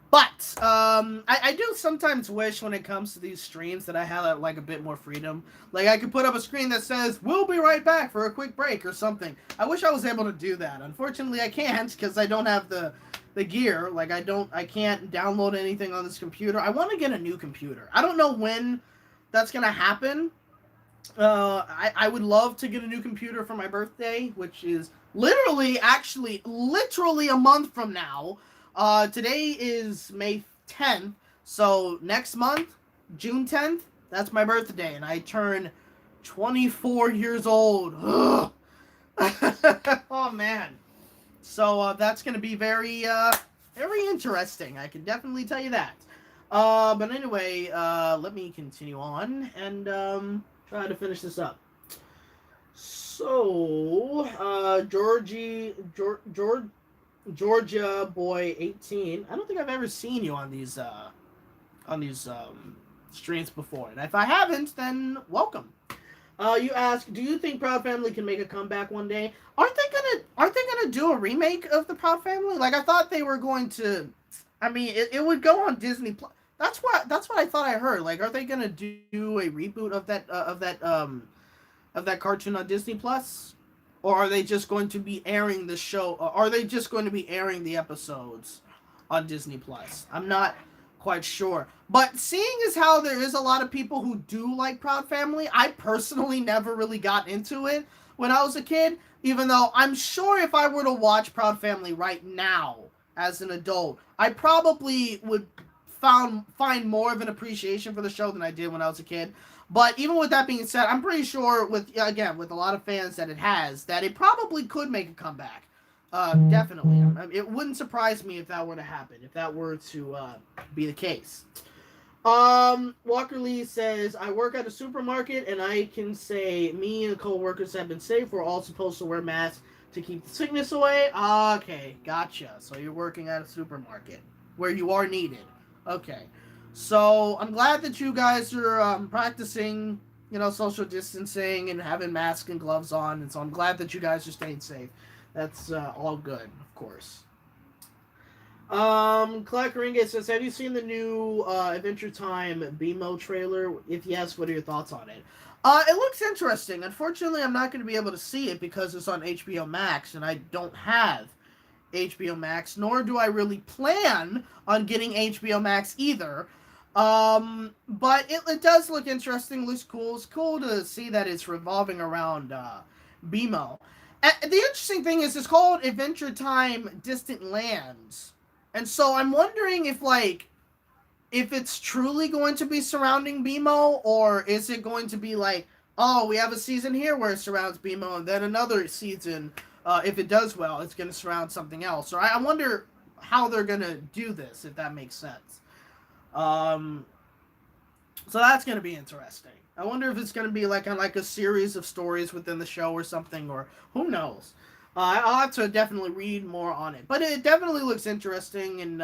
[SPEAKER 1] But I do sometimes wish when it comes to these streams that I had like a bit more freedom. Like I could put up a screen that says "We'll be right back for a quick break" or something. I wish I was able to do that. Unfortunately, I can't because I don't have the gear. Like I can't download anything on this computer. I want to get a new computer. I don't know when that's gonna happen. I would love to get a new computer for my birthday, which is literally a month from now. Today is May 10th, so next month, June 10th, that's my birthday, and I turn 24 years old. Oh man. So that's gonna be very interesting. I can definitely tell you that. But anyway, let me continue on and try to finish this up. So, Georgia boy 18. I don't think I've ever seen you on these streams before, and if I haven't, then welcome. You ask, do you think Proud Family can make a comeback one day? Aren't they gonna do a remake of the Proud Family? Like I thought they were going to. I mean, it would go on Disney Plus. That's what I thought I heard. Like, are they gonna do a reboot of that cartoon on Disney Plus, or are they just going to be airing the show? Or are they just going to be airing the episodes on Disney Plus? I'm not quite sure. But seeing as how there is a lot of people who do like Proud Family, I personally never really got into it when I was a kid. Even though I'm sure if I were to watch Proud Family right now as an adult, I probably would find more of an appreciation for the show than I did when I was a kid. But even with that being said, I'm pretty sure with a lot of fans that it probably could make a comeback. Definitely. It wouldn't surprise me if that were to happen, if that were to be the case. Walker Lee says, I work at a supermarket and I can say me and co-workers have been safe. We're all supposed to wear masks to keep the sickness away. Okay, gotcha. So you're working at a supermarket where you are needed. Okay. So I'm glad that you guys are practicing, social distancing and having masks and gloves on. And so I'm glad that you guys are staying safe. That's all good, of course. Clark Ringe says, have you seen the new Adventure Time BMO trailer? If yes, what are your thoughts on it? It looks interesting. Unfortunately, I'm not going to be able to see it because it's on HBO Max, and I don't have HBO Max, nor do I really plan on getting HBO Max either. But it does look interesting, looks cool. It's cool to see that it's revolving around BMO. The interesting thing is it's called Adventure Time Distant Lands. And so I'm wondering if it's truly going to be surrounding BMO, or is it going to be like, oh, we have a season here where it surrounds BMO, and then another season, if it does well, it's going to surround something else. Or I wonder how they're going to do this, if that makes sense. So that's going to be interesting. I wonder if it's going to be like a series of stories within the show or something, or who knows. I'll have to definitely read more on it. But it definitely looks interesting, and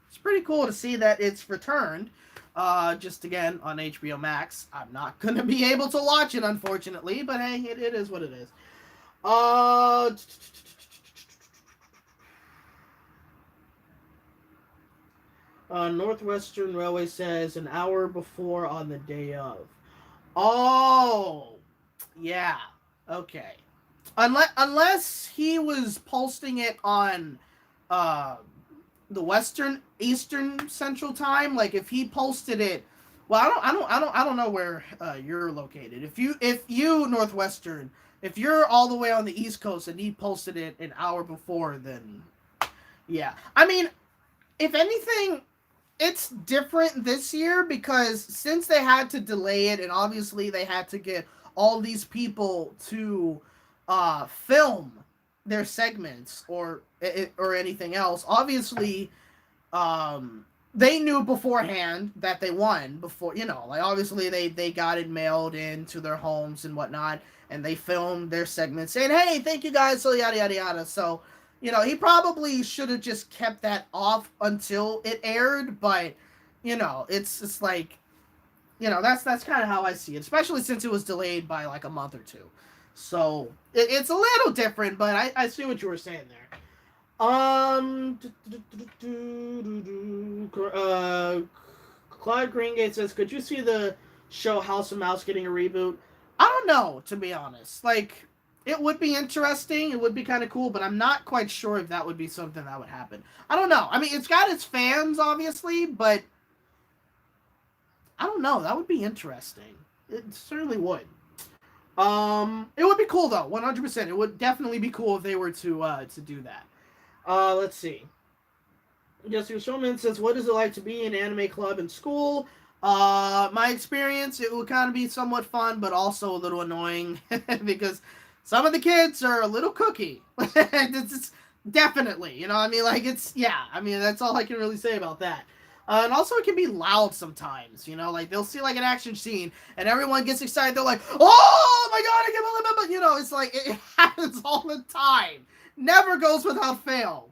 [SPEAKER 1] it's pretty cool to see that it's returned. Just again on HBO Max. I'm not going to be able to watch it, unfortunately, but hey, it is what it is. Northwestern Railway says an hour before on the day of. Oh, yeah. Okay. Unless he was posting it on uh the Western, Eastern, Central time. Like if he posted it, well, I don't know where you're located. If you Northwestern, if you're all the way on the East Coast and he posted it an hour before, then yeah. I mean, if anything, it's different this year because since they had to delay it and obviously they had to get all these people to film their segments or anything else. Obviously, they knew beforehand that they won before, like obviously they got it mailed in to their homes and whatnot, and they filmed their segment saying, "Hey, thank you guys," so yada yada yada. So, he probably should have just kept that off until it aired, but it's like, that's kind of how I see it, especially since it was delayed by like a month or two. So it's a little different, but I see what you were saying there. Clyde Greengate says, "Could you see the show House of Mouse getting a reboot?" I don't know, to be honest. Like, it would be interesting. It would be kind of cool, but I'm not quite sure if that would be something that would happen. I don't know. I mean, it's got its fans, obviously, but I don't know. That would be interesting. It certainly would. It would be cool though, 100%. It would definitely be cool if they were to do that. Let's see. Jessica Showman says, "What is it like to be in an anime club in school?" My experience, it would kind of be somewhat fun, but also a little annoying because some of the kids are a little cookie. It's definitely, I mean, like yeah. I mean, that's all I can really say about that. And also, it can be loud sometimes, like they'll see like an action scene and everyone gets excited. They're like, "Oh my god, I can't believe it!" It's like it happens all the time. Never goes without fail.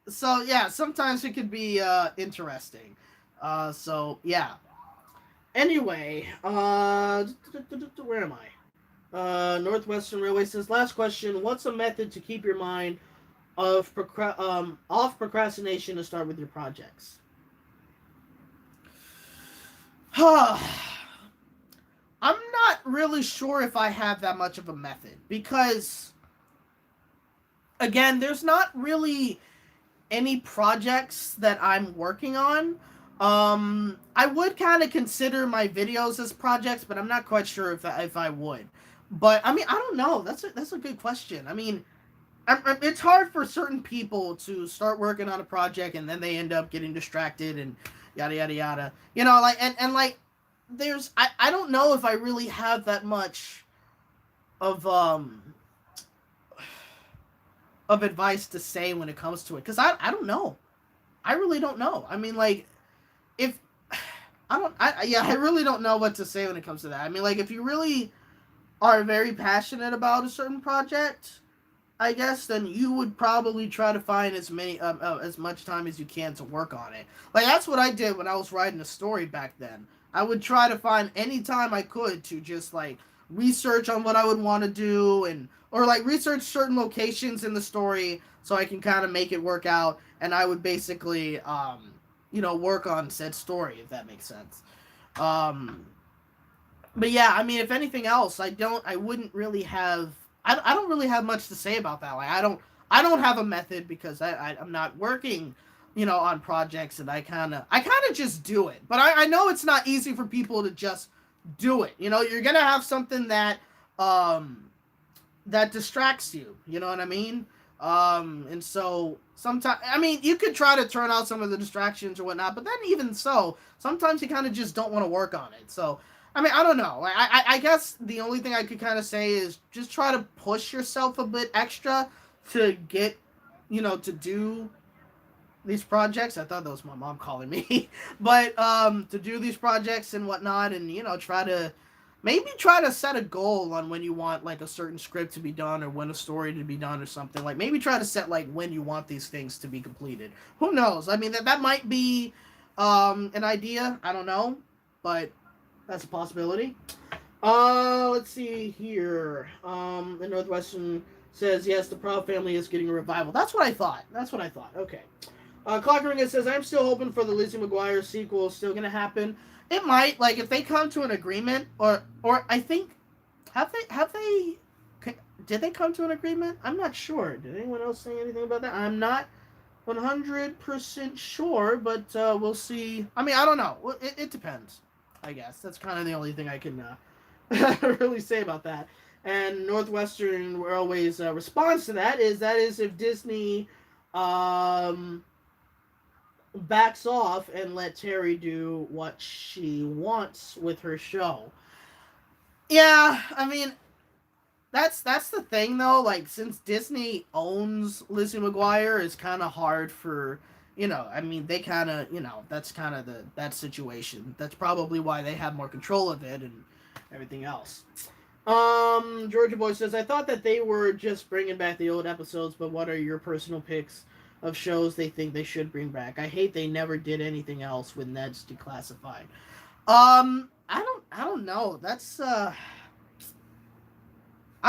[SPEAKER 1] So yeah, sometimes it could be interesting. So yeah. Anyway, where am I? Northwestern Railway says, "Last question: What's a method to keep your mind off procrastination to start with your projects?" I'm not really sure if I have that much of a method because, again, there's not really any projects that I'm working on. I would kind of consider my videos as projects, but I'm not quite sure if I would. But I mean, I don't know. That's a good question. I mean, it's hard for certain people to start working on a project and then they end up getting distracted and yada yada yada. Like like I don't know if I really have that much of advice to say when it comes to it because I don't know. I really don't know. I mean, like, if I really don't know what to say when it comes to that. I mean, like, if you really are very passionate about a certain project, I guess, then you would probably try to find as much time as you can to work on it. Like, that's what I did when I was writing a story back then. I would try to find any time I could to just like research on what I would want to do or like research certain locations in the story so I can kind of make it work out. And I would basically, work on said story, if that makes sense. But yeah, I mean, if anything else, I wouldn't really have, I don't really have much to say about that. Like, I don't have a method because I'm not working, on projects, and I kind of just do it. But I know it's not easy for people to just do it. You're gonna have something that that distracts you. You know what I mean? And so sometimes, I mean, you could try to turn out some of the distractions or whatnot, but then even so, sometimes you kind of just don't want to work on it. So, I mean, I don't know. I guess the only thing I could kind of say is just try to push yourself a bit extra to get, to do these projects. I thought that was my mom calling me, but to do these projects and whatnot, and try to set a goal on when you want like a certain script to be done or when a story to be done or something. Like maybe try to set like when you want these things to be completed. Who knows? I mean, that might be an idea. I don't know, but that's a possibility. Let's see here. The Northwestern says, yes, the Proud Family is getting a revival. That's what I thought. Okay. Clockering says, I'm still hoping for the Lizzie McGuire sequel. Still gonna happen. It might, like, if they come to an agreement, or I think Have they did they come to an agreement? I'm not sure. Did anyone else say anything about that? I'm not 100% sure, but we'll see. I mean, I don't know. It depends. I guess that's kind of the only thing I can really say about that. And Northwestern Railway's response to that is if Disney um, backs off and let Terry do what she wants with her show. Yeah, I mean, that's the thing though. Like, since Disney owns Lizzie McGuire, it's kind of hard for, I mean, they kind of, that's kind of that situation. That's probably why they have more control of it and everything else. Georgia Boy says, I thought that they were just bringing back the old episodes, but what are your personal picks of shows they think they should bring back? I hate they never did anything else with Ned's Declassified. I don't know. That's I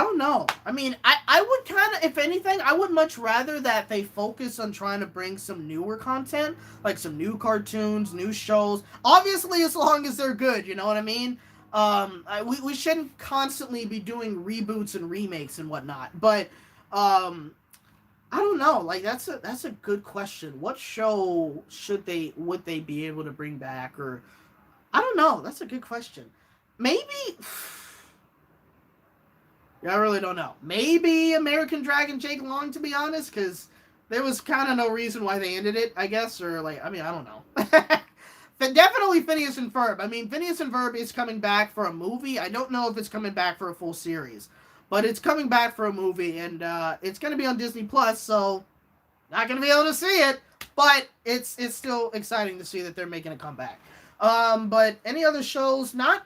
[SPEAKER 1] don't know. I mean, I would kind of, if anything, I would much rather that they focus on trying to bring some newer content, like some new cartoons, new shows. Obviously, as long as they're good, you know what I mean? We shouldn't constantly be doing reboots and remakes and whatnot. But I don't know. Like, that's a good question. What show would they be able to bring back? Or I don't know. That's a good question. Maybe. I really don't know. Maybe American Dragon Jake Long, to be honest, because there was kind of no reason why they ended it, I guess, or like, I mean, I don't know. But definitely Phineas and Ferb. I mean, Phineas and Ferb is coming back for a movie. I don't know if it's coming back for a full series, but it's coming back for a movie, and it's going to be on Disney Plus, so not going to be able to see it, but it's still exciting to see that they're making a comeback. But any other shows? Not.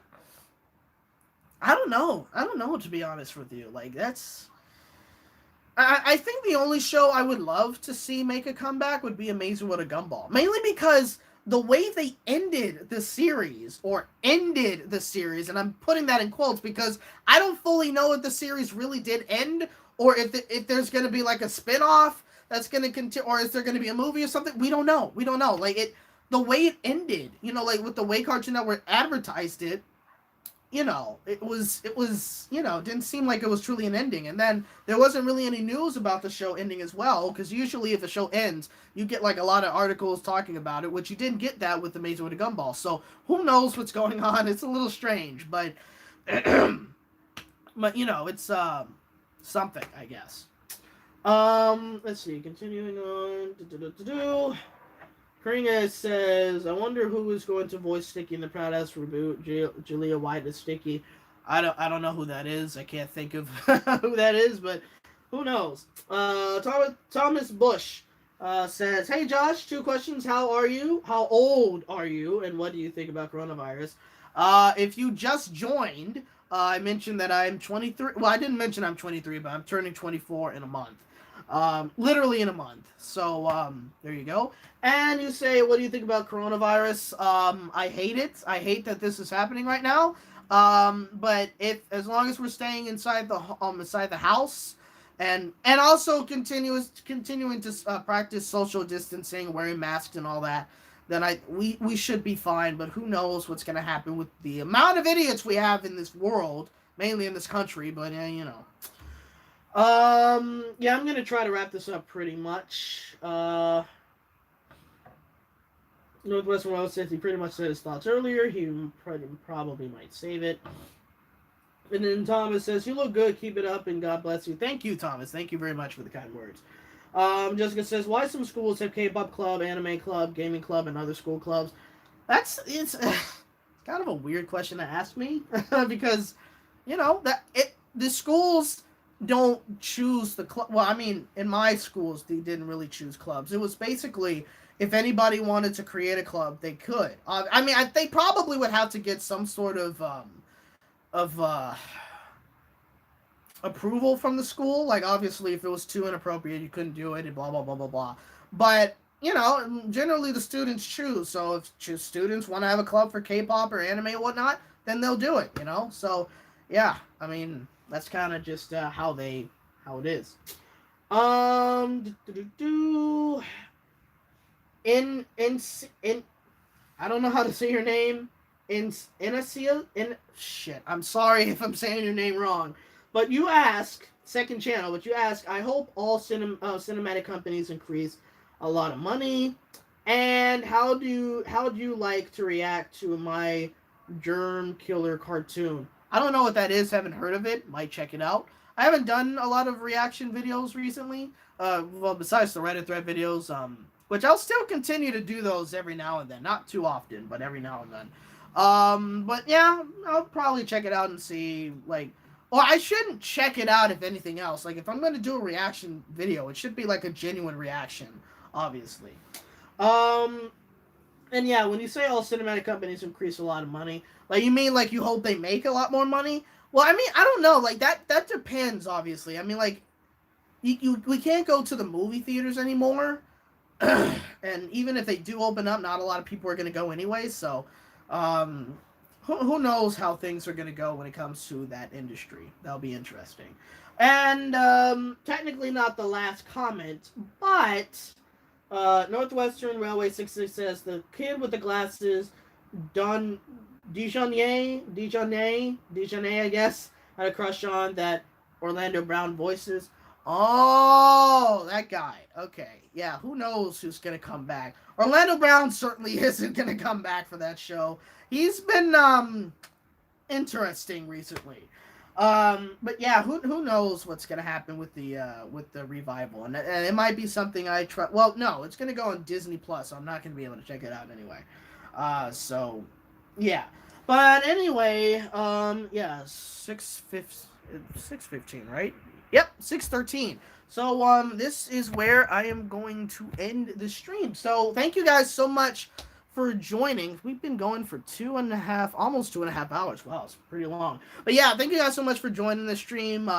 [SPEAKER 1] I don't know. To be honest with you. Like, that's. I think the only show I would love to see make a comeback would be Amazing What a Gumball. Mainly because the way they ended the series, and I'm putting that in quotes because I don't fully know if the series really did end, or if there's going to be like a spin-off that's going to continue, or is there going to be a movie or something? We don't know. Like, the way it ended, like with the way Cartoon Network advertised it, it was, didn't seem like it was truly an ending. And then there wasn't really any news about the show ending as well, because usually if a show ends, you get like a lot of articles talking about it, which you didn't get that with Amazing with a Gumball. So who knows what's going on? It's a little strange, but, but it's something, I guess. Let's see, continuing on. Kringa says, I wonder who is going to voice Sticky in the Proud Ass reboot. Julia White is Sticky. I don't know who that is. I can't think of who that is, but who knows? Thomas Bush says, hey Josh, 2 questions. How are you? How old are you? And what do you think about coronavirus? If you just joined, I mentioned that I'm 23. Well, I didn't mention I'm 23, but I'm turning 24 in a month. Literally in a month. So, there you go. And you say, what do you think about coronavirus? I hate it. I hate that this is happening right now. But as long as we're staying inside the house, and also continuing to practice social distancing, wearing masks and all that, then we should be fine. But who knows what's going to happen with the amount of idiots we have in this world, mainly in this country. But yeah, I'm gonna try to wrap this up pretty much. Northwestern World says he pretty much said his thoughts earlier. He probably might save it. And then Thomas says, you look good, keep it up, and God bless you. Thank you, Thomas. Thank you very much for the kind words. Jessica says, why some schools have K-pop club, anime club, gaming club, and other school clubs? It's kind of a weird question to ask me, because, the schools don't choose the club. Well, I mean, in my schools, they didn't really choose clubs. It was basically, if anybody wanted to create a club, they could. They probably would have to get some sort of approval from the school. Like, obviously, if it was too inappropriate, you couldn't do it, and blah, blah, blah, blah, blah. But, generally the students choose. So if students want to have a club for K-pop or anime or whatnot, then they'll do it, So, yeah, that's kind of just how it is. In I don't know how to say your name. shit. I'm sorry if I'm saying your name wrong, but you ask second channel. But you ask. I hope all cinematic companies increase a lot of money. And how do you like to react to my germ killer cartoon? I don't know what that is. Haven't heard of it. Might check it out. I haven't done a lot of reaction videos recently. Well, besides the Reddit thread videos, which I'll still continue to do those every now and then. Not too often, but every now and then. But yeah, I'll probably check it out and see, like, well, I shouldn't check it out if anything else. Like, if I'm going to do a reaction video, it should be like a genuine reaction, obviously. Um, and yeah, when you say all cinematic companies increase a lot of money, like, you mean like you hope they make a lot more money? Well, I mean, I don't know. Like, that depends, obviously. I mean, like, we can't go to the movie theaters anymore. And even if they do open up, not a lot of people are going to go anyway. So, who knows how things are going to go when it comes to that industry. That'll be interesting. And technically not the last comment, but Northwestern Railway 66 says the kid with the glasses, Dijonay, I guess, had a crush on that Orlando Brown voices. Oh, that guy. Okay. Yeah, who knows who's going to come back. Orlando Brown certainly isn't going to come back for that show. He's been interesting recently. But yeah, who knows what's going to happen with the revival. And it might be something I try. Well, no, it's going to go on Disney Plus, so I'm not going to be able to check it out anyway. So yeah. But anyway, yeah, 6:15, right? Yep, 6:13. So this is where I am going to end the stream. So thank you guys so much for joining. We've been going for almost 2.5 hours. Wow, it's pretty long. But yeah, thank you guys so much for joining the stream.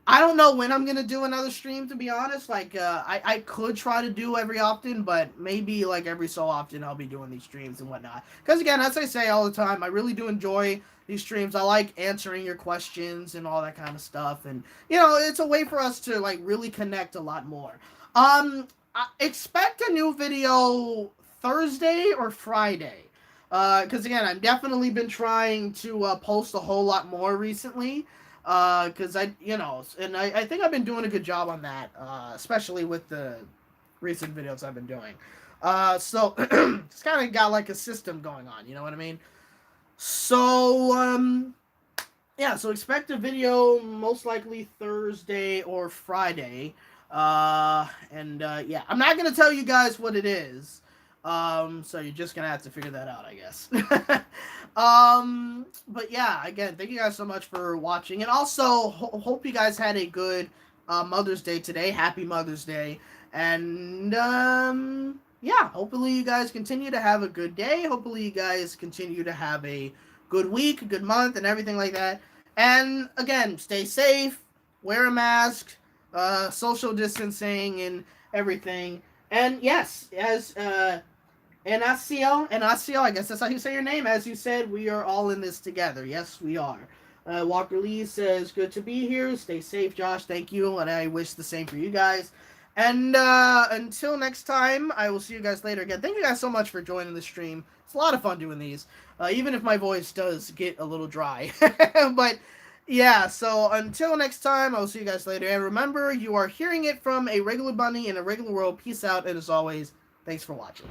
[SPEAKER 1] I don't know when I'm gonna do another stream, to be honest. Like, I could try to do every often, but maybe like every so often I'll be doing these streams and whatnot. Because again, as I say all the time, I really do enjoy these streams. I like answering your questions and all that kind of stuff, and you know, it's a way for us to like really connect a lot more. Expect a new video Thursday or Friday. Because again, I've definitely been trying to post a whole lot more recently. Because I think I've been doing a good job on that, especially with the recent videos I've been doing. So it's kind of got like a system going on, you know what I mean? So, yeah, so expect a video most likely Thursday or Friday. Yeah, I'm not going to tell you guys what it is. So you're just gonna have to figure that out, I guess. But yeah, again, thank you guys so much for watching, and also hope you guys had a good Mother's Day today. Happy Mother's Day, and yeah, hopefully you guys continue to have a good day. Hopefully you guys continue to have a good week, a good month, and everything like that. And again, stay safe, wear a mask, social distancing, and everything. And yes, as Enacio, I guess that's how you say your name. As you said, we are all in this together. Yes, we are. Walker Lee says, good to be here. Stay safe, Josh. Thank you. And I wish the same for you guys. And until next time, I will see you guys later again. Thank you guys so much for joining the stream. It's a lot of fun doing these, even if my voice does get a little dry. But yeah, so until next time, I'll see you guys later. And remember, you are hearing it from a regular bunny in a regular world. Peace out. And as always, thanks for watching.